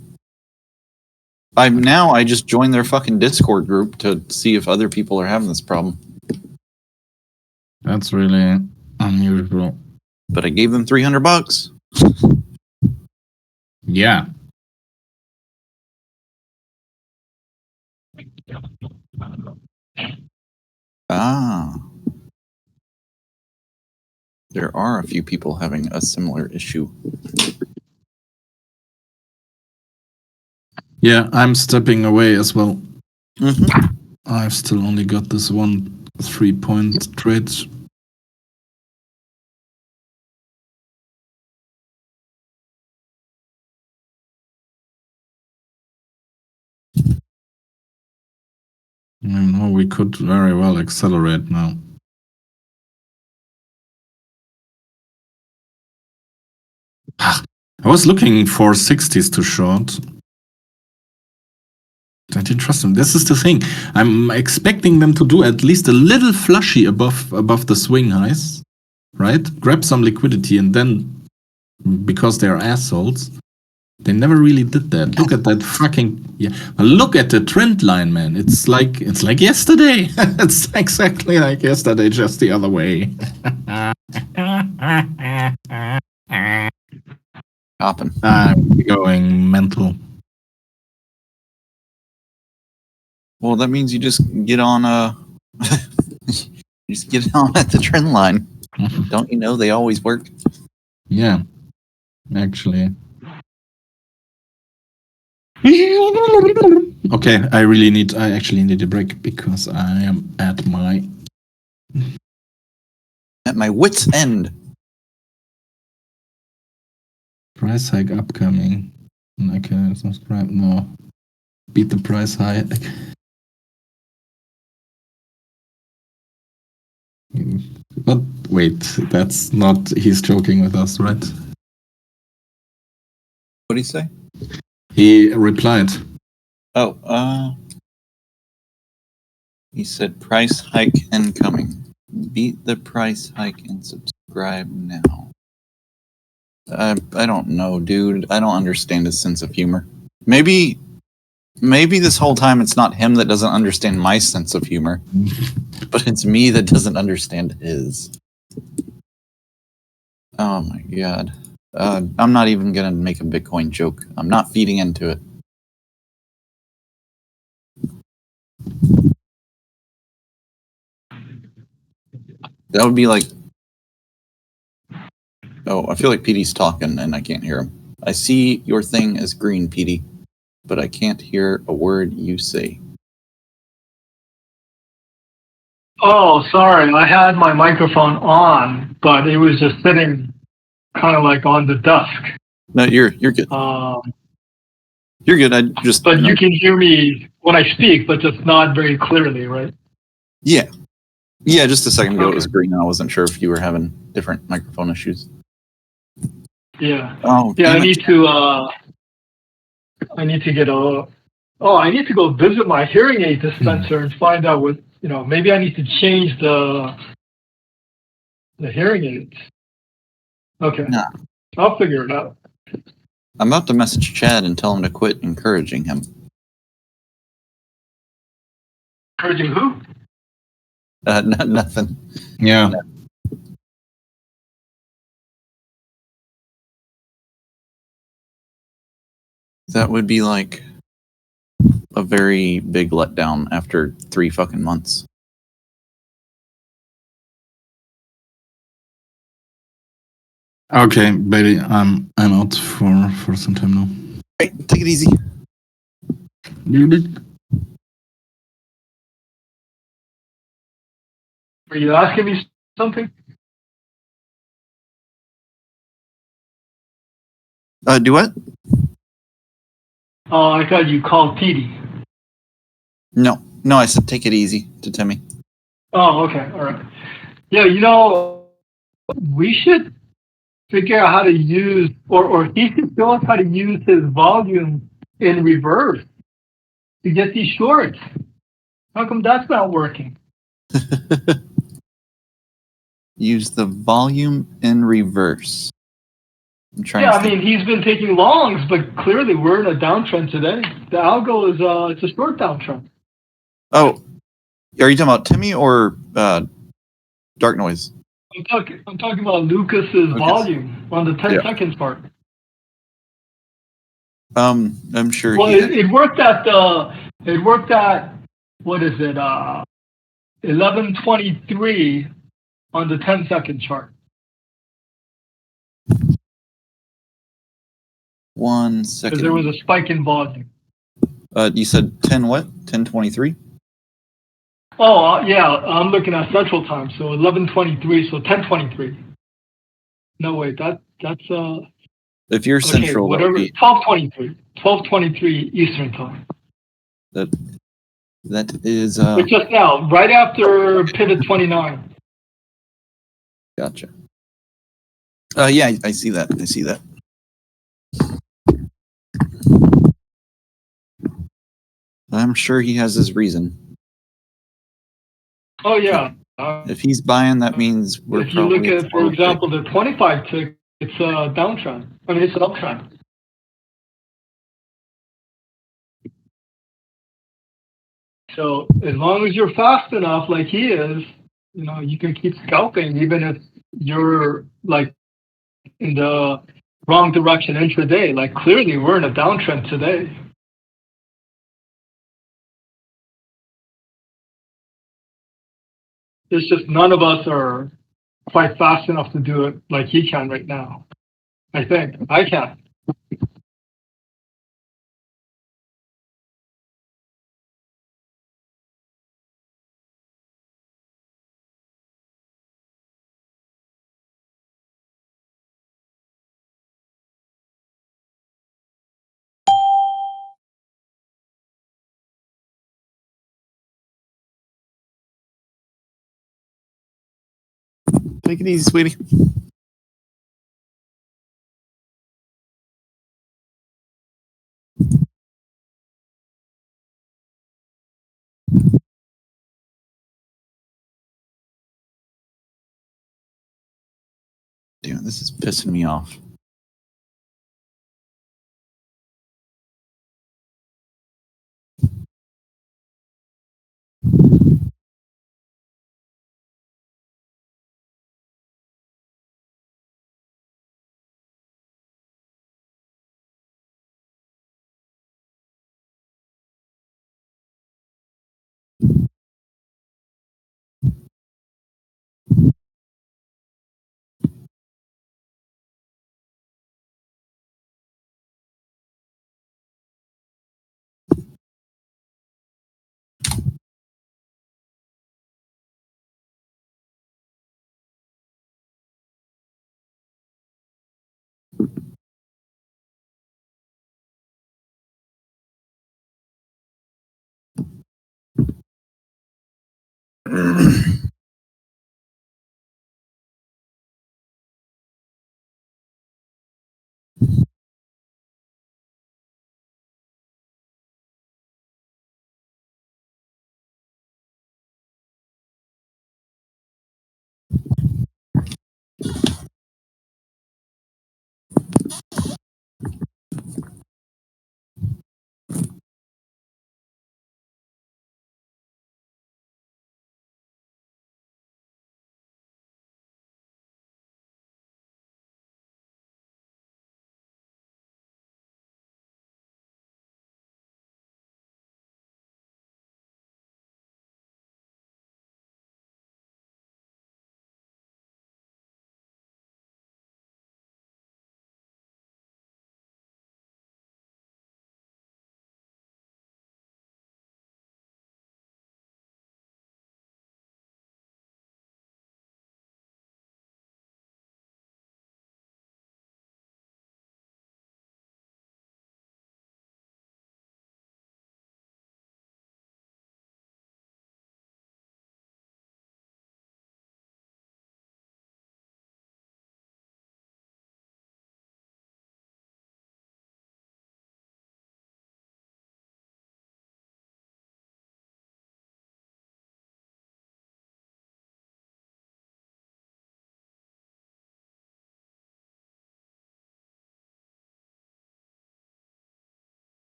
I just joined their fucking Discord group to see if other people are having this problem. That's really unusual. But I gave them $300. Yeah. Ah. There are a few people having a similar issue. Yeah, I'm stepping away as well. Mm-hmm. I've still only got this 1 3-point trade. I know we could very well accelerate now. I was looking for 60s to short. I didn't trust them. This is the thing. I'm expecting them to do at least a little flushy above the swing highs, right? Grab some liquidity and then, because they're assholes, they never really did that. Look at that fucking look at the trend line, man. It's like yesterday. It's exactly like yesterday, just the other way. Hopping. I'm going mental. Well, that means you just get on you just get on at the trend line. Don't you know they always work? Yeah, actually. Okay, I actually need a break because I am at my wit's end. Price hike upcoming. Okay, subscribe now. Beat the price hike. But wait, that's not. He's joking with us, right? What do you say? He replied. Oh, he said price hike incoming. Beat the price hike and subscribe now. I don't know, dude. I don't understand his sense of humor. Maybe this whole time it's not him that doesn't understand my sense of humor, but it's me that doesn't understand his. Oh my god. I'm not even gonna make a Bitcoin joke. I'm not feeding into it. That would be like... Oh, I feel like PD's talking and I can't hear him. I see your thing as green, PD, but I can't hear a word you say. Oh, sorry. I had my microphone on, but it was just sitting kind of like on the desk. No, you're good. You're good. I just... But you can hear me when I speak, but just not very clearly, right? Yeah. Yeah, just a second ago it was green and I wasn't sure if you were having different microphone issues. Yeah. Oh, Yeah, I damn it. need to get a... Oh, I need to go visit my hearing aid dispenser and find out what, maybe I need to change the hearing aids. Okay. Nah. I'll figure it out. I'm about to message Chad and tell him to quit encouraging him. Encouraging who? Nothing. Yeah. That would be like a very big letdown after 3 fucking months. Okay, baby, I'm out for some time now. Hey, take it easy. Were you asking me something? Do what? Oh, I thought you called Petey. No, I said take it easy to Timmy. Oh, okay. All right. Yeah, we should figure out how to use, or he should show us how to use his volume in reverse to get these shorts. How come that's not working? Use the volume in reverse. I'm trying Yeah, to I mean, he's been taking longs, but clearly we're in a downtrend today. The algo is it's a short downtrend. Oh, are you talking about Timmy or Dark Noise? I'm talking about Lucas's volume on the 10 seconds part. I'm sure. Well, it worked at what is it? 11:23 on the 10-second chart. 1 second. Because there was a spike in volume. You said 10 what? 10:23? Oh, yeah, I'm looking at Central Time, so 11:23, so 10:23. No, wait, that's If you're okay, Central, that whatever. would be 12:23 Eastern Time. that is But just now, right after Pivot 29. gotcha. Yeah, I see that. I see that. I'm sure he has his reason. Oh yeah. If he's buying, that means we're if you look probably at, for example, the 25 tick, it's a downtrend. I mean, it's an uptrend. So as long as you're fast enough, like he is, you can keep scalping, even if you're like in the wrong direction intraday. Like clearly, we're in a downtrend today. It's just none of us are quite fast enough to do it like he can right now. I think I can. Take it easy, sweetie. Damn, this is pissing me off.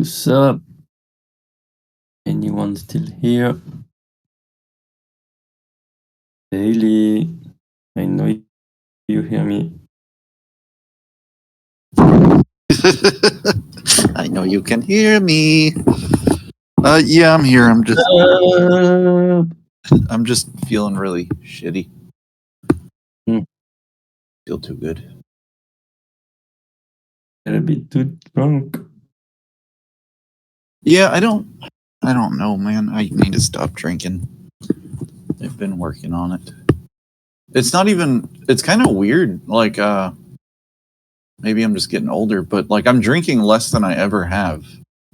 What's up? Anyone still here? Daily, I know you hear me. I know you can hear me. Yeah, I'm here. I'm just feeling really shitty. Feel too good. A bit too drunk. Yeah, I don't know, man. I need to stop drinking. I've been working on it. It's not even, it's kind of weird. Like, maybe I'm just getting older, but like I'm drinking less than I ever have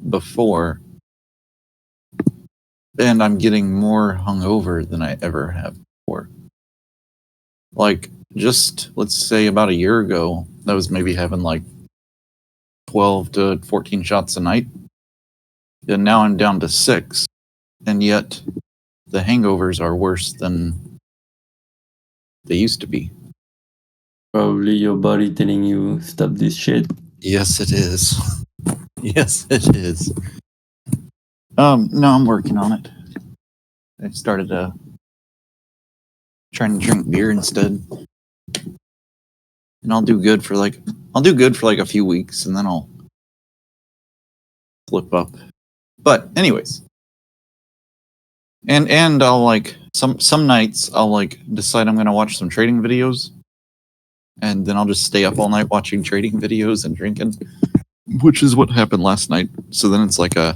before. And I'm getting more hungover than I ever have before. Like, just let's say about a year ago, I was maybe having like 12 to 14 shots a night. And now I'm down to 6. And yet the hangovers are worse than they used to be. Probably your body telling you stop this shit. Yes, it is. Yes, it is. No, I'm working on it. I started trying to drink beer instead. And I'll do good for like a few weeks and then I'll flip up. But anyways. And I'll like some nights I'll like decide I'm gonna watch some trading videos. And then I'll just stay up all night watching trading videos and drinking. Which is what happened last night. So then it's like I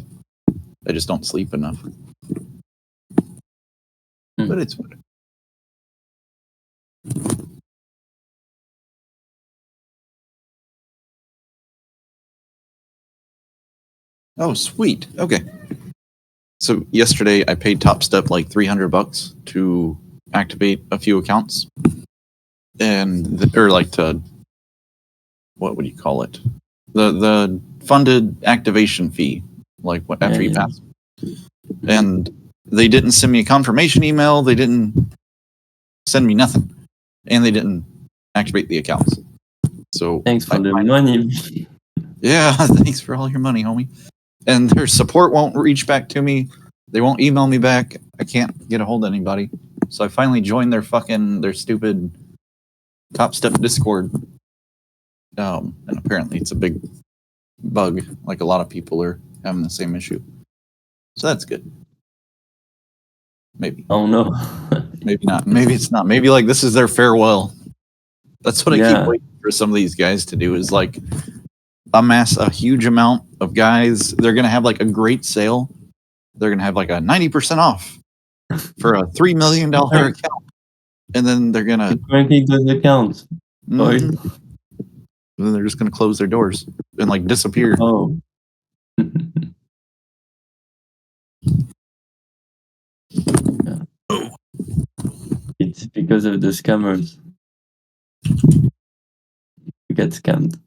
just don't sleep enough. But it's what. Oh, sweet. Okay. So yesterday I paid Top Step like $300 to activate a few accounts, or like to, what would you call it? The funded activation fee, like what after you pass. And they didn't send me a confirmation email. They didn't send me nothing, and they didn't activate the accounts. So thanks for the money. Yeah, thanks for all your money, homie. And their support won't reach back to me. They won't email me back. I can't get a hold of anybody. So I finally joined their stupid Top Step Discord. And apparently it's a big bug. Like a lot of people are having the same issue. So that's good. Maybe. Oh no. Maybe not. Maybe it's not. Maybe like this is their farewell. That's what I keep waiting for some of these guys to do is like amass a huge amount of guys. They're going to have like a great sale. They're going to have like a 90% off for a $3 million account. And then they're going to ranking those accounts. And then they're just going to close their doors and like disappear. Oh. It's because of the scammers. You get scammed.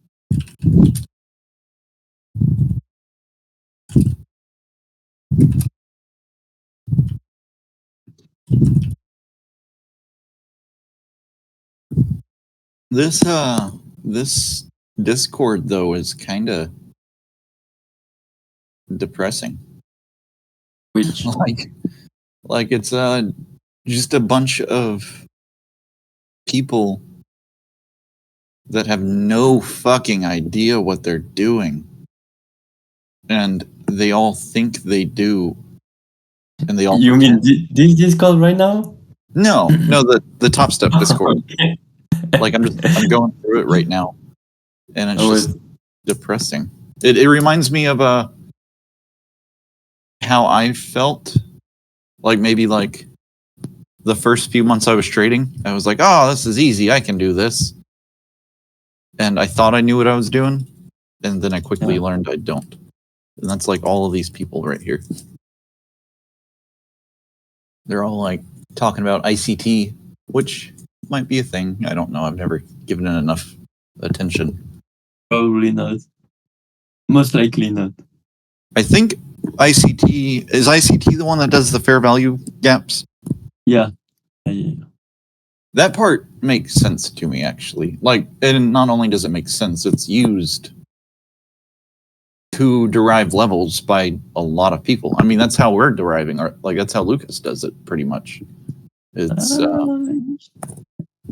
This Discord though is kind of depressing. Which like it's just a bunch of people that have no fucking idea what they're doing, and they all think they do, and they all. You mean this Discord right now? No, the Top Step Discord. Okay. Like I'm going through it right now, and it's just depressing. It reminds me of how I felt, like maybe like the first few months I was trading. I was like, oh, this is easy. I can do this, and I thought I knew what I was doing, and then I quickly learned I don't. And that's like all of these people right here. They're all like talking about ICT, which might be a thing. I don't know. I've never given it enough attention. Probably not. Most likely not. I think is ICT the one that does the fair value gaps? Yeah. That part makes sense to me, actually. Like, and not only does it make sense, it's used to derive levels by a lot of people. I mean, that's how we're deriving like that's how Lucas does it pretty much. It's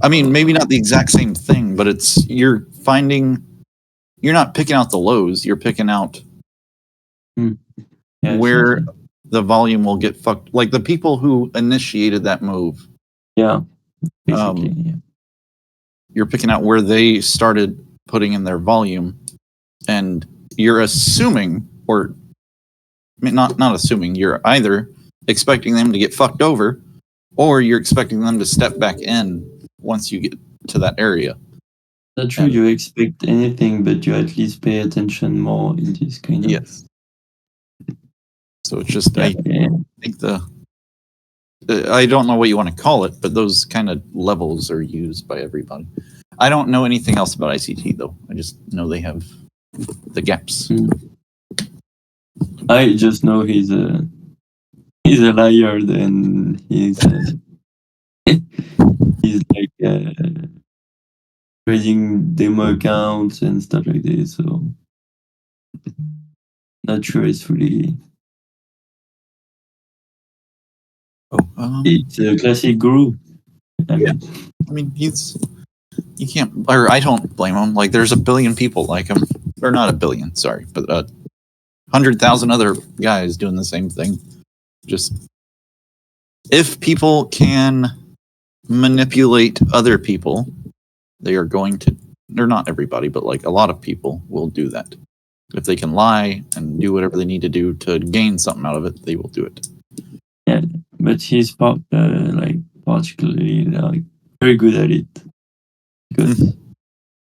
I mean, maybe not the exact same thing, but you're not picking out the lows, you're picking out where the volume will get fucked. Like the people who initiated that move. Yeah, basically. You're picking out where they started putting in their volume, and you're assuming, or not assuming, you're either expecting them to get fucked over, or you're expecting them to step back in once you get to that area. That's true. You expect anything, but you at least pay attention more in this kind of. Yes. So it's just I think I don't know what you want to call it, but those kind of levels are used by everybody. I don't know anything else about ICT though. I just know they have the gaps. I just know he's a liar, and he's like creating demo accounts and stuff like this. So not sure it's really. It's a classic guru. I mean, you can't, or I don't blame him. Like, there's a billion people like him, or not a billion, sorry, but 100,000 other guys doing the same thing. Just if people can manipulate other people, they are going to, or not everybody, but like a lot of people will do that. If they can lie and do whatever they need to do to gain something out of it, they will do it. Yeah, but he's particularly like very good at it, because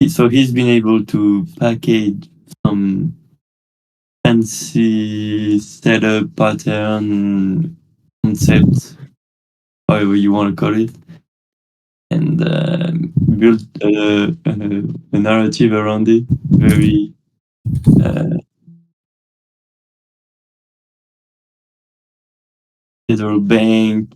so he's been able to package some fancy setup pattern concept, however you want to call it, and build a narrative around it. Very Federal Bank,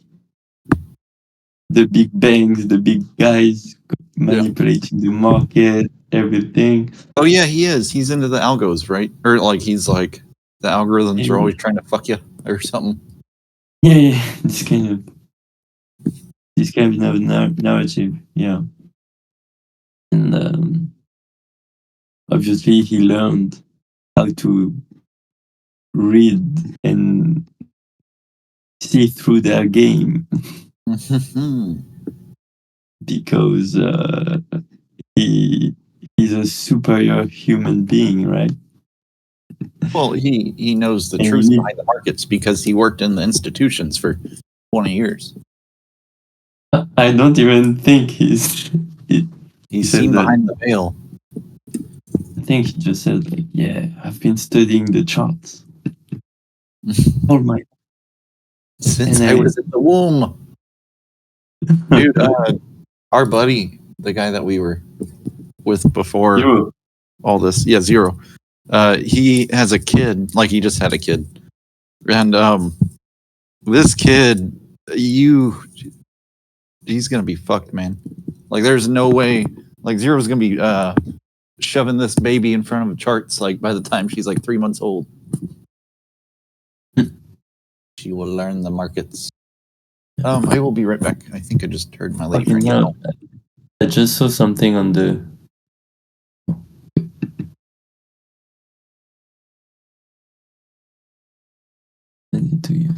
the big banks, the big guys manipulating the market, everything. Oh yeah, he is. He's into the algos, right? Or like he's like the algorithms are always trying to fuck you or something. Yeah, this kind of narrative, yeah. And obviously he learned how to read and see through their game because he's a superior human being, right? Well, he knows the truth behind the markets because he worked in the institutions for 20 years. I don't even think he's seen behind the veil. I think he just said like, yeah, I've been studying the charts all my since I was in the womb. Dude, our buddy, the guy that we were with before Zero. All this, Zero. He has a kid, like he just had a kid. And this kid, he's gonna be fucked, man. Like there's no way, like Zero's gonna be shoving this baby in front of charts like by the time she's like 3 months old. She will learn the markets. I will be right back. I think I just heard my lady friend. I just saw something on the send it to you.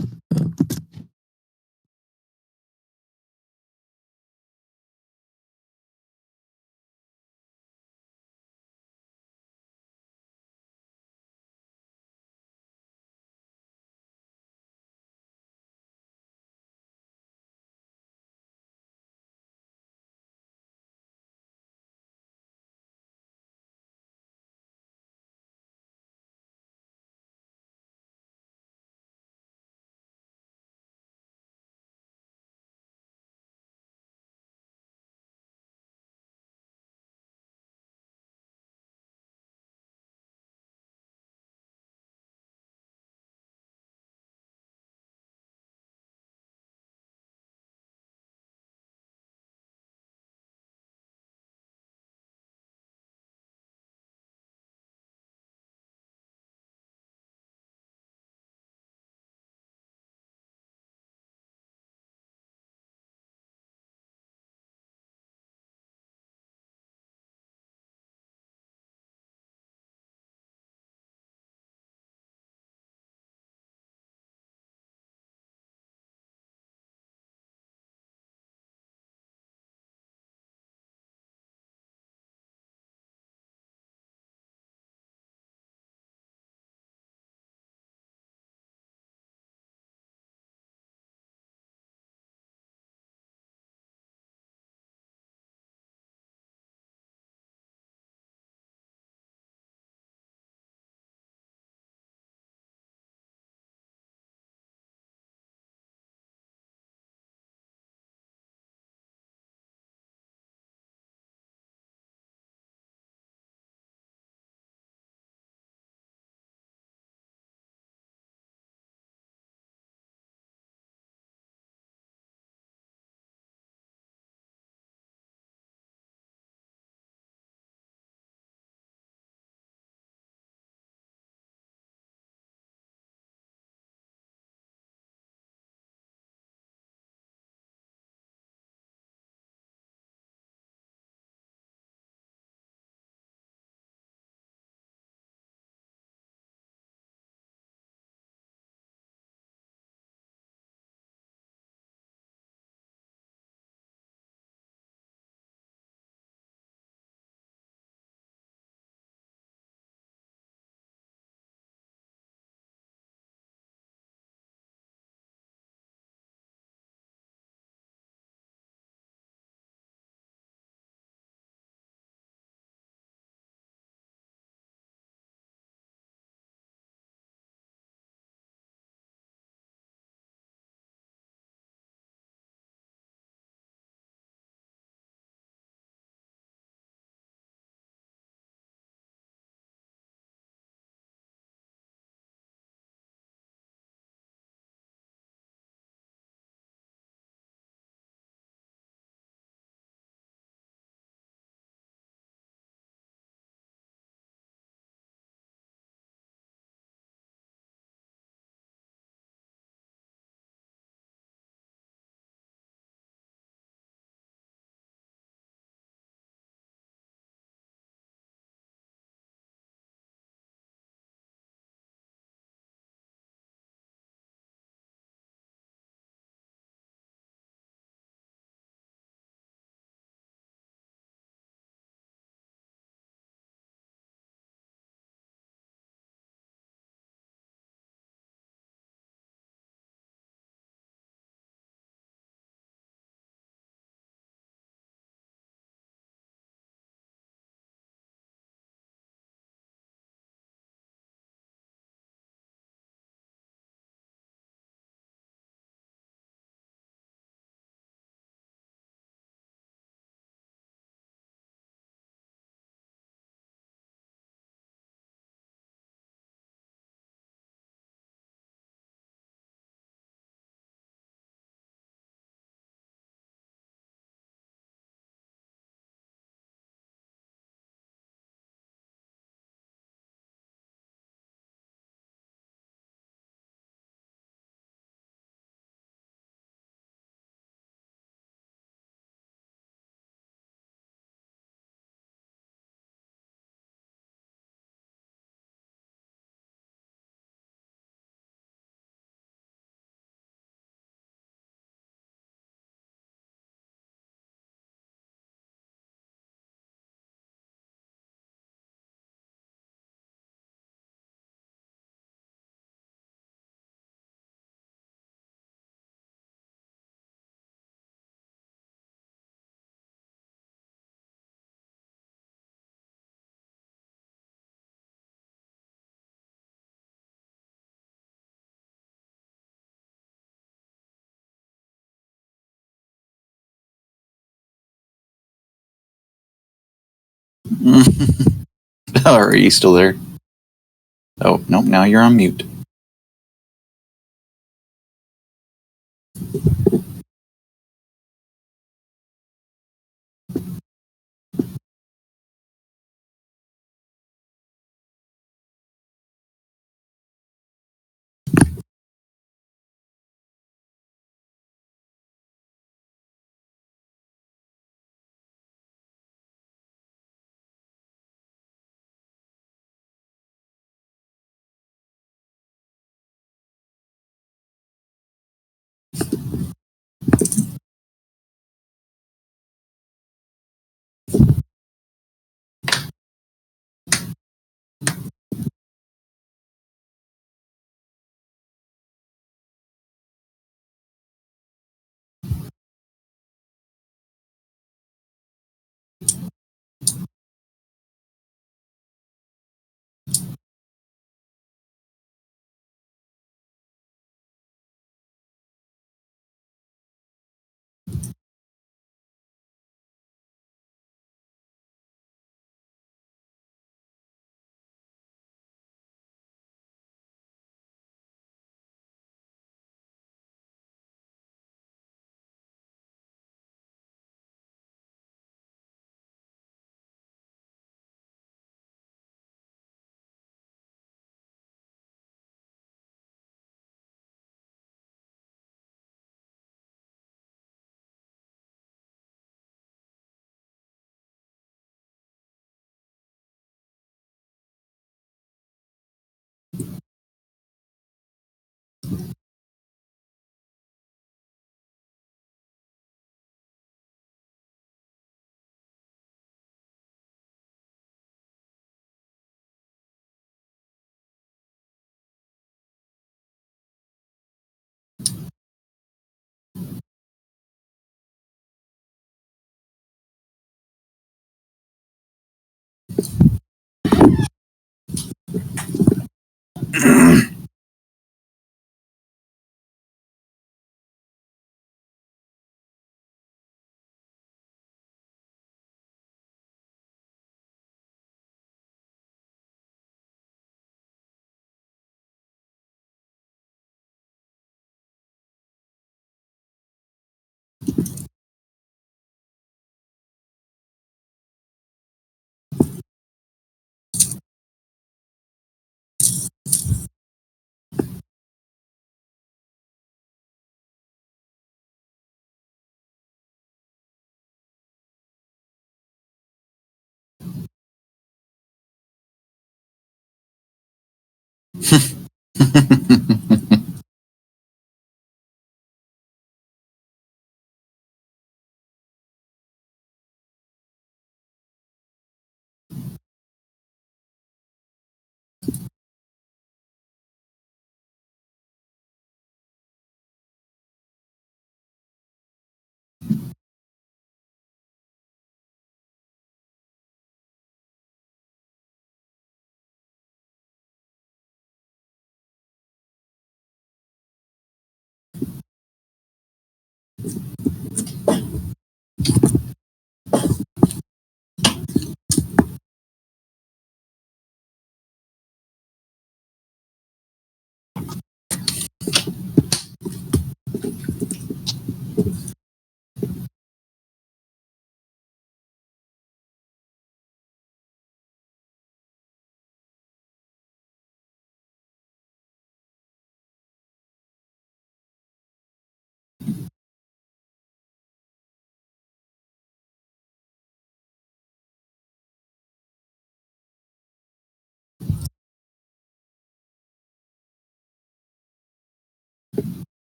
Are you still there? Oh, nope, now you're on mute.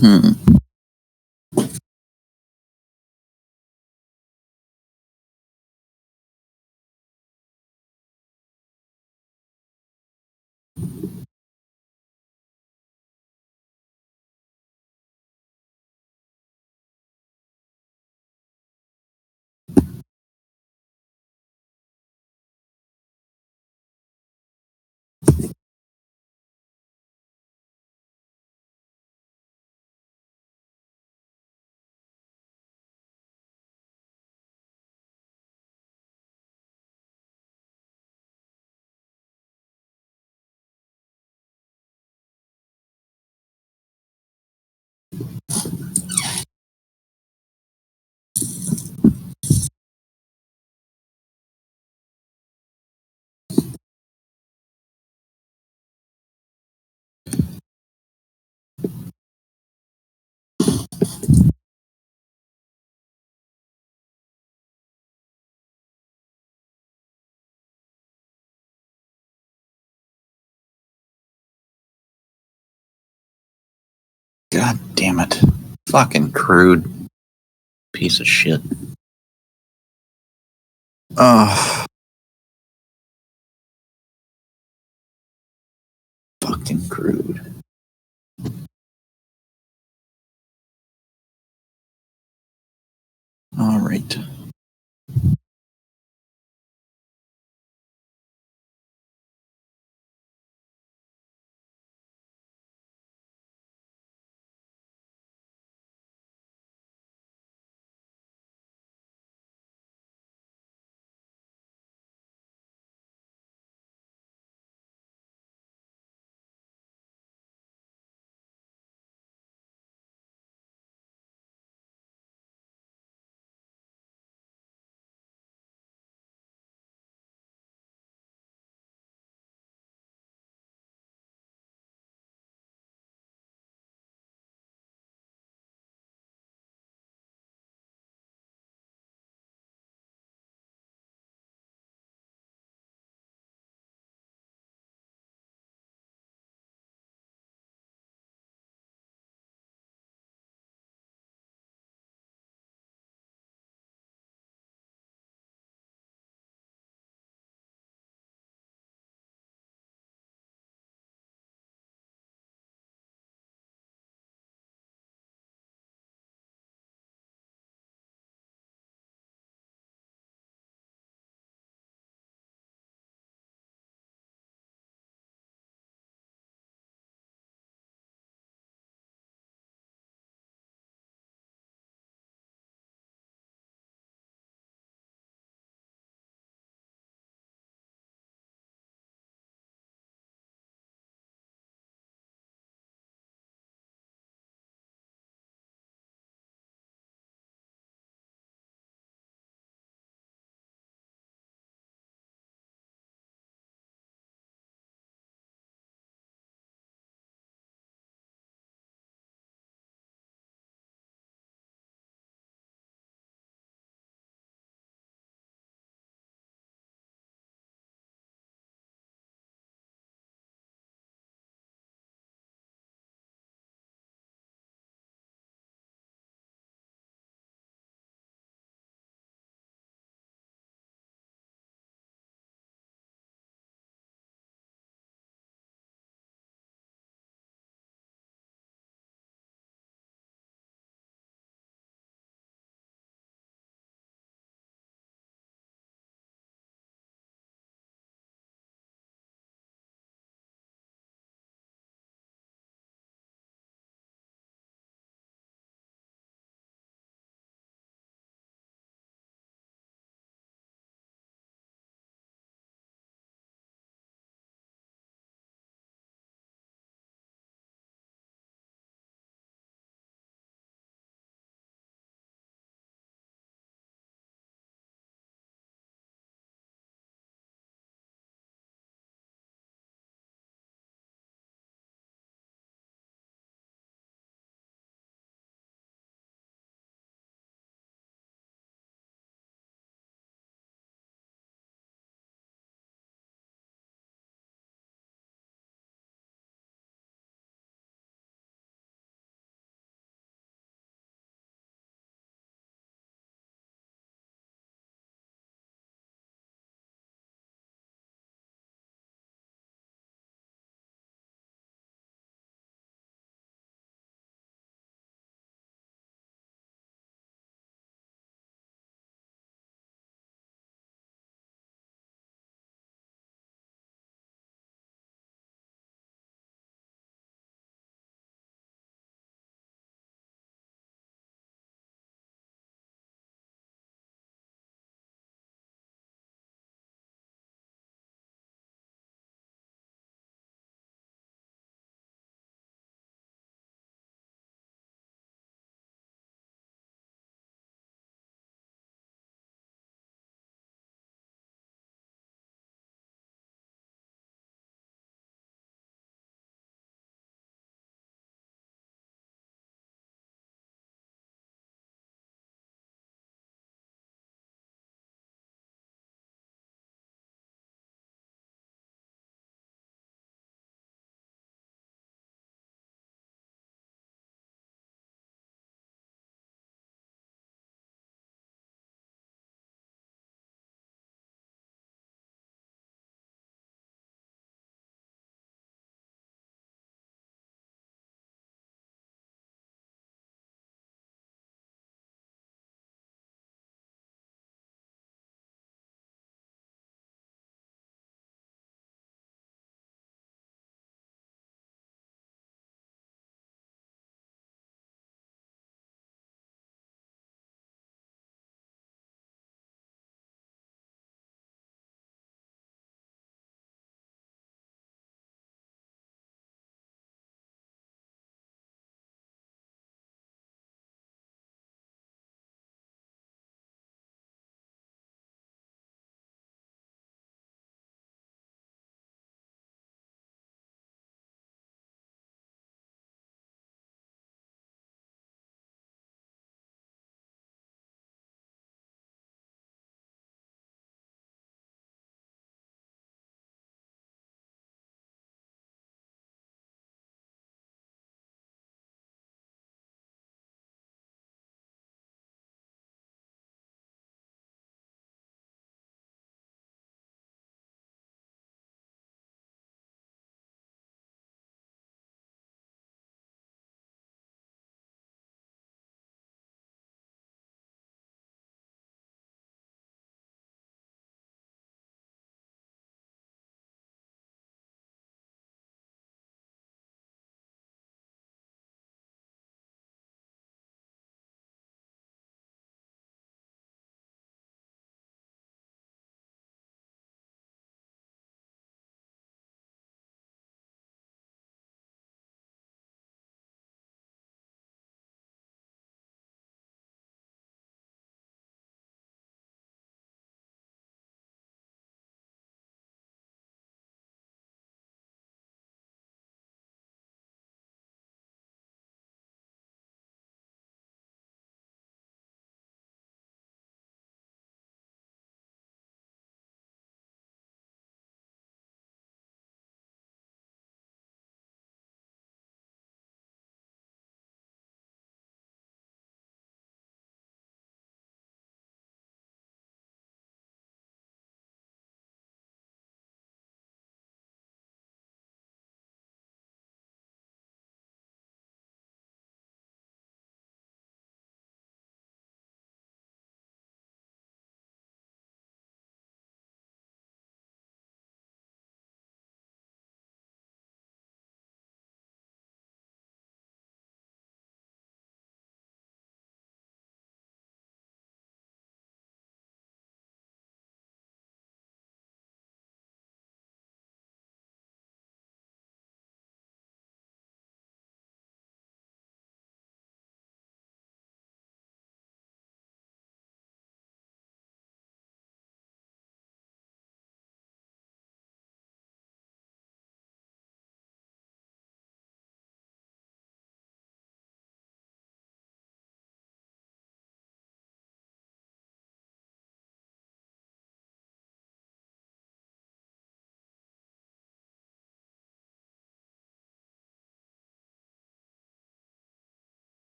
Hmm. God damn it. Fucking crude. Piece of shit. Oh. Fucking crude. All right.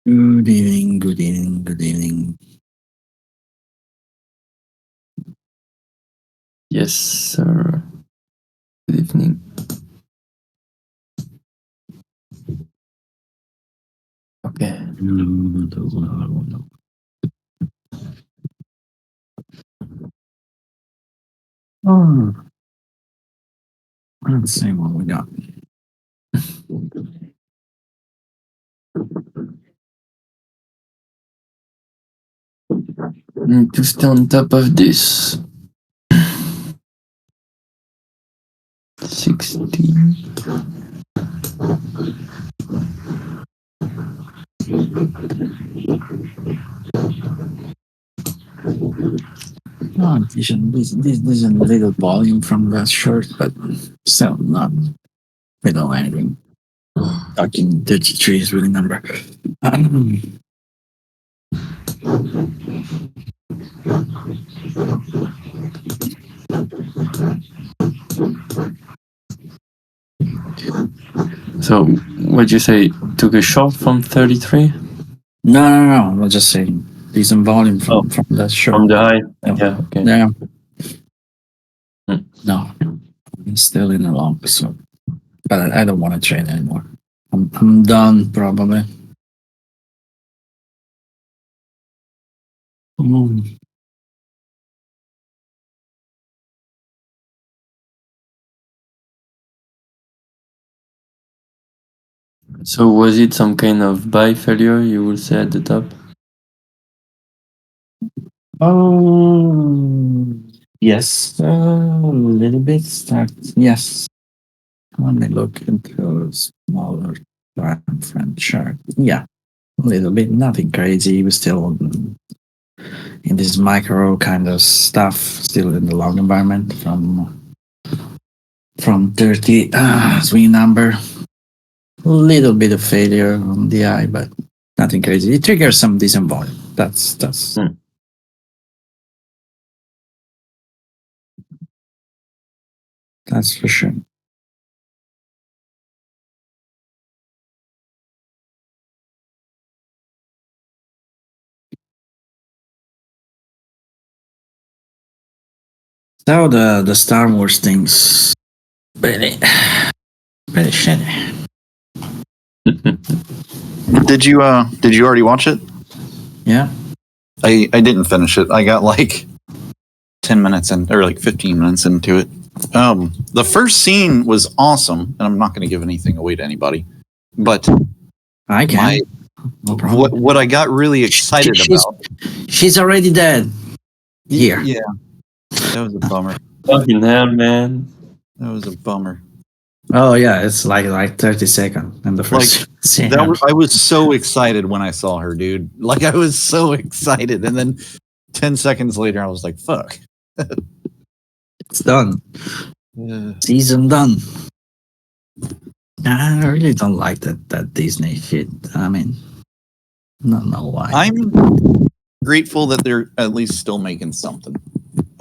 Good evening, good evening, good evening. Yes, sir. Good evening. Okay. Oh, let's see what we got. Need to stay on top of this. 16. Oh, this is a little volume from that shirt, but still not without anything. Talking 33 is really number. So, what'd you say? Took a short from 33? No. I'm just saying decent volume from that shirt. From the high? Yeah, okay. Yeah. Hmm. No, I'm still in the long, so but I don't want to train anymore. I'm done probably. So, was it some kind of buy failure, you will say at the top? Oh, yes, a little bit start. Yes, let me look into a smaller time frame chart. Yeah, a little bit, nothing crazy. We're still in this micro kind of stuff, still in the long environment from 30 swing number. A little bit of failure on the eye, but nothing crazy. It triggers some decent volume. That's that's for sure. So the Star Wars things really shitty. Did you already watch it? Yeah. I didn't finish it. I got like 10 minutes in, or like 15 minutes into it. The first scene was awesome, and I'm not going to give anything away to anybody. But I can. No problem. what I got really excited about. She's already dead. Here. Yeah, that was a bummer. Fucking hell, man. That was a bummer. Oh yeah, it's like 30 seconds in the first scene. I was so excited when I saw her, dude. Like I was so excited, and then 10 seconds later, I was like, "Fuck." It's done. Season done. I really don't like that Disney shit. I mean, don't know why. I'm grateful that they're at least still making something.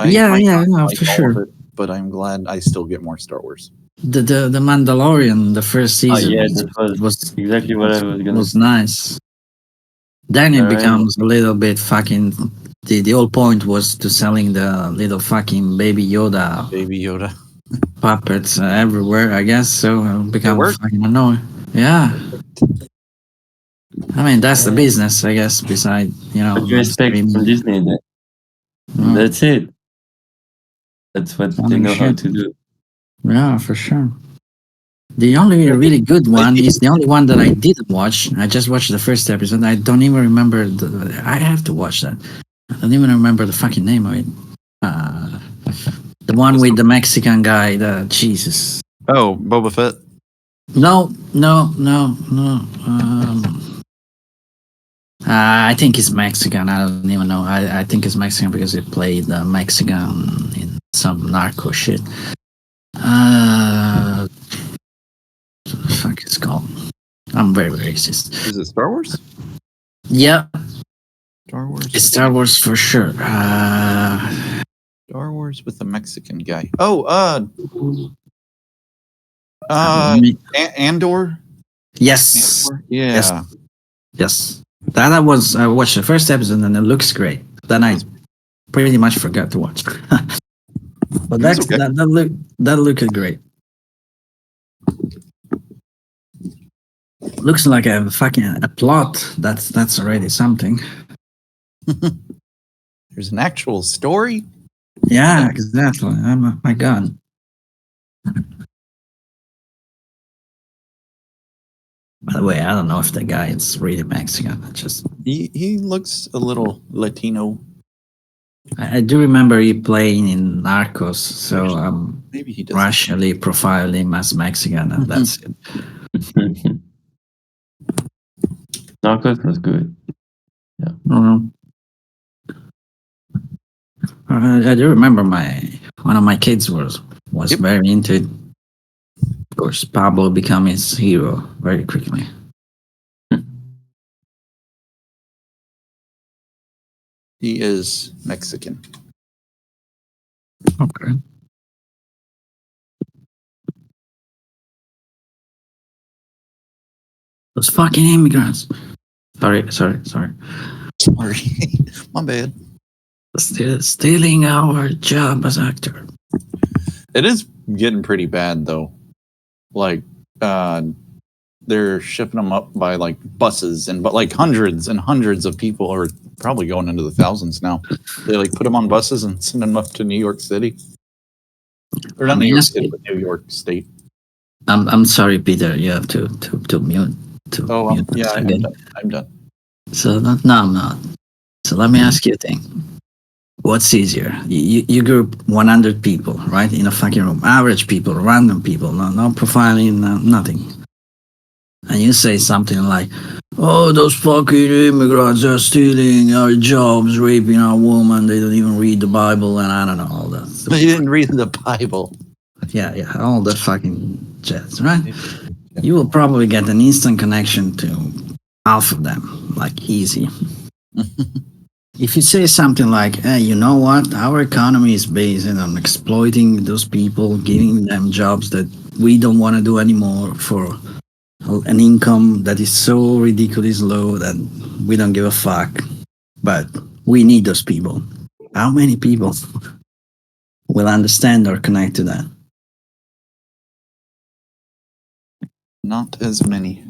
Yeah, might not no, like for all sure. of it, but I'm glad I still get more Star Wars. The Mandalorian, the first season that was exactly what I was gonna was say. nice. Then it becomes a little bit fucking. The whole point was to selling the little fucking Baby Yoda Baby Yoda. puppets everywhere, I guess. So it become fucking annoying. Yeah. I mean, that's the business, I guess. Beside, But respect from Disney. That's it. That's what they know how to do. Yeah, for sure. The only really good one is the only one that I didn't watch. I just watched the first episode. I don't even remember. I have to watch that. I don't even remember the fucking name of it. The one with the Mexican guy. The Jesus. Oh, Boba Fett. No. I think he's Mexican. I don't even know. I think he's Mexican because he played Mexican in some narco shit. What the fuck is it called? I'm very racist. Is it Star Wars? Yeah. Star Wars. It's Star Wars for sure. Star Wars with a Mexican guy. Oh, Andor. Yes. Andor? Yeah. Yes. That I watched the first episode and it looks great. Then I pretty much forgot to watch. But That's okay. that looked great. Looks like a fucking a plot. That's already something. There's an actual story. Yeah, exactly. My God. By the way, I don't know if the guy is really Mexican. He looks a little Latino. I do remember he playing in Narcos, so I'm Maybe he does. racially profile him as Mexican, and that's it. Narcos was good. Mhm. I do remember one of my kids was Yep. very into it. Of course, Pablo became his hero very quickly. He is Mexican. Okay. Those fucking immigrants. Sorry. Sorry, my bad. Stealing our job as actor. It is getting pretty bad though. Like, they're shipping them up by like buses, but like hundreds and hundreds of people are probably going into the thousands now. They like put them on buses and send them up to New York City, or not New York City, but New York State. I'm sorry, Peter. You have to mute. Yeah, I'm done. So no, I'm not. So let me ask you a thing. What's easier? You group 100 people, right, in a fucking room. Average people, random people, no profiling, nothing. And you say something like, "Oh, those fucking immigrants are stealing our jobs, raping our women. They don't even read the Bible, and I don't know all that." They didn't read the Bible. Yeah, all the fucking jets, right? You will probably get an instant connection to half of them, like easy. If you say something like, "Hey, you know what? Our economy is based on exploiting those people, giving them jobs that we don't want to do anymore for an income that is so ridiculously low that we don't give a fuck, but we need those people." How many people will understand or connect to that? Not as many.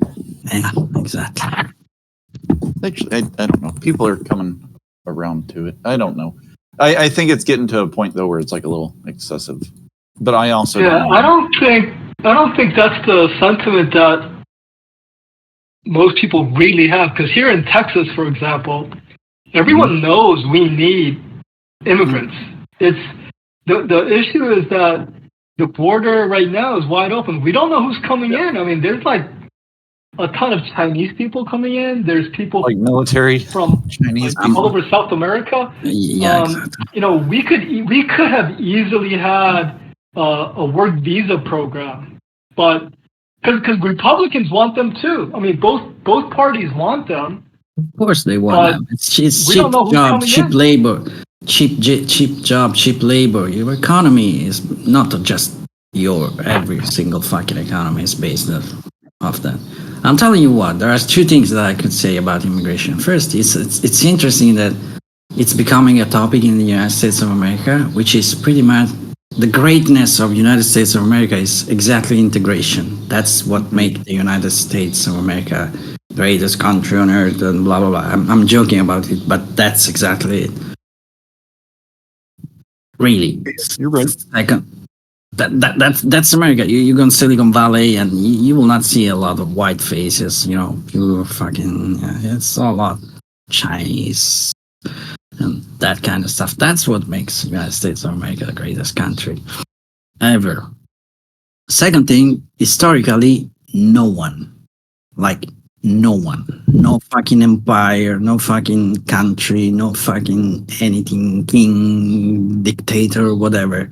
Yeah, exactly. Actually, I don't know. People are coming around to it. I don't know. I think it's getting to a point though where it's like a little excessive. But I also I don't think that's the sentiment that most people really have. Because here in Texas, for example, everyone knows we need immigrants. It's the issue is that the border right now is wide open. We don't know who's coming in. I mean, there's like a ton of Chinese people coming in. There's people like military from Chinese like, all over South America. Yeah, exactly. You know, we could have easily had a work visa program, but because Republicans want them too. I mean, both parties want them. Of course they want But them. It's cheap don't know who's job, coming cheap in. labor, cheap job, cheap labor. Your economy is not just every single fucking economy is based off that. I'm telling you what, there are two things that I could say about immigration. First, it's interesting that it's becoming a topic in the United States of America, which is pretty much the greatness of United States of America is exactly integration. That's what makes the United States of America greatest country on earth and blah blah blah. I'm joking about it, but that's exactly it. Really, You're right. That's America. You go in Silicon Valley and you will not see a lot of white faces. You know, pure fucking. It's a lot Chinese and that kind of stuff. That's what makes the United States of America the greatest country ever. Second thing, historically, no one, no fucking empire, no fucking country, no fucking anything, king, dictator, whatever,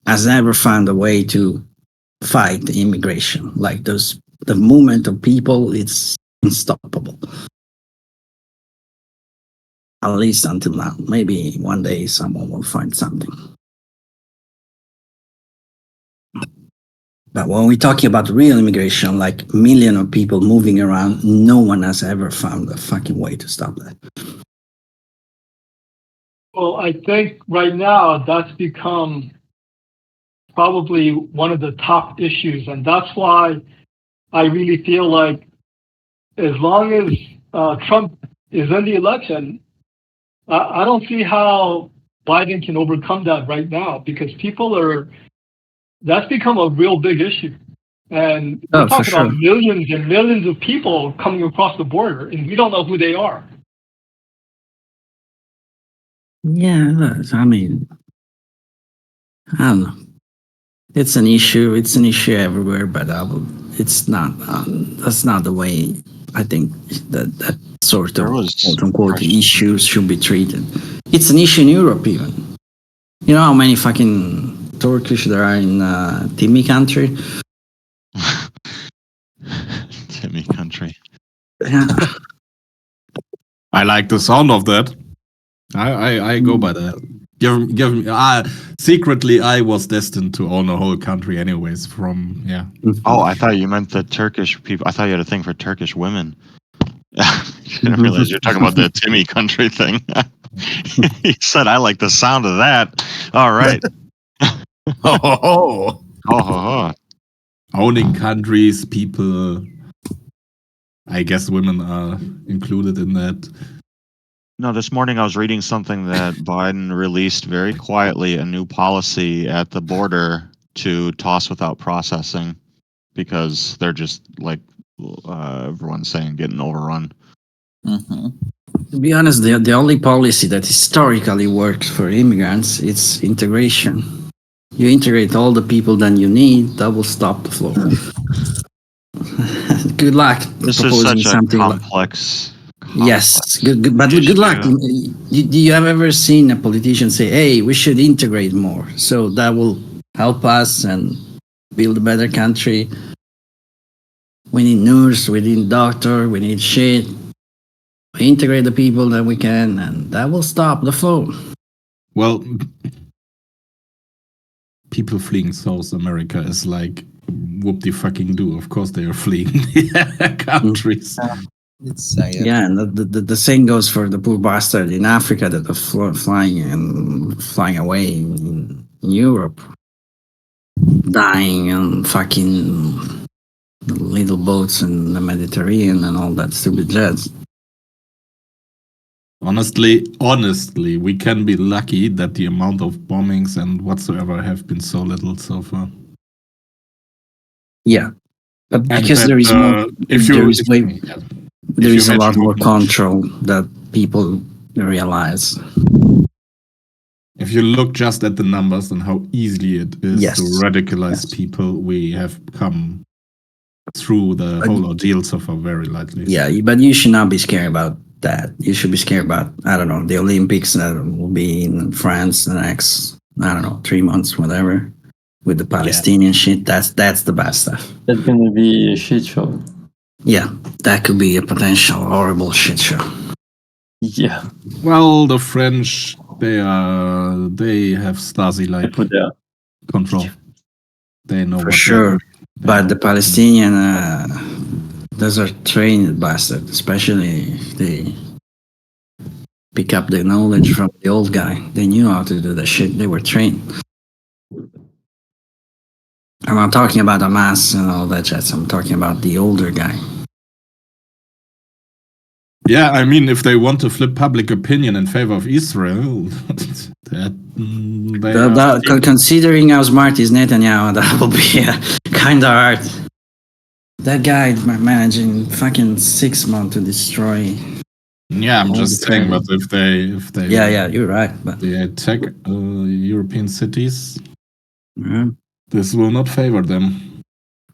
has ever found a way to fight the immigration. Like the movement of people, it's unstoppable. At least until now. Maybe one day someone will find something. But when we're talking about real immigration, like million of people moving around, no one has ever found a fucking way to stop that. Well, I think right now that's become probably one of the top issues. And that's why I really feel like as long as Trump is in the election, I don't see how Biden can overcome that right now, because that's become a real big issue. And we're Oh, for talking about sure. millions and millions of people coming across the border, and we don't know who they are. Yeah, I mean, I don't know. It's an issue. It's an issue everywhere, but it's not. That's not the way I think that sort of There was quote unquote pressure. issues should be treated. It's an issue in Europe even. You know how many fucking Turkish there are in Timmy country? Timmy country. Yeah. I like the sound of that. I go by that. Give me. Secretly, I was destined to own a whole country, anyways. From yeah. Oh, I thought you meant the Turkish people. I thought you had a thing for Turkish women. I didn't realize you're talking about the Timmy country thing. He said, I like the sound of that. All right. Oh, Oh, Owning countries, people. I guess women are included in that. No, this morning I was reading something that Biden released very quietly a new policy at the border to toss without processing because they're just like everyone's saying getting overrun. mhm. To be honest, the only policy that historically works for immigrants is integration. You integrate all the people that you need, that will stop the flow. Good luck This is proposing such a something like complex. yes, good, but good luck. issue. Do you have ever seen a politician say, "Hey, we should integrate more, so that will help us and build a better country"? We need nurse, we need doctor, we need shit. We integrate the people that we can, and that will stop the flow. Well, people fleeing South America is like whoop de fucking do. Of course, they are fleeing countries. It's sad. Yeah, and the same goes for the poor bastard in Africa that are flying away in Europe, dying on fucking little boats in the Mediterranean and all that stupid jets. Honestly, we can be lucky that the amount of bombings and whatsoever have been so little so far. Yeah, but And because that, there is more, if there you, is if, way, yeah. there you is a lot imagine more how much- control that people realize. If you look just at the numbers and how easily it is Yes. to radicalize Yes. people, we have come through the whole ordeal so far very lightly. Yeah, but you should not be scared about that. You should be scared about, I don't know, the Olympics that will be in France the next, I don't know, 3 months, whatever, with the Palestinian shit. That's the bad stuff. That's gonna be a shit show. Yeah, that could be a potential horrible shit show. Yeah, Well, the French, they have I Stasi-like put there. control. They know For what sure. they But know. the Palestinian, those are trained bastards, especially if they pick up the knowledge from the old guy. They knew how to do that shit. They were trained. I'm not talking about Hamas and all that jazz. I'm talking about the older guy. Yeah, I mean, if they want to flip public opinion in favor of Israel, Considering how smart is Netanyahu, that will be kind of hard. That guy managing fucking 6 months to destroy. Yeah, I'm all just the saying, credit. but if they Yeah, you're right. But they attack European cities, yeah, this will not favor them.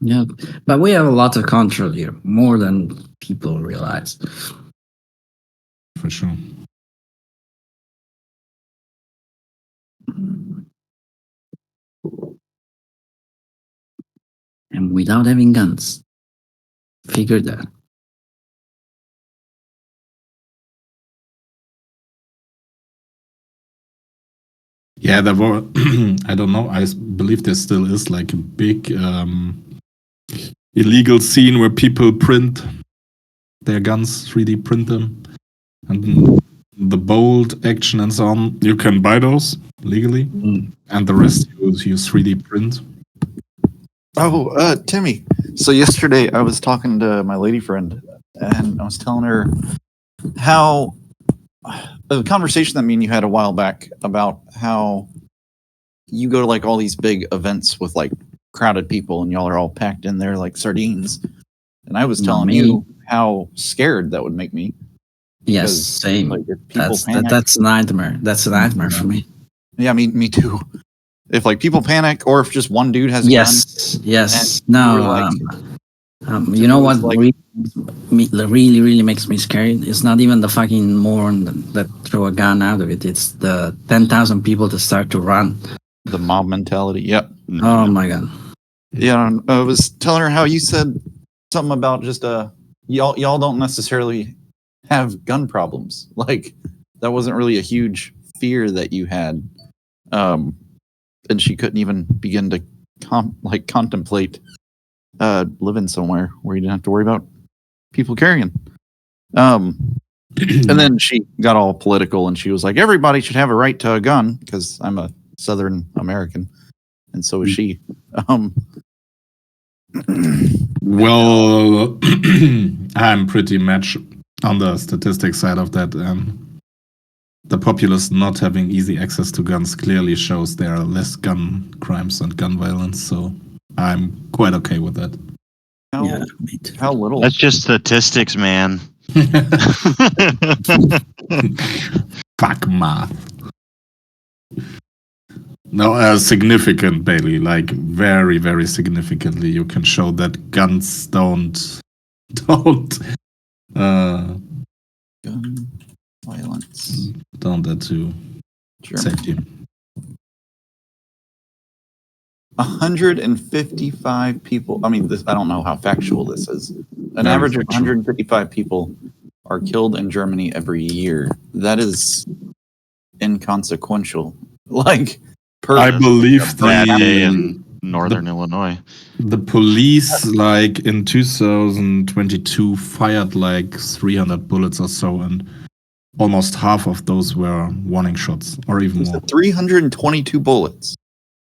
yeah, but we have a lot of control here, more than people realize. For sure. And without having guns, figure that. Yeah, there were. I don't know. I believe there still is like a big illegal scene where people print their guns, 3D print them, and the bolt action and so on. You can buy those legally, and the rest you use 3D print. Oh, Timmy. So yesterday I was talking to my lady friend and I was telling her how the conversation that me and you had a while back about how you go to like all these big events with like crowded people and y'all are all packed in there like sardines. And I was telling you how scared that would make me. Yes, Because, same. like, if people panic, That's a nightmare. That's a nightmare for me. yeah, me too. If like people panic, or if just one dude has a gun, Yes. and No. we're like, You know what like- really makes me scared? It's not even the fucking moron that throw a gun out of it. It's the 10,000 people that start to run. the mob mentality. Yep. Oh my god. Yeah, I was telling her how you said something about just y'all don't necessarily have gun problems. Like that wasn't really a huge fear that you had. And she couldn't even begin to contemplate living somewhere where you didn't have to worry about people carrying. And then she got all political and she was like, everybody should have a right to a gun because I'm a Southern American, and so is she. Well, I'm pretty much on the statistics side of that. The populace not having easy access to guns clearly shows there are less gun crimes and gun violence, so I'm quite okay with that. Me too. How little? That's just statistics, man. Fuck math. No, significant, Bailey. Like very, very significantly, you can show that guns don't Gun violence. add to Germany. safety. 155 people. I mean, I don't know how factual this is. An Very average of factual. 155 people are killed in Germany every year. That is inconsequential. Like, I believe Bad day the in northern Illinois. police, like in 2022, fired like 300 bullets or so, and almost half of those were warning shots, or even more. 322 bullets.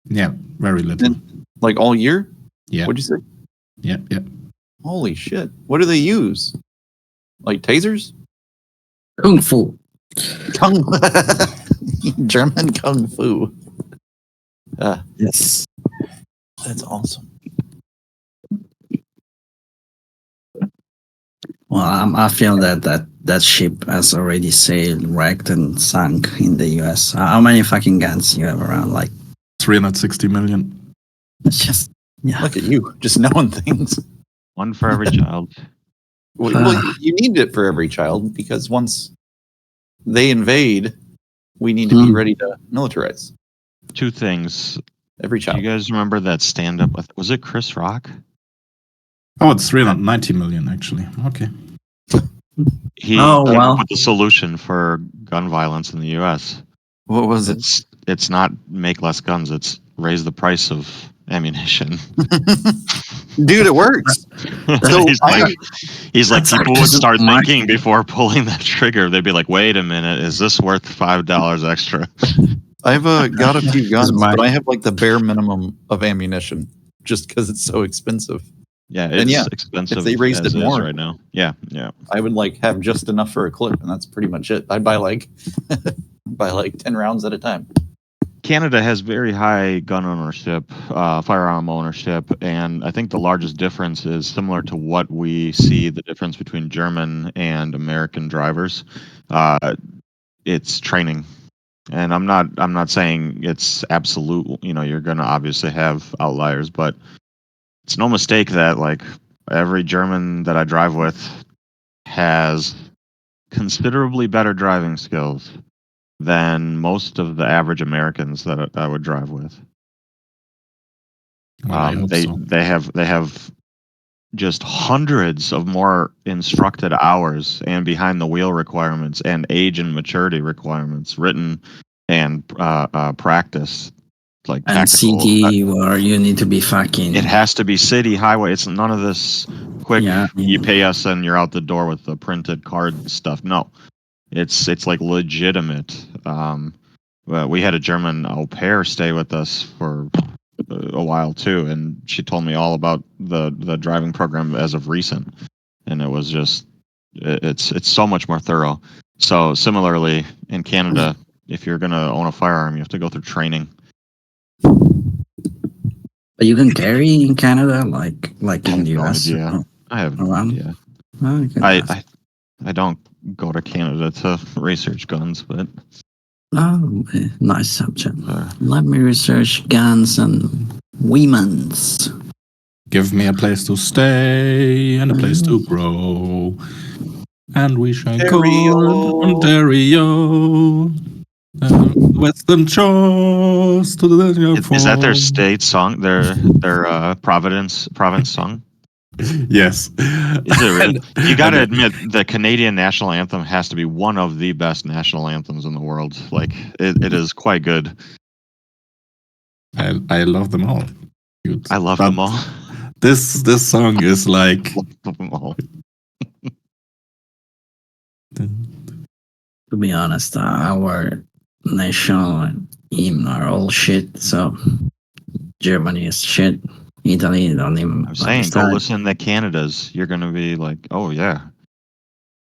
Yeah, very little. And, like all year? Yeah, What'd you say? yeah. Holy shit. What do they use? Like tasers? Kung Fu. Kung German Kung Fu. Yes. That's awesome. Well, I feel that ship has already sailed, wrecked, and sunk in the U.S. How many fucking guns you have around? Like, 360 million. it's just Look at you, just knowing things. One for every child. Well, you need it for every child because once they invade, we need to be ready to militarize Two things. every Do child. you guys remember that stand-up with, was it Chris Rock? Oh, it's 390 million actually. Okay. He Oh, came wow. up with the solution for gun violence in the U.S. What was it? It's not make less guns. It's raise the price of ammunition. Dude, it works. So he's like That's people would actually start smart. thinking before pulling that trigger. They'd be like, "Wait a minute, is this worth $5 extra?" I've got a few guns, Smart. but I have like the bare minimum of ammunition just because it's so expensive. Yeah, And it's yeah, expensive. if they raised as it is more. right now. Yeah. I would like have just enough for a clip, and that's pretty much it. I'd buy like 10 rounds at a time. Canada has very high gun ownership, firearm ownership, and I think the largest difference is similar to what we see the difference between German and American drivers. It's training, and I'm not saying it's absolute. You know, you're going to obviously have outliers, but it's no mistake that like every German that I drive with has considerably better driving skills than most of the average Americans that I would drive with. Well, I hope so. They have just hundreds of more instructed hours and behind the wheel requirements and age and maturity requirements written and practice, like And tactical. city where you need to be fucking. It has to be city, highway. It's none of this quick. Yeah. You pay us and you're out the door with the printed card stuff. No, it's like legitimate. Well, we had a German au pair stay with us for a while too, and she told me all about the driving program as of recent, and it was just it's so much more thorough. So similarly in Canada, if you're gonna own a firearm, you have to go through training. But you can carry in Canada, like in the No US. idea. I have no Around? idea. Oh, you can ask. I don't go to Canada to research guns, but Oh, nice subject. Let me research guns and women's. Give me a place to stay and a place to grow. And we shall call Ontario. Western Shores to the is that their state song? Their province song? Yes. Is it really? You got to admit, the Canadian national anthem has to be one of the best national anthems in the world. Like, it is quite good. I love them all. Dude. I love But them all. This song is like Love them all. To be honest, our national hymn are all shit. So Germany is shit. Italy don't even. I'm saying, go understand. listen to Canada's. You're gonna be like, oh yeah.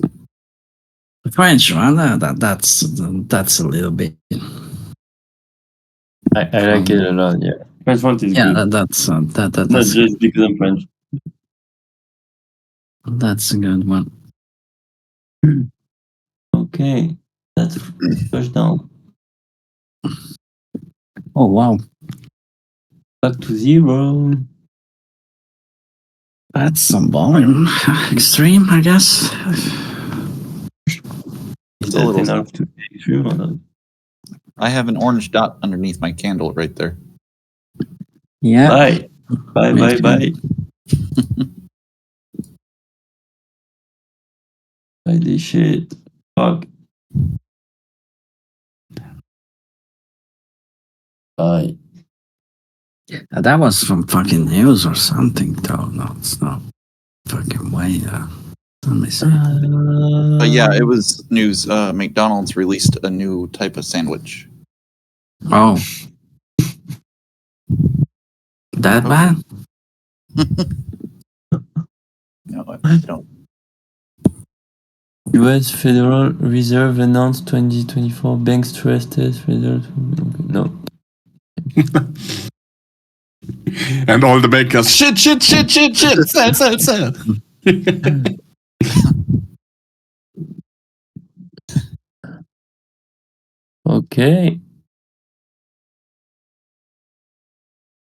The French one, that's a little bit. I like it a lot. Yeah, French one is Yeah, good. that's Not that's just because I'm French. that's a good one. Okay, that's touchdown. Oh wow, Back to 0. that's some volume. Extreme, I guess. Is a that little- enough to take through or not? I have an orange dot underneath my candle right there. Yeah. Bye. Bye, Me bye, too. bye. Bye, this shit. Fuck. Bye. That was from fucking news or something, though. No, it's not fucking way. Let me see. But yeah, it was news. McDonald's released a new type of sandwich. Oh, that bad? No, I don't. US Federal Reserve announced 2024 bank stress test results. No. and all the bankers shit sell. Okay.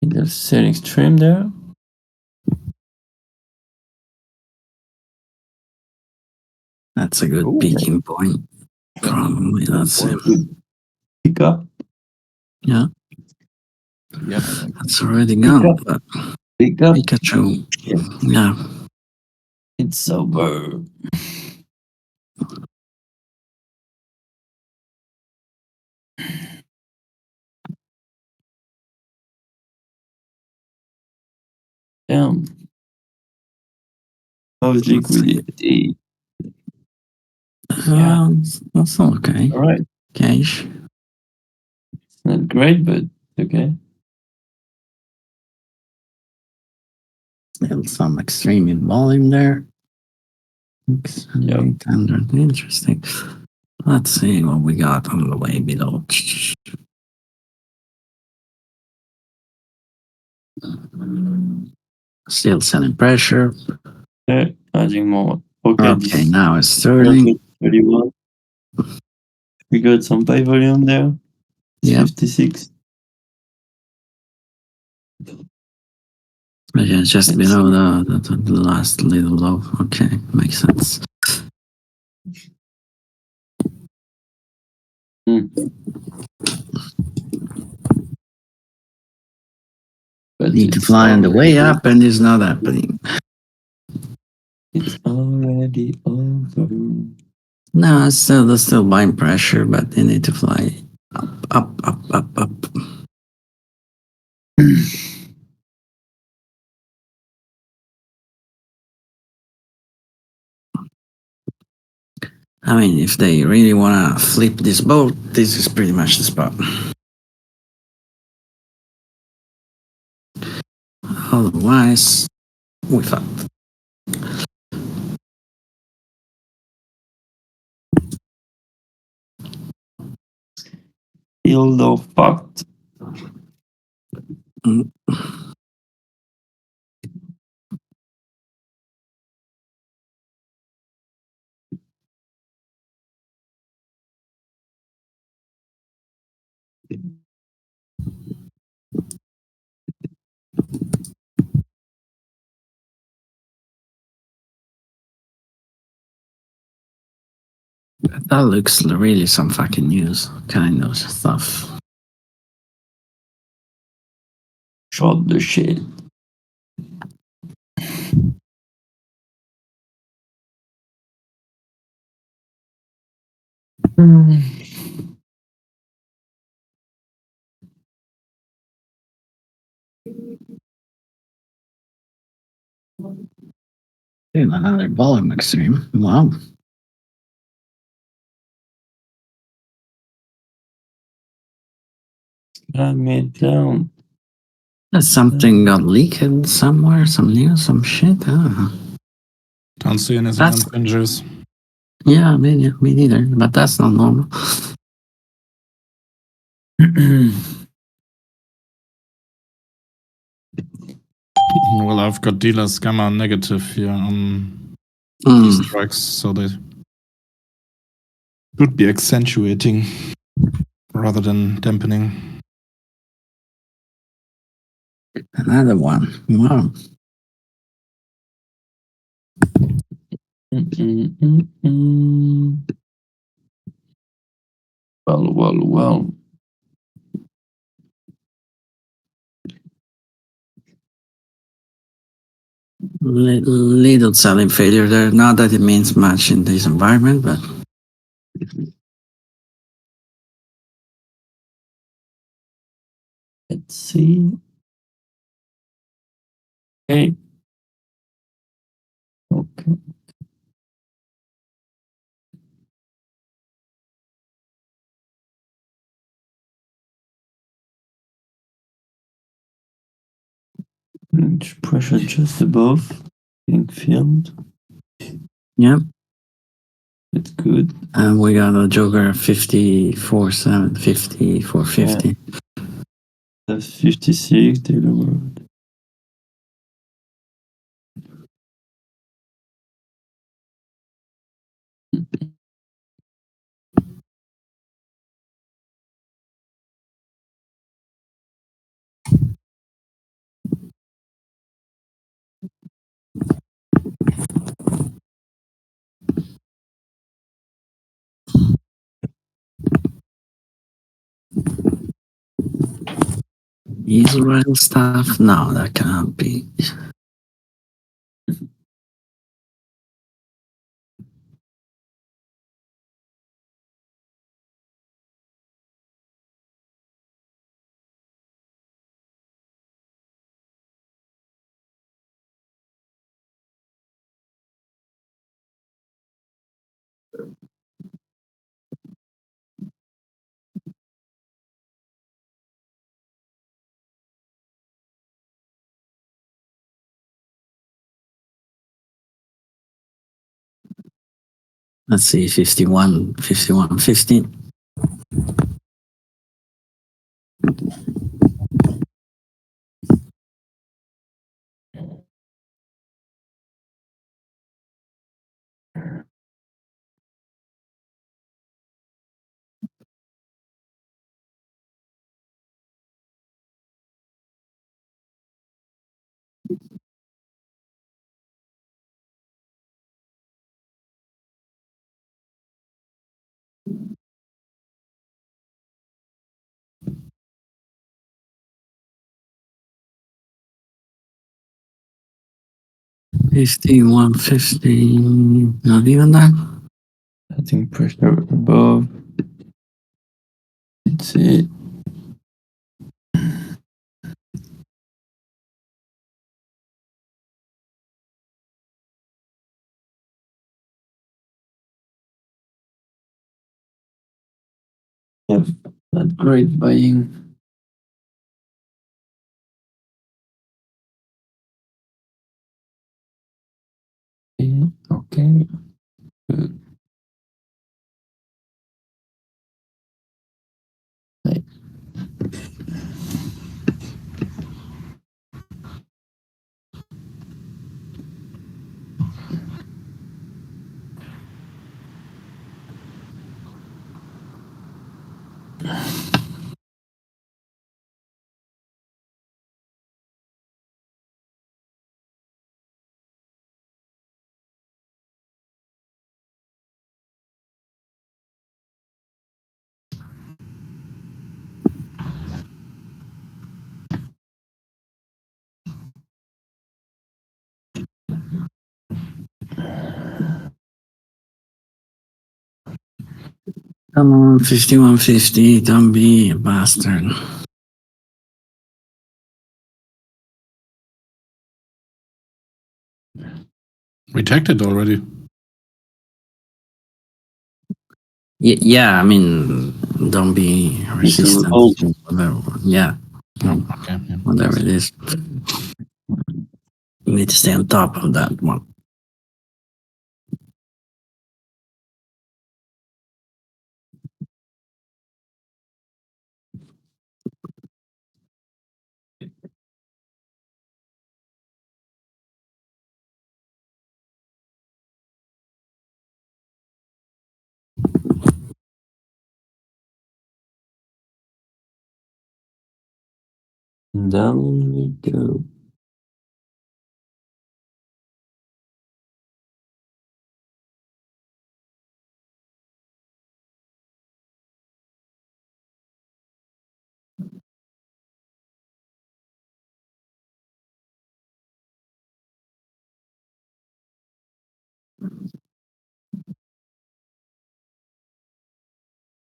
There's sell extreme there. That's a good Ooh. peaking point. Probably that's it. Pick up. Yeah. That's already gone. But Pick up. Pikachu. Yeah. It's over. Damn. How's liquidity? That's okay. All right. Cash. It's not great, but okay. Still some extreme in volume there. 800. Interesting. Let's see what we got on the way below. Still selling pressure. Yeah, adding more. Okay, Okay, now it's turning. 31. We got some buy volume there. Yeah. 56. Yeah, just below the last little low. Okay, makes sense. But Need to it's fly on the way already- up, and it's not happening. It's already over. No, they're still buying pressure, but they need to fly Up. I mean, if they really want to flip this boat, this is pretty much the spot. Otherwise, we fucked. Field or fucked. Mm. That looks really some fucking news kind of stuff. Shot the shit. Another volume extreme. Wow. I made down. That's something got leaked somewhere, some news, some shit. I don't know. Don't see any That's- infringes. Yeah, me neither. But that's not normal. Well, I've got dealers gamma negative here on Mm. these strikes, so they should be accentuating rather than dampening. Another one. Wow. Well. Little selling failure there. Not that it means much in this environment, but Let's see. Okay. Pressure just above. Pink field. yeah. It's good. And we got a Joker 54.7, 54.50. That's 56. They lowered. Israel stuff? No, that cannot be. Let's see, 51.15. Fifty-one, 50. Not even that. I think pressure above. see. Yeah, not great buying. Okay. Good. Right. Come on, 5150, don't be a bastard. Rejected already. Yeah, I mean, don't be resistant. hold. Whatever. Yeah, Okay. Yeah. whatever it is. You need to stay on top of that one. Down we go.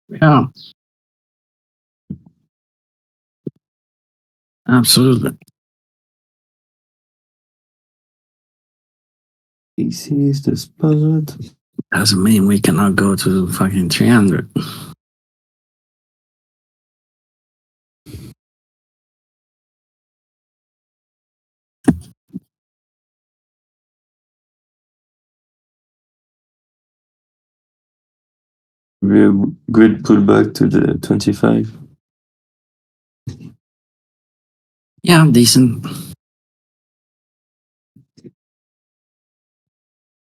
Yeah, absolutely. This is the spot. Doesn't mean we cannot go to fucking 300. Real good pullback to the 25. Yeah, decent.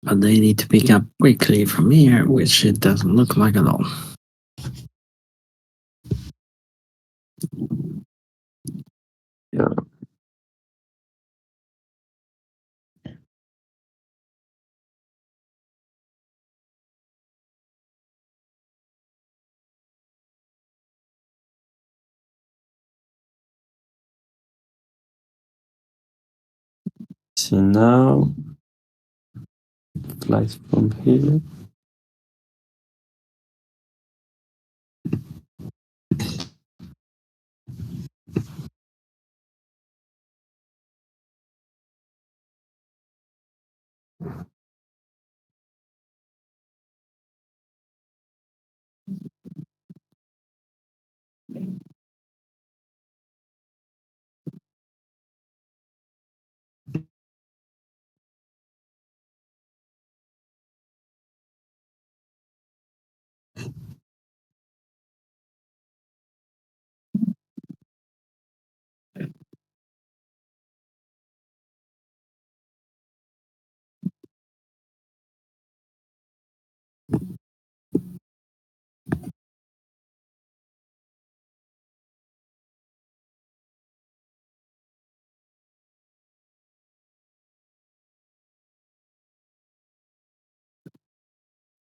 But they need to pick up quickly from here, which it doesn't look like at all. Yeah. See now. Flies from here.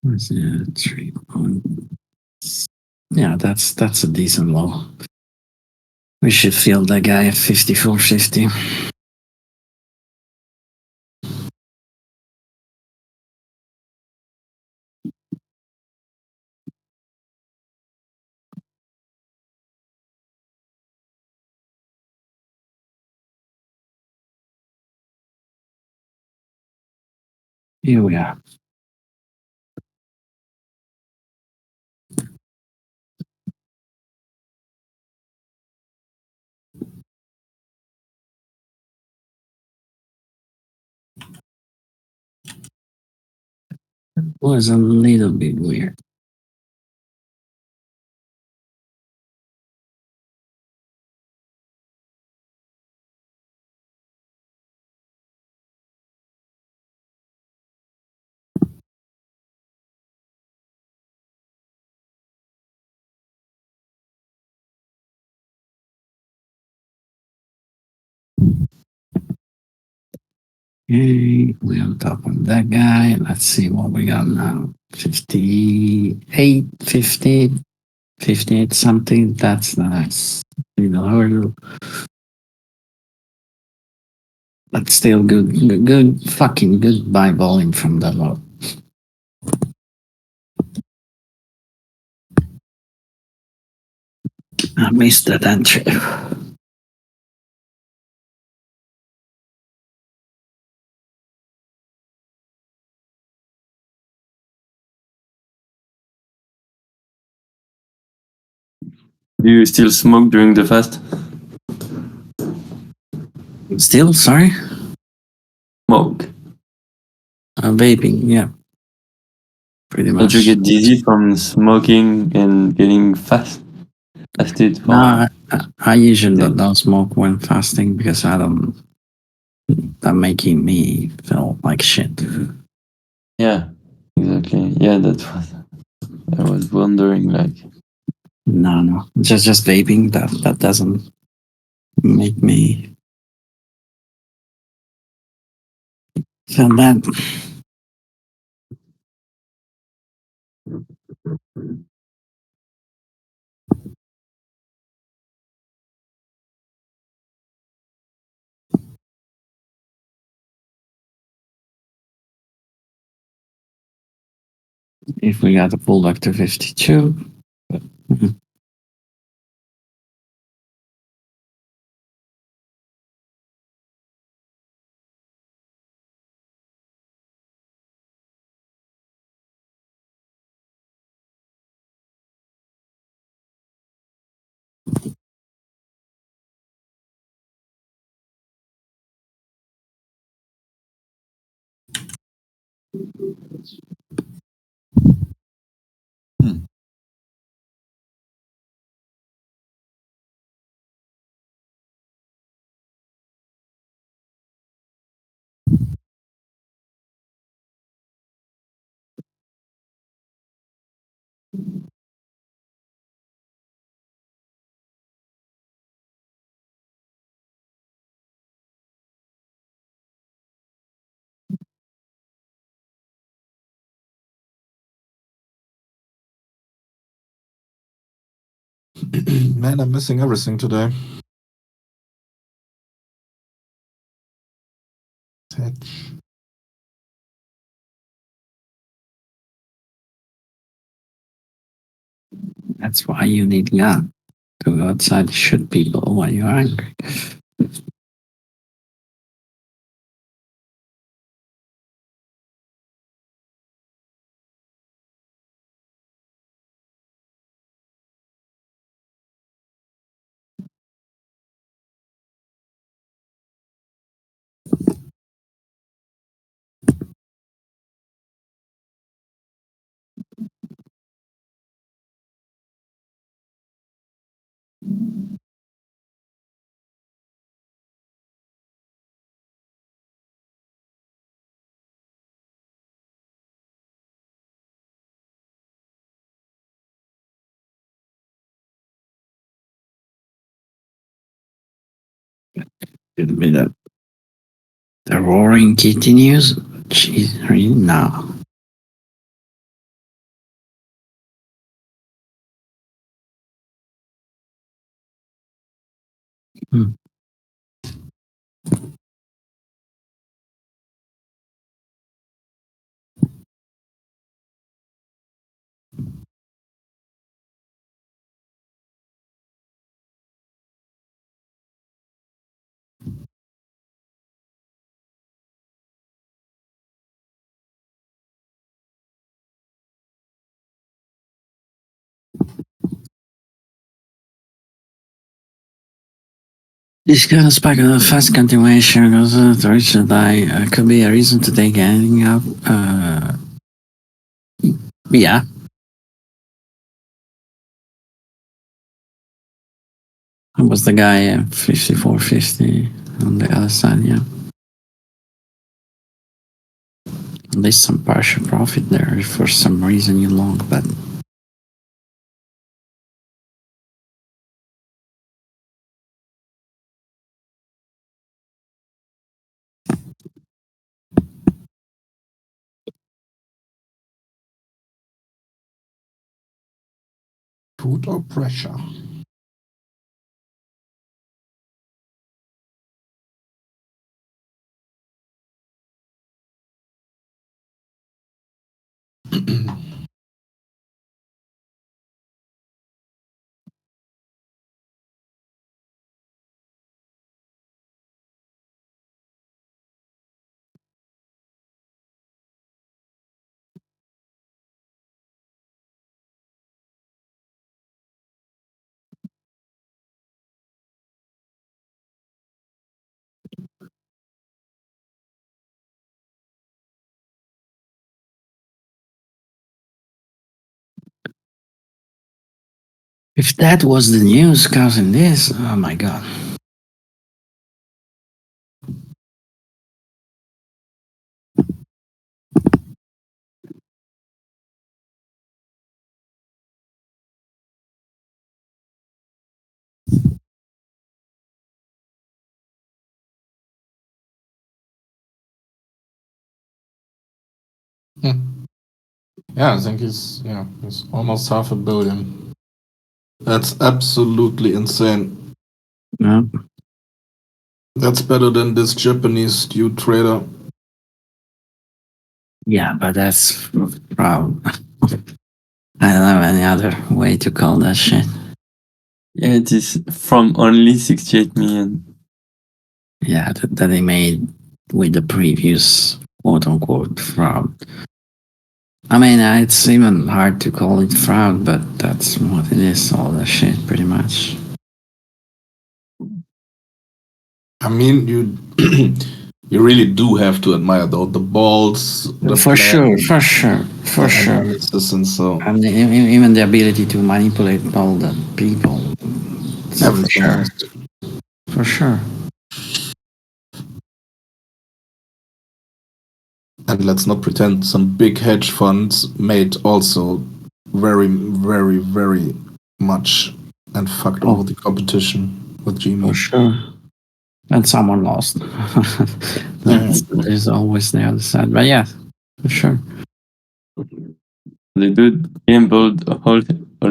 What's it? 3 point. Yeah, that's a decent low. We should feel that guy at 54.50. Here we are. Was a little bit weird. Okay, we're on top of that guy. Let's see what we got now. 58, 50, 58 something. That's nice. Hurdle. But still good, fucking good buy volume from that lot. I missed that entry. Do you still smoke during the fast? Still, sorry? Smoke. Vaping, yeah. Pretty much. Don't you get dizzy from smoking and getting fasted for? No, I usually don't smoke when fasting because I don't. That making me feel like shit. Yeah, exactly. Yeah, that's what I was wondering. Like, No, just vaping. That doesn't make me feel bad. If we got a pullback to 52. Man, I'm missing everything today. Touch. That's why you need gun to go outside and shoot people when you're angry. It'll be the roaring continues. Jeez, really now. This kind of spike of fast continuation of the Deutsche Die could be a reason to take anything up. Yeah. It was the guy 54.50 on the other side, yeah. There's some partial profit there if for some reason you long, but Put or pressure? if that was the news causing this, oh my god. Yeah, I think he's almost $500 million. That's absolutely insane. Yeah. That's better than this Japanese dude trader. Yeah, but that's proud. I don't have any other way to call that shit. Yeah, it is from only 68 million. Yeah, that they made with the previous quote unquote fraud. I mean, it's even hard to call it fraud, but that's what it is, all that shit, pretty much. I mean, you you really do have to admire though the balls. The For plan, sure. analysis and so And even the ability to manipulate all the people. For everything. sure. For sure. And let's not pretend some big hedge funds made also very, very, very much and fucked over the competition with For Gmail. sure. And someone lost. There's always the other side. But yeah, for sure. The dude gambled all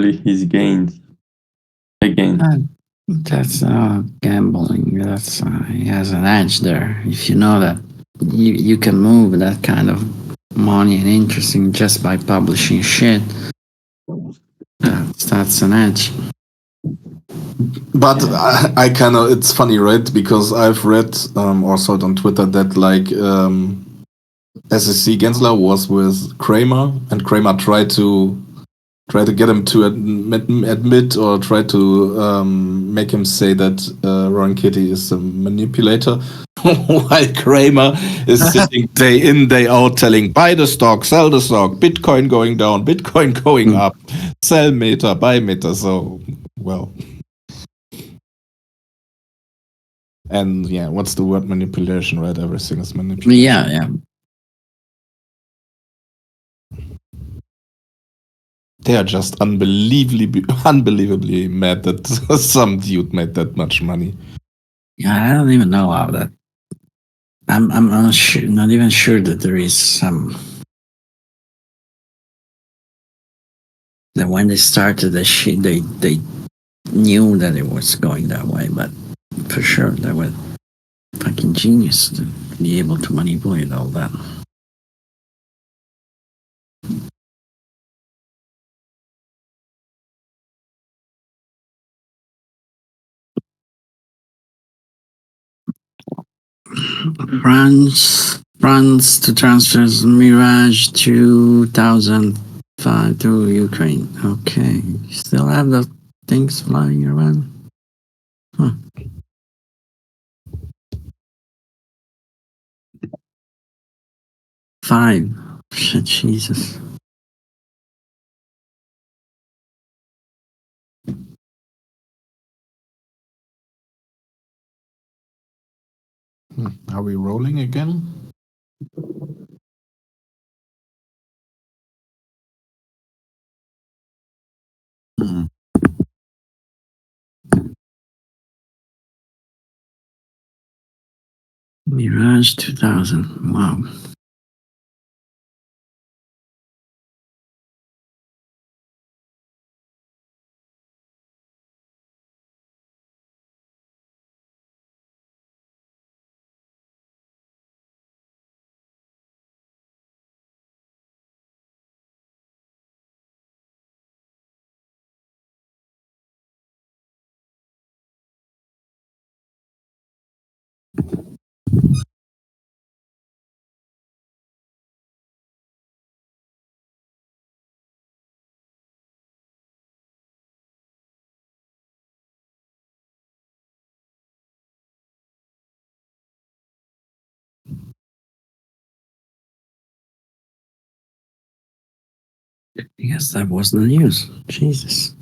his gains. Again. That's gambling. That's he has an edge there. If you know that you can move that kind of money and interesting just by publishing shit, that's an edge. But I kind of, it's funny, right? Because I've read or saw it on Twitter that like SEC Gensler was with Kramer, and Kramer tried to get him to admit or try to make him say that Ron Kitty is a manipulator, while Kramer is sitting day in, day out telling buy the stock, sell the stock, Bitcoin going down, Bitcoin going up, sell Meta, buy Meta. So, well. And yeah, what's the word? Manipulation, right? Everything is manipulation. Yeah. They are just unbelievably mad that some dude made that much money. Yeah, I don't even know how that. I'm not sure, not even sure that there is some. That when they started the shit, they knew that it was going that way, but for sure they were fucking genius to be able to manipulate all that. France to transfer Mirage 2005 to Ukraine. Okay, you still have the things flying around. Huh. 5. Shit, Jesus. Are we rolling again? Hmm. Mirage 2000. Wow. I guess that was the news. Jesus.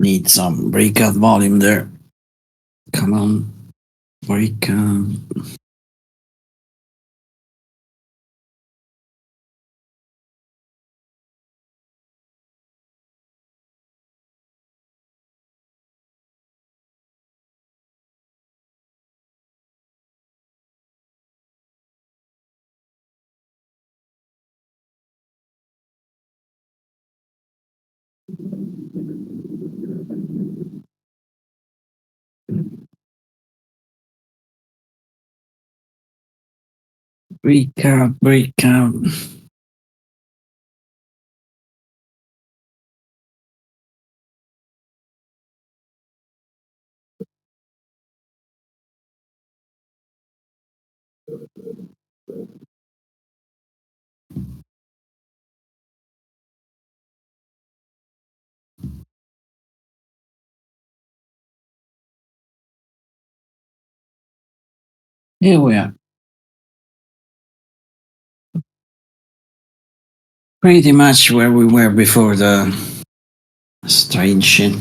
Need some breakout volume there. Come on. Breakout. Breakout, breakout. Here we are. Pretty much where we were before the strange shit.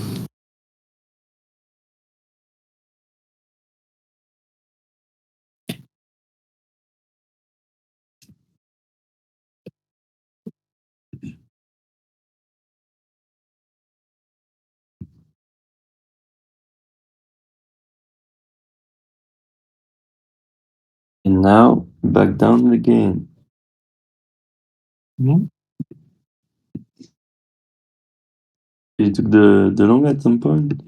And now back down again. Mhm. You took the long at some point.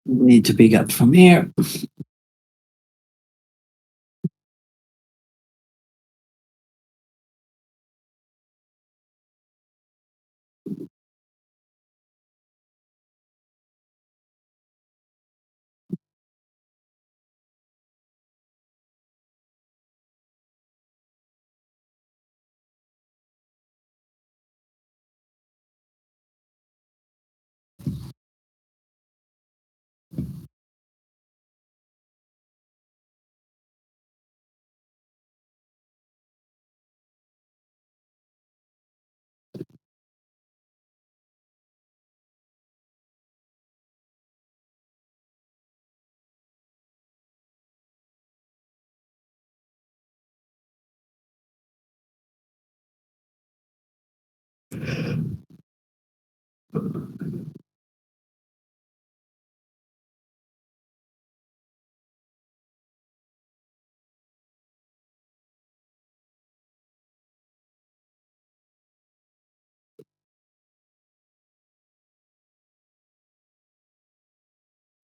Need to pick up from here.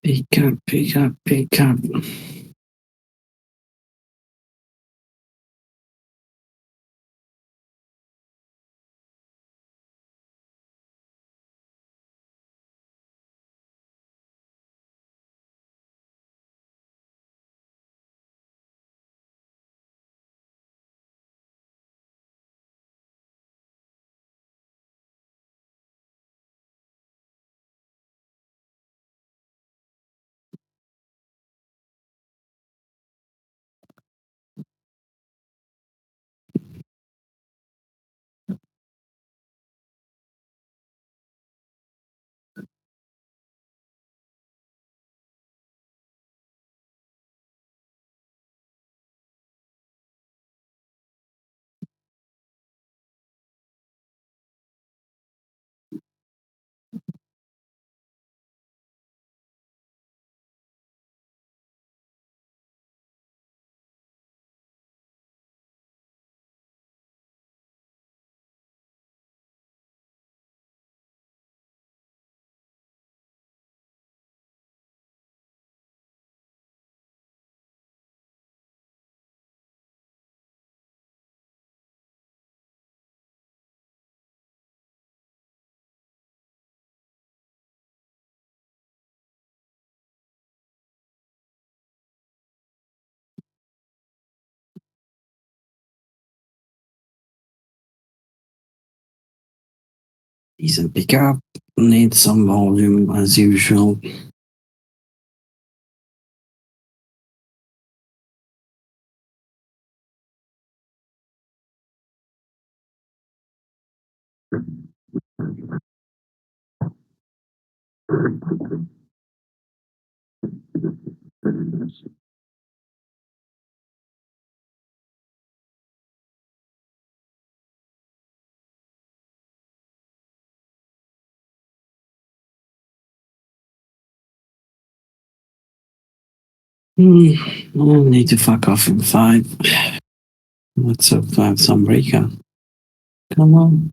Pick up, pick up, pick up. Decent pickup. Need some volume as usual. I need to fuck off in 5. Let's hope to have some breakout. Come on.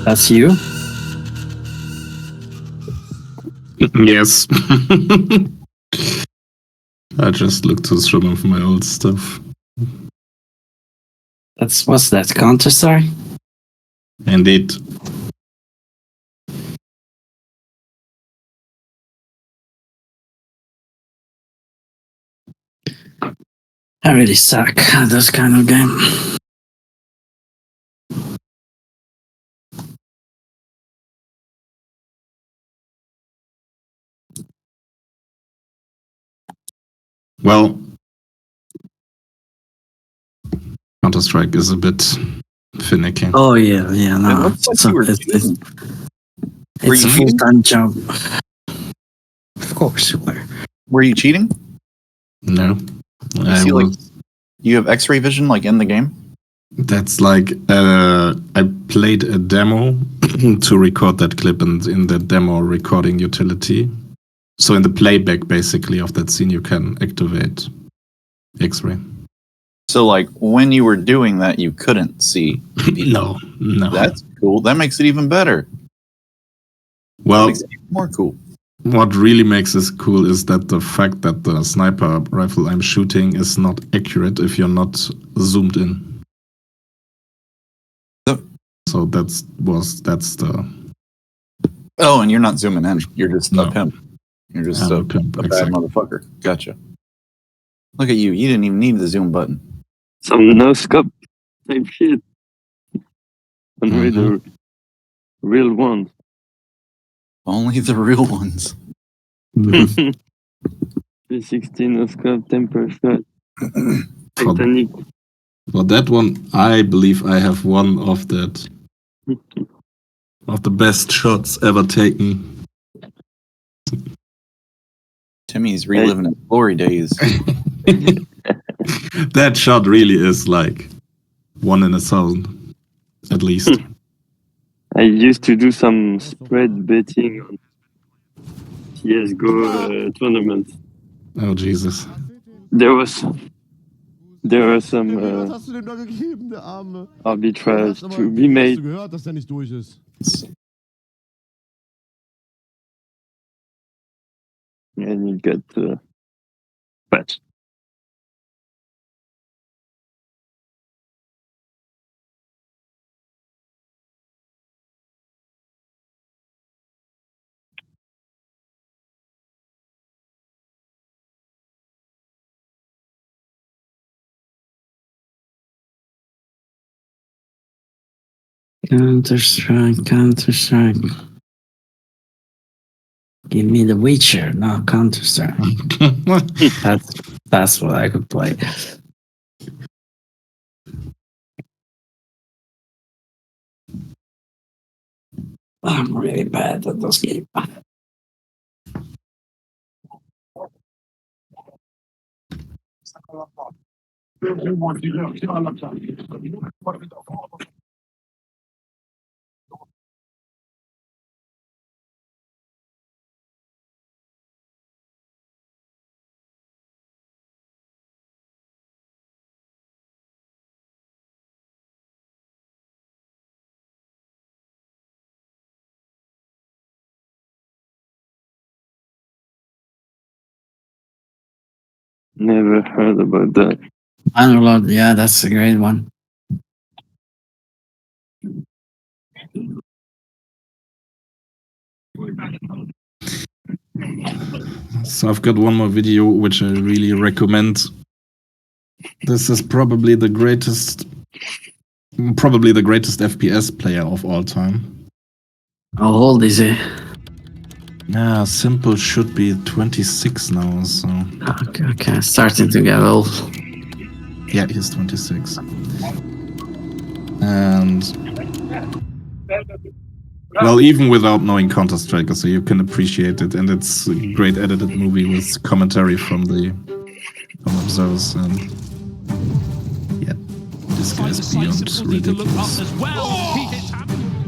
That's you? Yes. I just looked through some of my old stuff. What's that, Counter-Strike? Indeed. I really suck at this kind of game. Well, Counter-Strike is a bit finicky. Oh yeah, It no. looks like So you were it's cheating. Were a you cheating? full-time job. Of course you were. Were you cheating? No. You I see, like, was- you have X-ray vision, like in the game. That's like I played a demo to record that clip, and in the demo recording utility, so in the playback basically of that scene, you can activate X-ray. So, like, when you were doing that, you couldn't see. No. That's cool. That makes it even better. That Well, makes it even more cool. what really makes this cool is that the fact that the sniper rifle I'm shooting is not accurate if you're not zoomed in. So that's the Oh, and you're not zooming in. You're just No. a pimp. You're just I'm a a pimp, bad exactly. motherfucker. Gotcha. Look at you. You didn't even need the zoom button. Some no scope type shit. Only the real ones. Only the real ones. 316 no scope, temper shot. Titanic. For that one, I believe I have one of the best shots ever taken. Timmy's reliving his glory days. That shot really is like 1 in 1,000, at least. I used to do some spread betting on CSGO tournaments. Oh Jesus! There were some Was hast du dem da gegeben, der Arme? arbitrage Hast to be made. du gehört, dass der nicht durch ist? And you get patched. Counter-Strike, Counter-Strike. Give me the Witcher, not Counter-Strike. That's what I could play. I'm really bad at this game. Never heard about that. Bannerlord, yeah, that's a great one. So I've got one more video which I really recommend. This is probably the greatest FPS player of all time. How old is he? Yeah, Simple should be 26 now, so Okay, starting to get old. yeah, he's 26. And well, even without knowing Counter-Strike, so you can appreciate it, and it's a great edited movie with commentary from observers, and yeah, this guy's beyond ridiculous. As well. He hits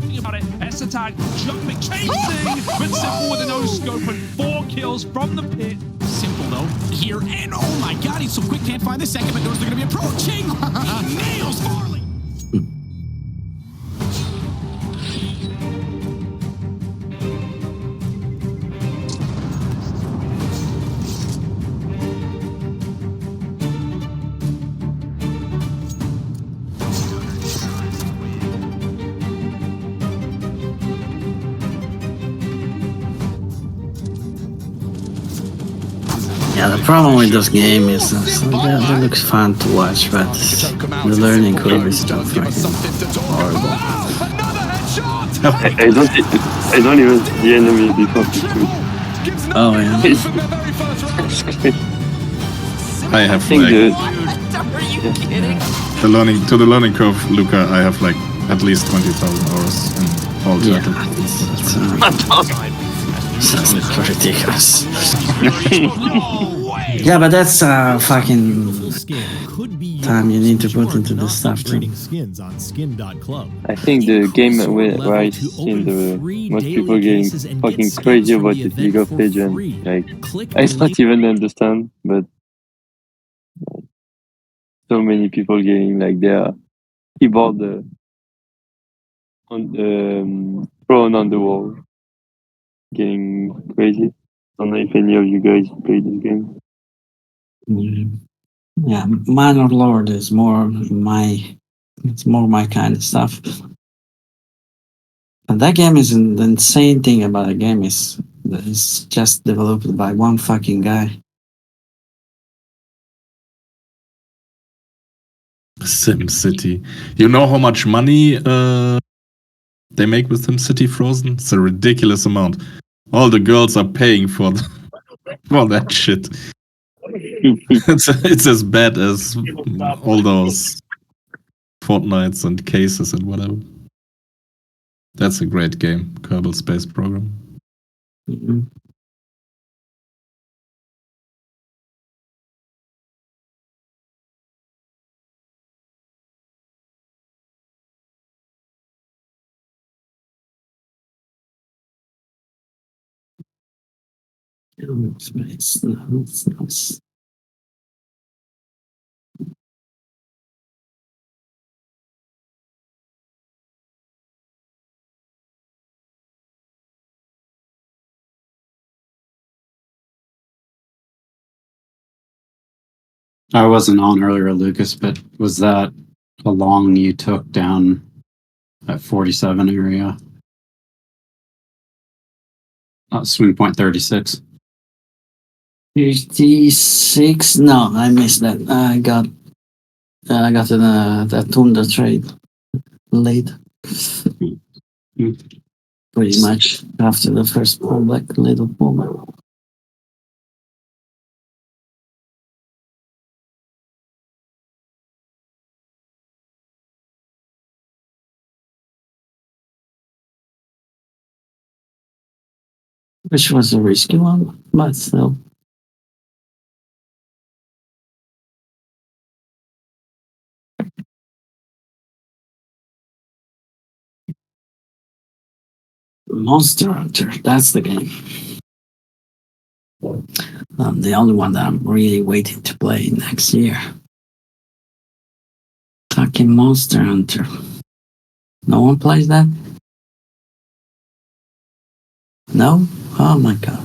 thinking about it. S-Attack jumping, chasing with Simple with a no scope and 4 kills from the pit. Simple though here, and oh my god, he's so quick, can't find the second, but knows they're gonna be approaching. He nails Farley. Yeah, the problem with those games is they look fun to watch, but the learning curve is so fucking horrible. I don't even see the enemy before the shoot. Oh yeah. I have think the learning curve, Luca. I have like at least 20,000 hours in all titles. That's ridiculous. Yeah, but that's fucking time you need to put into this stuff too. I think the game where I seen the most people getting fucking crazy about is League of Legends. Like, I don't even understand, but so many people getting like their keyboard thrown on the wall, getting crazy. I don't know if any of you guys play this game. Yeah, Minor Lord is more my kind of stuff. And that game is the insane thing about the game is that it's just developed by one fucking guy. SimCity. You know how much money they make with SimCity Frozen? It's a ridiculous amount. All the girls are paying for for that shit. It's as bad as all those Fortnites and cases and whatever. That's a great game, Kerbal Space Program. Mm-hmm. Space. No, it's nice. I wasn't on earlier, Lucas, but was that how long you took down that 47 area? Swing point 36. 56? No, I missed that. I got the Tundra trade late. Pretty much after the first pullback, little pullback. Which was a risky one, but still. Monster Hunter, that's the game. The only one that I'm really waiting to play next year. Fucking Monster Hunter. No one plays that? No? Oh my god.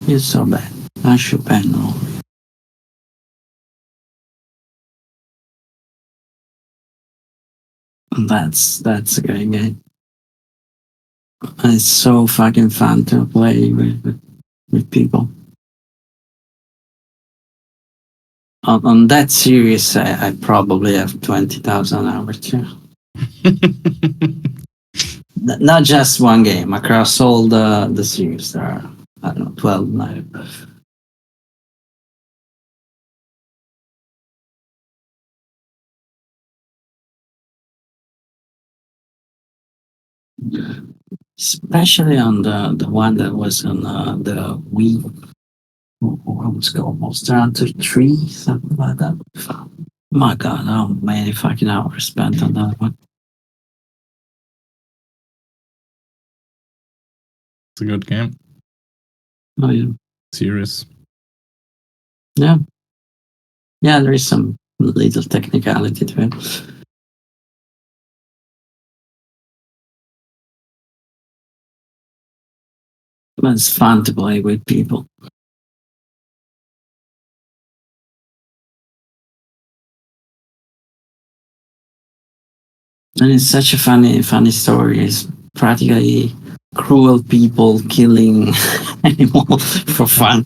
It's so bad. I should ban all. That's a great game. It's so fucking fun to play with people. On that series, I probably have 20,000 hours too. Not just one game. Across all the series, there are, I don't know, 12 now. Especially on the one that was on the Wii. What was it called? Monster Hunter 3, something like that. My god, how many fucking hours spent on that one. It's a good game. Oh yeah. Serious. Yeah. Yeah, there is some little technicality to it. But it's fun to play with people. And it's such a funny story. It's practically cruel people killing animals for fun.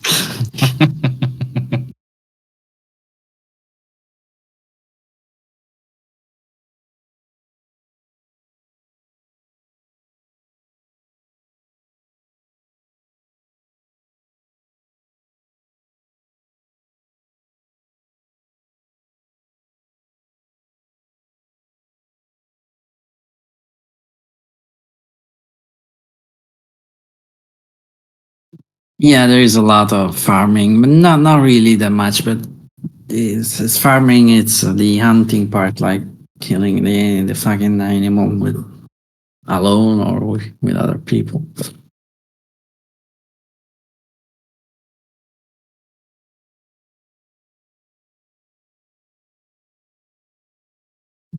Yeah, there is a lot of farming, but not really that much. But it's farming. It's the hunting part, like killing the fucking animal with alone or with other people.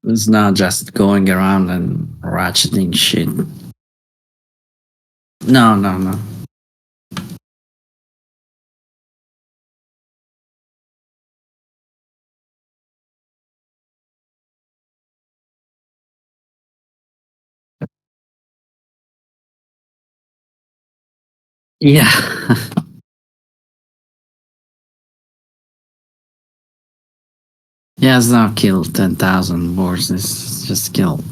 It's not just going around and ratcheting shit. No. Yeah. Yeah, it's not kill 10,000 boars. It's just kill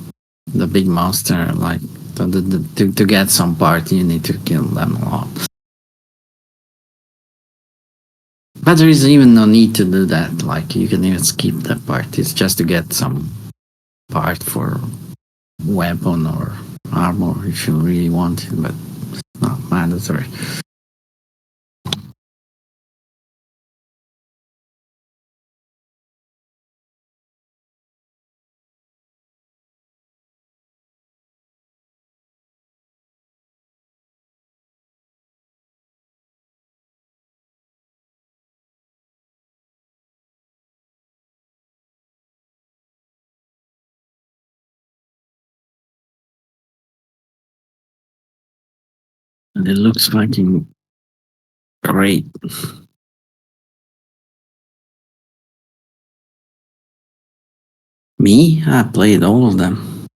the big monster. Like to get some part, you need to kill them a lot. But there is even no need to do that. Like you can even skip that part. It's just to get some part for weapon or armor if you really want it, but it's not mandatory. And it looks fucking great. Me? I played all of them.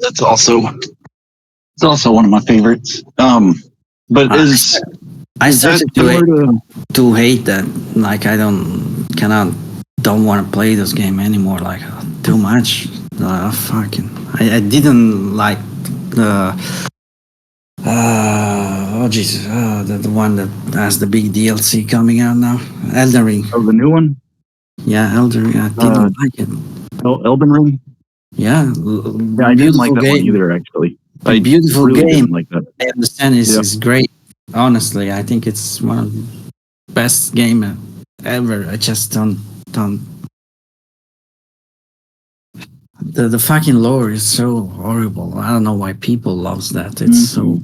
That's also one of my favorites. But I started to hate that. Like I don't want to play this game anymore. Like too much. Fucking. I didn't like the. Oh Jesus! The one that has the big DLC coming out now, Elden Ring. Oh, the new one. Yeah, Elden Ring. I didn't like it. Elden Ring. Yeah, I didn't like that one either. Actually, a beautiful really game. Didn't like that. I understand is great. Honestly, I think it's one of the best game ever. I just don't. The fucking lore is so horrible. I don't know why people loves that. It's so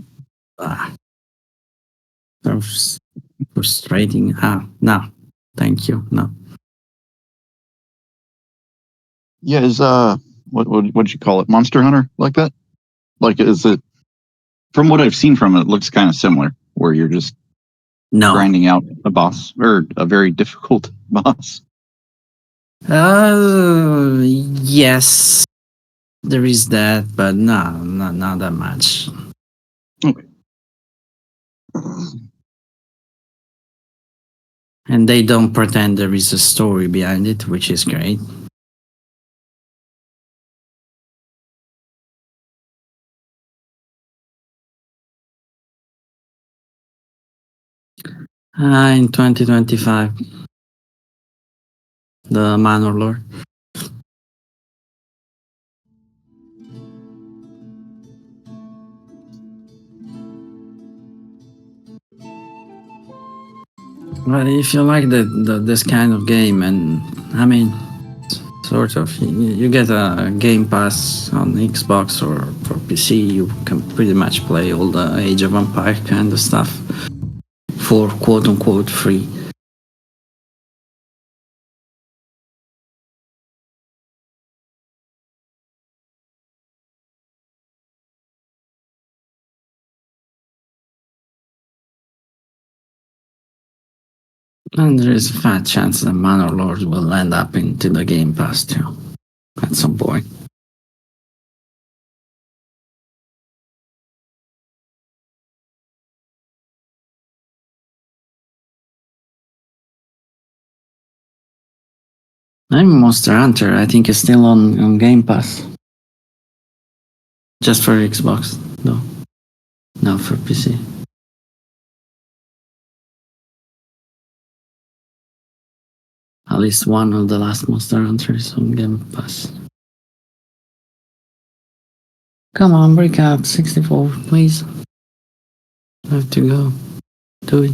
frustrating. No, thank you. No. Yeah, is what'd you call it? Monster Hunter, like that? Like, is it? From what I've seen from it, it looks kind of similar, where you're just grinding out a boss or a very difficult boss. Yes, there is that, but no, not that much. Okay. And they don't pretend there is a story behind it, which is great. In 2025, the Manor Lord. But if you like this kind of game, and I mean, sort of, you get a Game Pass on Xbox or for PC, you can pretty much play all the Age of Empire kind of stuff for quote unquote free. And there is a fat chance that Manor Lord will end up into the Game Pass too, at some point. I'm Monster Hunter. I think it's still on Game Pass. Just for Xbox, no. No, for PC. At least one of the last Monster Hunters on Game Pass. Come on, break out 64, please. I have to go. Do it.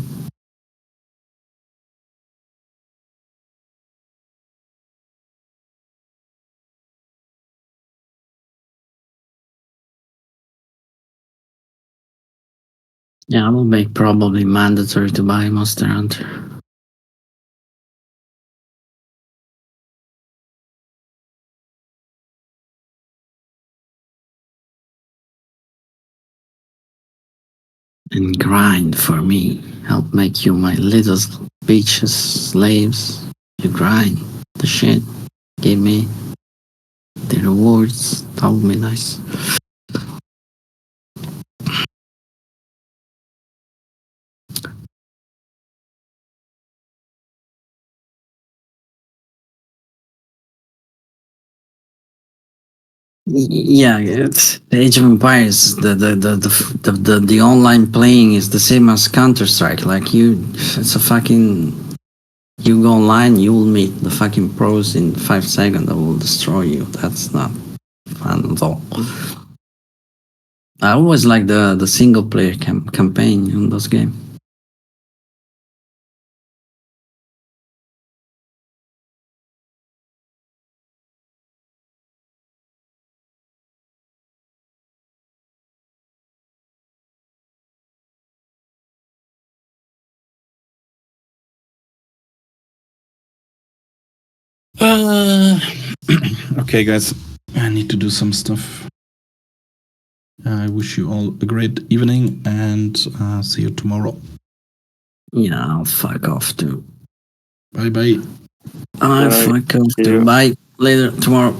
Yeah, I will make probably mandatory to buy Monster Hunter. And grind for me. Help make you my little bitches, slaves. You grind the shit. Give me the rewards. That would be nice. Yeah, it's the Age of Empires. The online playing is the same as Counter-Strike. Like it's a fucking. You go online, you will meet the fucking pros in 5 seconds that will destroy you. That's not fun at all. I always like the single player campaign in those games. Okay, guys, I need to do some stuff. I wish you all a great evening and see you tomorrow. Yeah, I'll fuck off too. Bye bye. I'll fuck off too. Bye. Later, tomorrow.